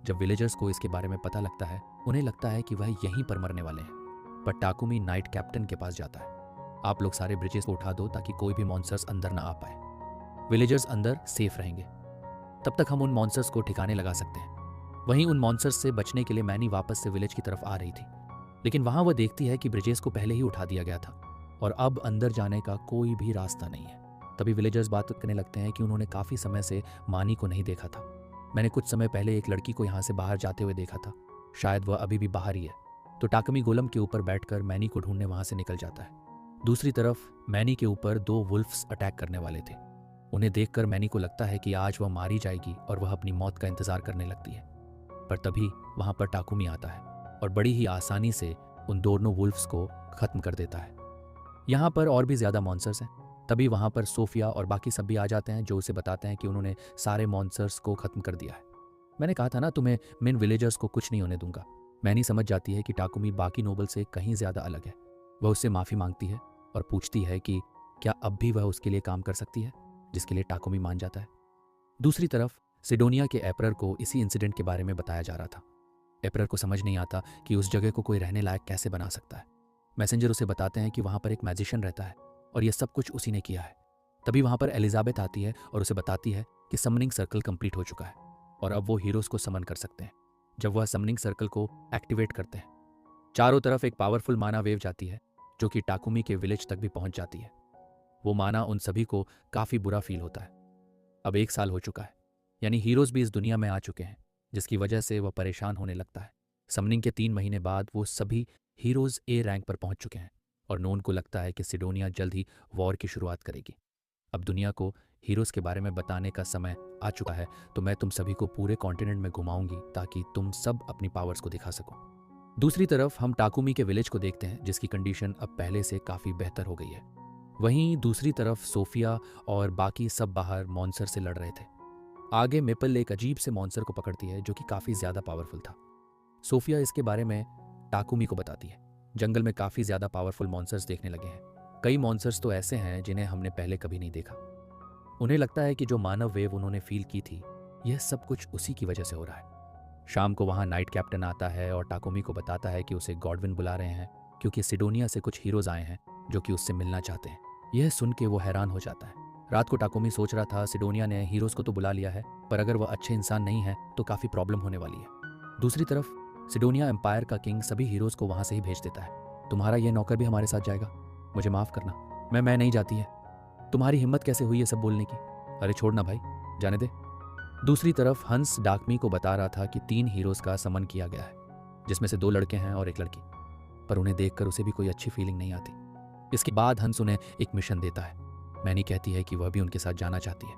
जब विलेजर्स को इसके बारे में पता लगता है उन्हें लगता है कि वह यहीं पर मरने वाले हैं, पर टाकुमी नाइट कैप्टन के पास जाता है। आप लोग सारे ब्रिजेस को उठा दो ताकि कोई भी मॉन्स्टर्स अंदर ना आ पाए। विलेजर्स अंदर सेफ रहेंगे। तब तक हम उन मॉन्स्टर्स को ठिकाने लगा सकते हैं। वहीं उन मॉन्स्टर्स से बचने के लिए मैनी वापस से विलेज की तरफ आ रही थी, लेकिन वहां वह देखती है कि ब्रिजेस को पहले ही उठा दिया गया था और अब अंदर जाने का कोई भी रास्ता नहीं है। तभी विलेजर्स बात करने लगते हैं कि उन्होंने काफी समय से मानी को नहीं देखा था। मैंने कुछ समय पहले एक लड़की को यहाँ से बाहर जाते हुए देखा था, शायद वह अभी भी बाहर ही है। तो टाकुमी गोलम के ऊपर बैठकर मैनी को ढूंढने वहां से निकल जाता है। दूसरी तरफ मैनी के ऊपर 2 वुल्फ्स अटैक करने वाले थे। उन्हें देखकर मैनी को लगता है कि आज वह मारी जाएगी और वह अपनी मौत का इंतजार करने लगती है, पर तभी वहां पर टाकुमी आता है और बड़ी ही आसानी से उन दोनों वुल्फ्स को खत्म कर देता है। यहाँ पर और भी ज्यादा मॉन्स्टर्स हैं। तभी वहां पर सोफिया और बाकी सब भी आ जाते हैं, जो उसे बताते हैं कि उन्होंने सारे मॉन्स्टर्स को खत्म कर दिया है। मैंने कहा था ना तुम्हें, मेन विलेजर्स को कुछ नहीं होने दूंगा। मैनी समझ जाती है कि टाकुमी बाकी नोबल से कहीं ज्यादा अलग है। वह उससे माफी मांगती है और पूछती है कि क्या अब भी वह उसके लिए काम कर सकती है, जिसके लिए टाकुमी मान जाता है। दूसरी तरफ सिडोनिया के एपरर को इसी इंसिडेंट के बारे में बताया जा रहा था। एपरर को समझ नहीं आता कि उस जगह को कोई रहने लायक कैसे बना सकता है। मैसेंजर उसे बताते हैं कि वहां पर एक मैजिशियन रहता है और यह सब कुछ उसी ने किया है। तभी वहां पर एलिजाबेथ आती है और उसे बताती है कि समनिंग सर्कल कंप्लीट हो चुका है और अब वो हीरोज को समन कर सकते हैं। जब वह समनिंग सर्कल को एक्टिवेट करते हैं, चारों तरफ एक पावरफुल माना वेव जाती है जो कि टाकुमी के विलेज तक भी पहुंच जाती है। वो माना उन सभी को काफी बुरा फील होता है। अब 1 साल हो चुका है, यानी हीरोज भी इस दुनिया में आ चुके हैं, जिसकी वजह से वह परेशान होने लगता है। समनिंग के 3 महीने बाद वो सभी हीरोज ए रैंक पर पहुंच चुके हैं और नोन को लगता है कि सिडोनिया जल्द ही वॉर की शुरुआत करेगी। अब दुनिया को हीरोज के बारे में बताने का समय आ चुका है, तो मैं तुम सभी को पूरे कॉन्टिनेंट में घुमाऊंगी ताकि तुम सब अपनी पावर्स को दिखा सको। दूसरी तरफ हम टाकुमी के विलेज को देखते हैं, जिसकी कंडीशन अब पहले से काफी बेहतर हो गई है। वहीं दूसरी तरफ सोफिया और बाकी सब बाहर मॉन्स्टर से लड़ रहे थे। आगे मेपल एक अजीब से मॉन्स्टर को पकड़ती है जो कि काफी ज्यादा पावरफुल था। सोफिया इसके बारे में टाकुमी को बताती है। जंगल में काफी ज्यादा पावरफुल मॉन्स्टर्स देखने लगे हैं। कई मॉन्स्टर्स तो ऐसे हैं जिन्हें हमने पहले कभी नहीं देखा। उन्हें लगता है कि जो मानव वेव उन्होंने फील की थी, यह सब कुछ उसी की वजह से हो रहा है। शाम को वहां नाइट कैप्टन आता है और टाकुमी को बताता है कि उसे गॉडविन बुला रहे हैं क्योंकि सिडोनिया से कुछ हीरोज आए हैं जो कि उससे मिलना चाहते हैं। यह सुन के वो हैरान हो जाता है। रात को टाकुमी सोच रहा था सिडोनिया ने हीरोज को तो बुला लिया है, पर अगर वह अच्छे इंसान नहीं है तो काफी प्रॉब्लम होने वाली है। दूसरी तरफ सिडोनिया एम्पायर का किंग सभी हीरोज को वहां से ही भेज देता है। तुम्हारा यह नौकर भी हमारे साथ जाएगा, मुझे माफ करना, मैं नहीं जाती है। तुम्हारी हिम्मत कैसे हुई ये सब बोलने की? अरे छोड़ना भाई, जाने दे। दूसरी तरफ हंस डाकमी को बता रहा था कि 3 हीरोज का समन किया गया है, जिसमें से 2 लड़के हैं और 1 लड़की, पर उन्हें देखकर उसे भी कोई अच्छी फीलिंग नहीं आती। इसके बाद हंस उन्हें एक मिशन देता है। मैनी कहती है कि वह भी उनके साथ जाना चाहती है।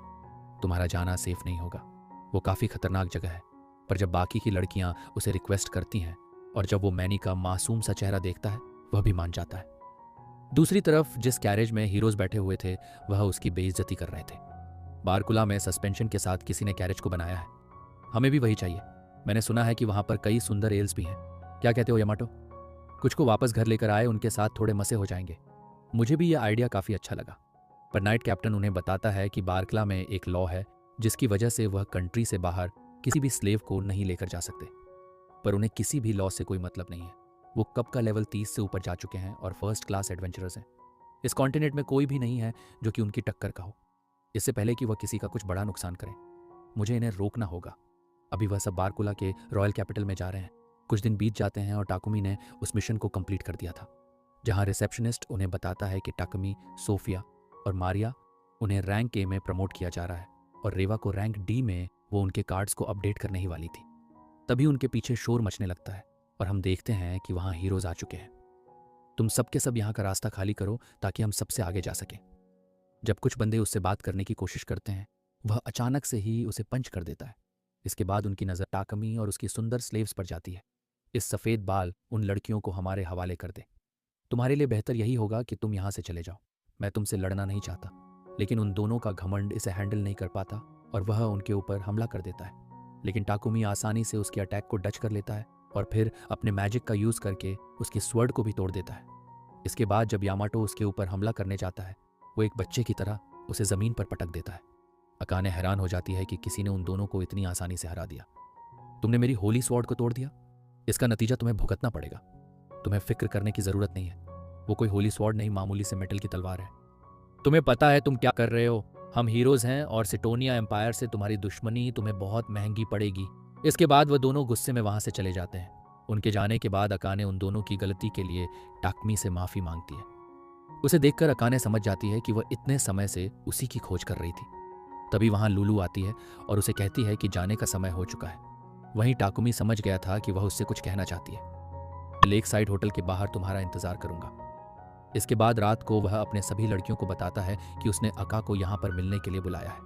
तुम्हारा जाना सेफ नहीं होगा, वो काफी खतरनाक जगह है। पर जब बाकी की लड़कियां उसे रिक्वेस्ट करती हैं और जब वो मैनी का मासूम सा चेहरा देखता है, वह भी मान जाता है। दूसरी तरफ जिस कैरेज में हीरोज बैठे हुए थे वह उसकी बेइज्जती कर रहे थे। बारकुला में सस्पेंशन के साथ किसी ने कैरेज को बनाया है। हमें भी वही चाहिए। मैंने सुना है कि वहां पर कई सुंदर एल्स भी हैं। क्या कहते हो यामाटो? कुछ को वापस घर लेकर आए, उनके साथ थोड़े मसे हो जाएंगे। मुझे भी यह आइडिया काफ़ी अच्छा लगा। पर नाइट कैप्टन उन्हें बताता है कि बारकला में एक लॉ है जिसकी वजह से वह कंट्री से बाहर किसी भी स्लेव को नहीं लेकर जा सकते। पर उन्हें किसी भी लॉ से कोई मतलब नहीं है। वो कब का लेवल 30 से ऊपर जा चुके हैं और फर्स्ट क्लास एडवेंचरर्स हैं। इस कॉन्टिनेंट में कोई भी नहीं है जो कि उनकी टक्कर का हो। इससे पहले कि वह किसी का कुछ बड़ा नुकसान करें, मुझे इन्हें रोकना होगा। अभी वह सब बारकुला के रॉयल कैपिटल में जा रहे हैं। कुछ दिन बीत जाते हैं और टाकुमी ने उस मिशन को कंप्लीट कर दिया था, जहां रिसेप्शनिस्ट उन्हें बताता है कि टाकुमी, सोफिया और मारिया उन्हें रैंक ए में प्रमोट किया जा रहा है और रेवा को रैंक डी में वो उनके कार्ड्स को अपडेट करने ही वाली थी। तभी उनके पीछे शोर मचने लगता है और हम देखते हैं कि वहां हीरोज आ चुके हैं। तुम सबके सब यहाँ का रास्ता खाली करो ताकि हम सबसे आगे जा सकें। जब कुछ बंदे उससे बात करने की कोशिश करते हैं, वह अचानक से ही उसे पंच कर देता है। इसके बाद उनकी नज़र टाकमी और उसकी सुंदर स्लेव्स पर जाती है। इस सफ़ेद बाल उन लड़कियों को हमारे हवाले कर दे। तुम्हारे लिए बेहतर यही होगा कि तुम यहाँ से चले जाओ। मैं तुमसे लड़ना नहीं चाहता। लेकिन उन दोनों का घमंड इसे हैंडल नहीं कर पाता और वह उनके ऊपर हमला कर देता है। लेकिन टाकुमी आसानी से उसके अटैक को डच कर लेता है और फिर अपने मैजिक का यूज़ करके उसके स्वर्ड को भी तोड़ देता है। इसके बाद जब यामाटो उसके ऊपर हमला करने जाता है, वो एक बच्चे की तरह उसे ज़मीन पर पटक देता है। अकाने हैरान हो जाती है कि किसी ने उन दोनों को इतनी आसानी से हरा दिया। तुमने मेरी होली स्वॉर्ड को तोड़ दिया, इसका नतीजा तुम्हें भुगतना पड़ेगा। तुम्हें फिक्र करने की ज़रूरत नहीं है। वो कोई होली स्वॉर्ड नहीं, मामूली से मेटल की तलवार है। तुम्हें पता है तुम क्या कर रहे हो? हम हीरोज़ हैं और सिटोनिया एम्पायर से तुम्हारी दुश्मनी तुम्हें बहुत महंगी पड़ेगी। इसके बाद वह दोनों गुस्से में वहाँ से चले जाते हैं। उनके जाने के बाद अकाने उन दोनों की गलती के लिए टाकमी से माफ़ी मांगती है। उसे देखकर अकाने समझ जाती है कि वह इतने समय से उसी की खोज कर रही थी। तभी वहाँ लुलू आती है और उसे कहती है कि जाने का समय हो चुका है। वहीं टाकुमी समझ गया था कि वह उससे कुछ कहना चाहती है। लेक साइड होटल के बाहर तुम्हारा इंतजार करूंगा। इसके बाद रात को वह अपने सभी लड़कियों को बताता है कि उसने अका को यहाँ पर मिलने के लिए बुलाया है।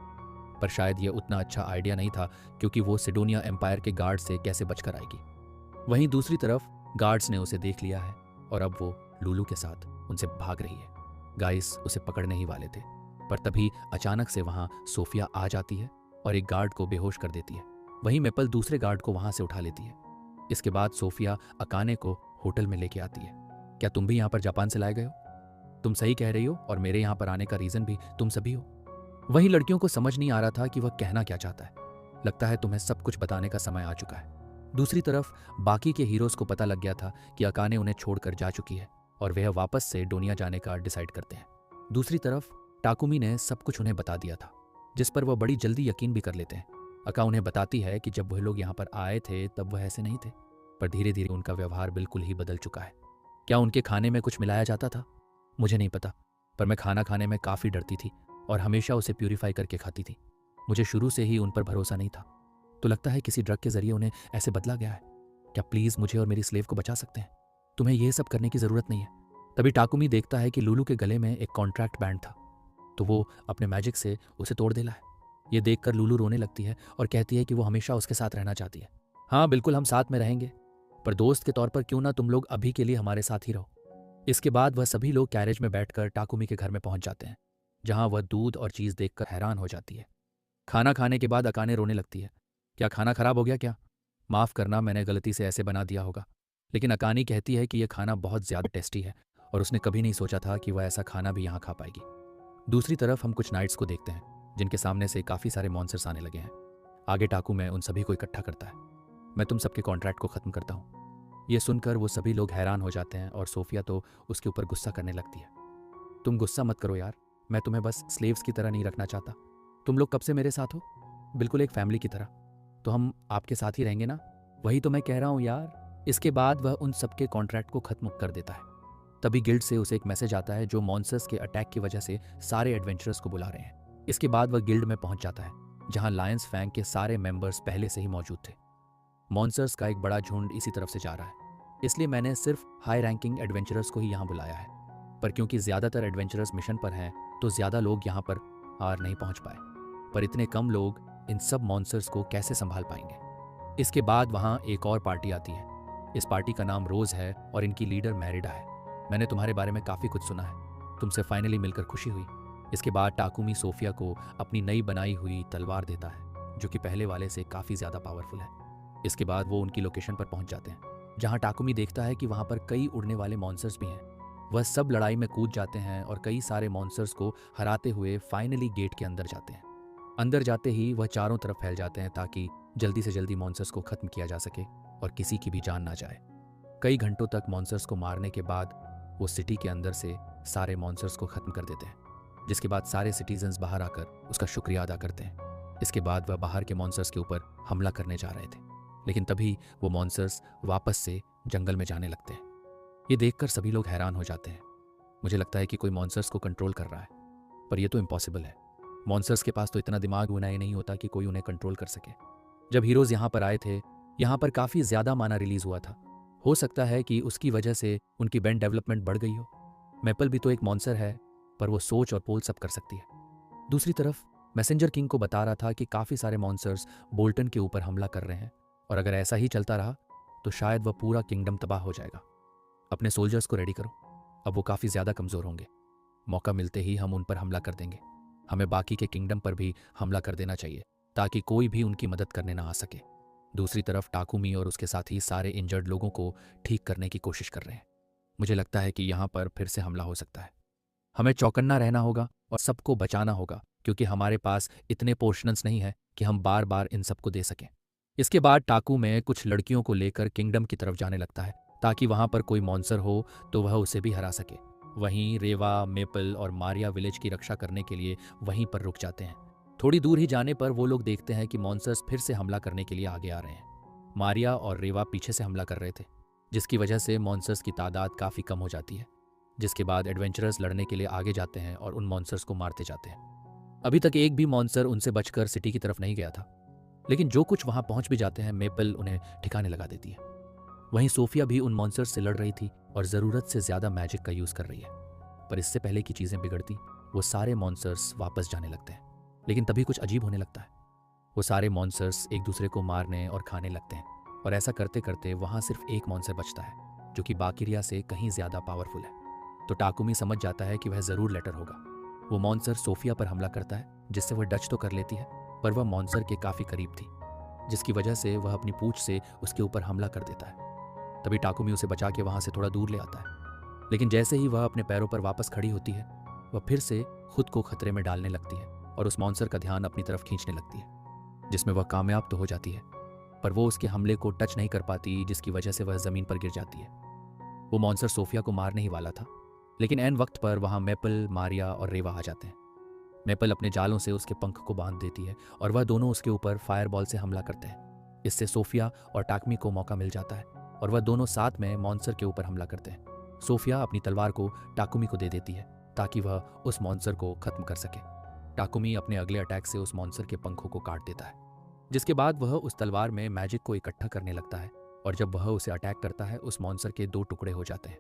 पर शायद यह उतना अच्छा आइडिया नहीं था, क्योंकि वो सिडोनिया एम्पायर के गार्ड से कैसे बचकर आएगी। वहीं दूसरी तरफ गार्ड्स ने उसे देख लिया है और अब वो लुलू के साथ उनसे भाग रही है। गाइस उसे पकड़ने ही वाले थे, पर तभी अचानक से वहाँ सोफिया आ जाती है और एक गार्ड को बेहोश कर देती है। वहीं मेपल दूसरे गार्ड को वहाँ से उठा लेती है। इसके बाद सोफिया अकाने को होटल में लेके आती है। क्या तुम भी यहाँ पर जापान से लाए गए हो? तुम सही कह रही हो और मेरे यहाँ पर आने का रीज़न भी तुम सभी हो। वहीं लड़कियों को समझ नहीं आ रहा था कि वह कहना क्या चाहता है। लगता है तुम्हें सब कुछ बताने का समय आ चुका है। दूसरी तरफ बाकी के हीरोज को पता लग गया था कि अकाने उन्हें छोड़कर जा चुकी है और वह वापस से डोनिया जाने का डिसाइड करते हैं। दूसरी तरफ टाकुमी ने सब कुछ उन्हें बता दिया था, जिस पर वह बड़ी जल्दी यकीन भी कर लेते हैं। अका उन्हें बताती है कि जब वह लोग यहाँ पर आए थे तब वह ऐसे नहीं थे, पर धीरे धीरे उनका व्यवहार बिल्कुल ही बदल चुका है। क्या उनके खाने में कुछ मिलाया जाता था? मुझे नहीं पता, पर मैं खाना खाने में काफ़ी डरती थी और हमेशा उसे प्यूरीफाई करके खाती थी। मुझे शुरू से ही उन पर भरोसा नहीं था। तो लगता है किसी ड्रग के जरिए उन्हें ऐसे बदला गया है। क्या प्लीज़ मुझे और मेरी स्लेव को बचा सकते हैं? तुम्हें यह सब करने की ज़रूरत नहीं है। तभी टाकुमी देखता है कि लुलू के गले में एक कॉन्ट्रैक्ट बैंड था, तो वो अपने मैजिक से उसे तोड़ देला है। ये देखकर लुलू रोने लगती है और कहती है कि वो हमेशा उसके साथ रहना चाहती है। हाँ बिल्कुल, हम साथ में रहेंगे, पर दोस्त के तौर पर क्यों ना तुम लोग अभी के लिए हमारे साथ ही रहो। इसके बाद वह सभी लोग कैरेज में बैठकर टाकुमी के घर में पहुंच जाते हैं, जहां वह दूध और चीज़ देखकर हैरान हो जाती है। खाना खाने के बाद अकाने रोने लगती है। क्या खाना खराब हो गया क्या? माफ़ करना, मैंने गलती से ऐसे बना दिया होगा। लेकिन अकानी कहती है कि यह खाना बहुत ज़्यादा टेस्टी है और उसने कभी नहीं सोचा था कि वह ऐसा खाना भी यहाँ खा पाएगी। दूसरी तरफ हम कुछ नाइट्स को देखते हैं, जिनके सामने से काफ़ी सारे मॉन्स्टर्स आने लगे हैं। आगे टाकू में उन सभी को इकट्ठा करता है। मैं तुम सबके कॉन्ट्रैक्ट को ख़त्म करता हूँ। ये सुनकर वो सभी लोग हैरान हो जाते हैं और सोफिया तो उसके ऊपर गुस्सा करने लगती है। तुम गुस्सा मत करो यार, मैं तुम्हें बस स्लेव्स की तरह नहीं रखना चाहता। तुम लोग कब से मेरे साथ हो, बिल्कुल एक फैमिली की तरह, तो हम आपके साथ ही रहेंगे ना? वही तो मैं कह रहा हूँ यार। इसके बाद वह उन सबके कॉन्ट्रैक्ट को ख़त्म कर देता है। तभी गिल्ड से उसे एक मैसेज आता है जो मॉन्स्टर्स के अटैक की वजह से सारे एडवेंचरर्स को बुला रहे हैं। इसके बाद वह गिल्ड में पहुंच जाता है, जहां लायंस फैंग के सारे मेंबर्स पहले से ही मौजूद थे। मॉन्स्टर्स का एक बड़ा झुंड इसी तरफ से जा रहा है, इसलिए मैंने सिर्फ हाई रैंकिंग एडवेंचरर्स को ही यहाँ बुलाया है। पर क्योंकि ज़्यादातर एडवेंचरर्स मिशन पर हैं, तो ज़्यादा लोग यहाँ पर हार नहीं पहुँच पाए। पर इतने कम लोग इन सब मॉन्स्टर्स को कैसे संभाल पाएंगे? इसके बाद वहाँ एक और पार्टी आती है। इस पार्टी का नाम रोज़ है और इनकी लीडर मैरिडा है। मैंने तुम्हारे बारे में काफ़ी कुछ सुना है, तुमसे फाइनली मिलकर खुशी हुई। इसके बाद टाकुमी सोफिया को अपनी नई बनाई हुई तलवार देता है, जो कि पहले वाले से काफ़ी ज़्यादा पावरफुल है। इसके बाद वो उनकी लोकेशन पर पहुंच जाते हैं। जहाँ टाकुमी देखता है कि वहाँ पर कई उड़ने वाले मॉन्स्टर्स भी हैं। वह सब लड़ाई में कूद जाते हैं और कई सारे मॉन्स्टर्स को हराते हुए फाइनली गेट के अंदर जाते हैं। अंदर जाते ही वह चारों तरफ फैल जाते हैं ताकि जल्दी से जल्दी मॉन्स्टर्स को खत्म किया जा सके और किसी की भी जान ना जाए। कई घंटों तक मॉन्स्टर्स को मारने के बाद वो सिटी के अंदर से सारे मॉन्स्टर्स को खत्म कर देते हैं, जिसके बाद सारे सिटीजन्स बाहर आकर उसका शुक्रिया अदा करते हैं। इसके बाद वह बाहर के मॉन्स्टर्स के ऊपर हमला करने जा रहे थे, लेकिन तभी वो मॉन्स्टर्स वापस से जंगल में जाने लगते हैं। ये देखकर सभी लोग हैरान हो जाते हैं। मुझे लगता है कि कोई मॉन्स्टर्स को कंट्रोल कर रहा है, पर यह तो इम्पॉसिबल है। मॉन्स्टर्स के पास तो इतना दिमाग होना ही नहीं होता कि कोई उन्हें कंट्रोल कर सके। जब हीरोज यहाँ पर आए थे, यहाँ पर काफ़ी ज़्यादा माना रिलीज हुआ था। हो सकता है कि उसकी वजह से उनकी बैंड डेवलपमेंट बढ़ गई हो। मैपल भी तो एक मॉन्स्टर है, पर वो सोच और पोल सब कर सकती है। दूसरी तरफ मैसेंजर किंग को बता रहा था कि काफ़ी सारे मॉन्स्टर्स बोल्टन के ऊपर हमला कर रहे हैं और अगर ऐसा ही चलता रहा तो शायद वह पूरा किंगडम तबाह हो जाएगा। अपने सोल्जर्स को रेडी करो, अब वो काफ़ी ज़्यादा कमज़ोर होंगे। मौका मिलते ही हम उन पर हमला कर देंगे। हमें बाकी के किंगडम पर भी हमला कर देना चाहिए ताकि कोई भी उनकी मदद करने ना आ सके। दूसरी तरफ टाकुमी और उसके साथी सारे इंजर्ड लोगों को ठीक करने की कोशिश कर रहे हैं। मुझे लगता है कि यहाँ पर फिर से हमला हो सकता है। हमें चौकन्ना रहना होगा और सबको बचाना होगा, क्योंकि हमारे पास इतने पोर्शंस नहीं है कि हम बार बार इन सबको दे सकें। इसके बाद टाकू में कुछ लड़कियों को लेकर किंगडम की तरफ जाने लगता है ताकि वहां पर कोई मॉन्स्टर हो तो वह उसे भी हरा सके। वहीं रेवा, मेपल और मारिया विलेज की रक्षा करने के लिए वहीं पर रुक जाते हैं। थोड़ी दूर ही जाने पर वो लोग देखते हैं कि मॉन्स्टर्स फिर से हमला करने के लिए आगे आ रहे हैं। मारिया और रेवा पीछे से हमला कर रहे थे, जिसकी वजह से मॉन्स्टर्स की तादाद काफ़ी कम हो जाती है। जिसके बाद एडवेंचरर्स लड़ने के लिए आगे जाते हैं और उन मॉन्स्टर्स को मारते जाते हैं। अभी तक एक भी मॉन्स्टर उनसे बचकर सिटी की तरफ नहीं गया था, लेकिन जो कुछ वहां पहुंच भी जाते हैं मेपल उन्हें ठिकाने लगा देती है। वहीं सोफिया भी उन मॉन्स्टर्स से लड़ रही थी और ज़रूरत से ज़्यादा मैजिक का यूज़ कर रही है। पर इससे पहले कि चीज़ें बिगड़ती, वो सारे मॉन्स्टर्स वापस जाने लगते हैं। लेकिन तभी कुछ अजीब होने लगता है। वो सारे मॉन्स्टर्स एक दूसरे को मारने और खाने लगते हैं और ऐसा करते करते वहाँ सिर्फ एक मॉन्स्टर बचता है, जो कि बाकिरिया से कहीं ज़्यादा पावरफुल है। तो टाकुमी समझ जाता है कि वह ज़रूर लेटर होगा। वो मॉन्स्टर सोफिया पर हमला करता है, जिससे वह डच तो कर लेती है, पर वह मॉन्स्टर के काफ़ी करीब थी, जिसकी वजह से वह अपनी पूंछ से उसके ऊपर हमला कर देता है। तभी टाकुमी उसे बचा के वहाँ से थोड़ा दूर ले आता है, लेकिन जैसे ही वह अपने पैरों पर वापस खड़ी होती है, वह फिर से खुद को खतरे में डालने लगती है और उस मॉन्स्टर का ध्यान अपनी तरफ खींचने लगती है, जिसमें वह कामयाब तो हो जाती है, पर वो उसके हमले को टच नहीं कर पाती, जिसकी वजह से वह ज़मीन पर गिर जाती है। वो मॉन्स्टर सोफिया को मारने ही वाला था, लेकिन ऐन वक्त पर वहाँ मेपल, मारिया और रेवा आ जाते हैं। मेपल अपने जालों से उसके पंख को बांध देती है और वह दोनों उसके ऊपर फायरबॉल से हमला करते हैं। इससे सोफिया और टाकमी को मौका मिल जाता है और वह दोनों साथ में मॉन्स्टर के ऊपर हमला करते हैं। सोफिया अपनी तलवार को टाकुमी को दे देती है ताकि वह उस मॉन्स्टर को खत्म कर सके। टाकुमी अपने अगले अटैक से उस मॉन्स्टर के पंखों को काट देता है, जिसके बाद वह उस तलवार में मैजिक को इकट्ठा करने लगता है और जब वह उसे अटैक करता है, उस मॉन्स्टर के 2 टुकड़े हो जाते हैं।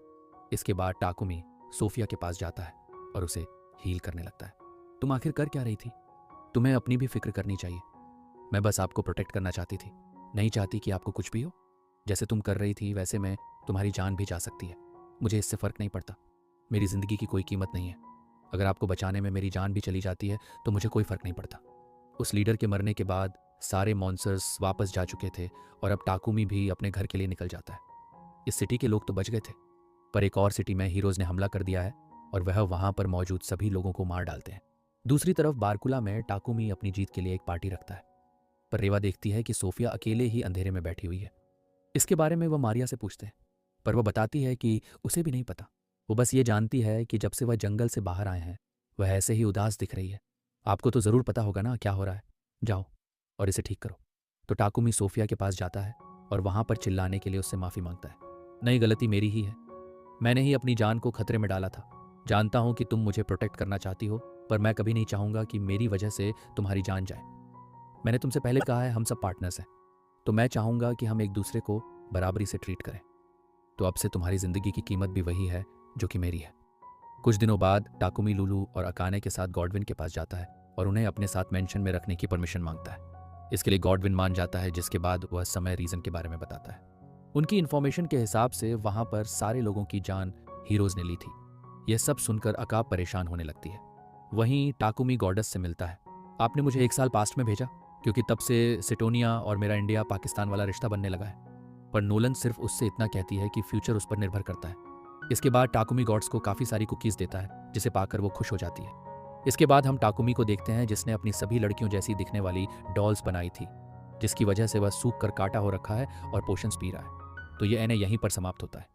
इसके बाद टाकुमी सोफिया के पास जाता है और उसे हील करने लगता है। तुम आखिर कर क्या रही थी? तुम्हें अपनी भी फिक्र करनी चाहिए। मैं बस आपको प्रोटेक्ट करना चाहती थी, नहीं चाहती कि आपको कुछ भी हो। जैसे तुम कर रही थी वैसे में तुम्हारी जान भी जा सकती है। मुझे इससे फ़र्क नहीं पड़ता। मेरी ज़िंदगी की कोई कीमत नहीं है। अगर आपको बचाने में मेरी जान भी चली जाती है तो मुझे कोई फ़र्क नहीं पड़ता। उस लीडर के मरने के बाद सारे मॉन्स्टर्स वापस जा चुके थे और अब टाकुमी भी अपने घर के लिए निकल जाता है। इस सिटी के लोग तो बच गए थे, पर एक और सिटी में हीरोज़ ने हमला कर दिया है और वह वहाँ पर मौजूद सभी लोगों को मार डालते हैं। दूसरी तरफ बारकुला में टाकुमी अपनी जीत के लिए एक पार्टी रखता है, पर रेवा देखती है कि सोफिया अकेले ही अंधेरे में बैठी हुई है। इसके बारे में वह मारिया से पूछते हैं, पर वह बताती है कि उसे भी नहीं पता। वो बस ये जानती है कि जब से वह जंगल से बाहर आए हैं वह ऐसे ही उदास दिख रही है। आपको तो ज़रूर पता होगा ना क्या हो रहा है, जाओ और इसे ठीक करो। तो टाकुमी सोफिया के पास जाता है और वहाँ पर चिल्लाने के लिए उससे माफ़ी मांगता है। नहीं, गलती मेरी ही है। मैंने ही अपनी जान को खतरे में डाला था। जानता हूँ कि तुम मुझे प्रोटेक्ट करना चाहती हो, पर मैं कभी नहीं चाहूँगा कि मेरी वजह से तुम्हारी जान जाए। मैंने तुमसे पहले कहा है हम सब पार्टनर्स हैं, तो मैं चाहूँगा कि हम एक दूसरे को बराबरी से ट्रीट करें। तो अब से तुम्हारी ज़िंदगी की कीमत भी वही है जो कि मेरी है। कुछ दिनों बाद टाकुमी लुलू और अकाने के साथ गॉडविन के पास जाता है और उन्हें अपने साथ मेंशन में रखने की परमिशन मांगता है। इसके लिए गॉडविन मान जाता है, जिसके बाद वह समय रीज़न के बारे में बताता है। उनकी इन्फॉर्मेशन के हिसाब से वहाँ पर सारे लोगों की जान हीरोज़ ने ली थी। यह सब सुनकर अका परेशान होने लगती है। वहीं टाकुमी गॉडस से मिलता है। आपने मुझे 1 साल पास्ट में भेजा, क्योंकि तब से सिटोनिया और मेरा इंडिया पाकिस्तान वाला रिश्ता बनने लगा है। पर नोलन सिर्फ उससे इतना कहती है कि फ्यूचर उस पर निर्भर करता है। इसके बाद टाकुमी गॉड्स को काफ़ी सारी कुकीज़ देता है जिसे पाकर वो खुश हो जाती है। इसके बाद हम टाकुमी को देखते हैं जिसने अपनी सभी लड़कियों जैसी दिखने वाली डॉल्स बनाई थी, जिसकी वजह से वह सूख कर काटा हो रखा है और पोशंस पी रहा है। तो ये एने यहीं पर समाप्त होता है।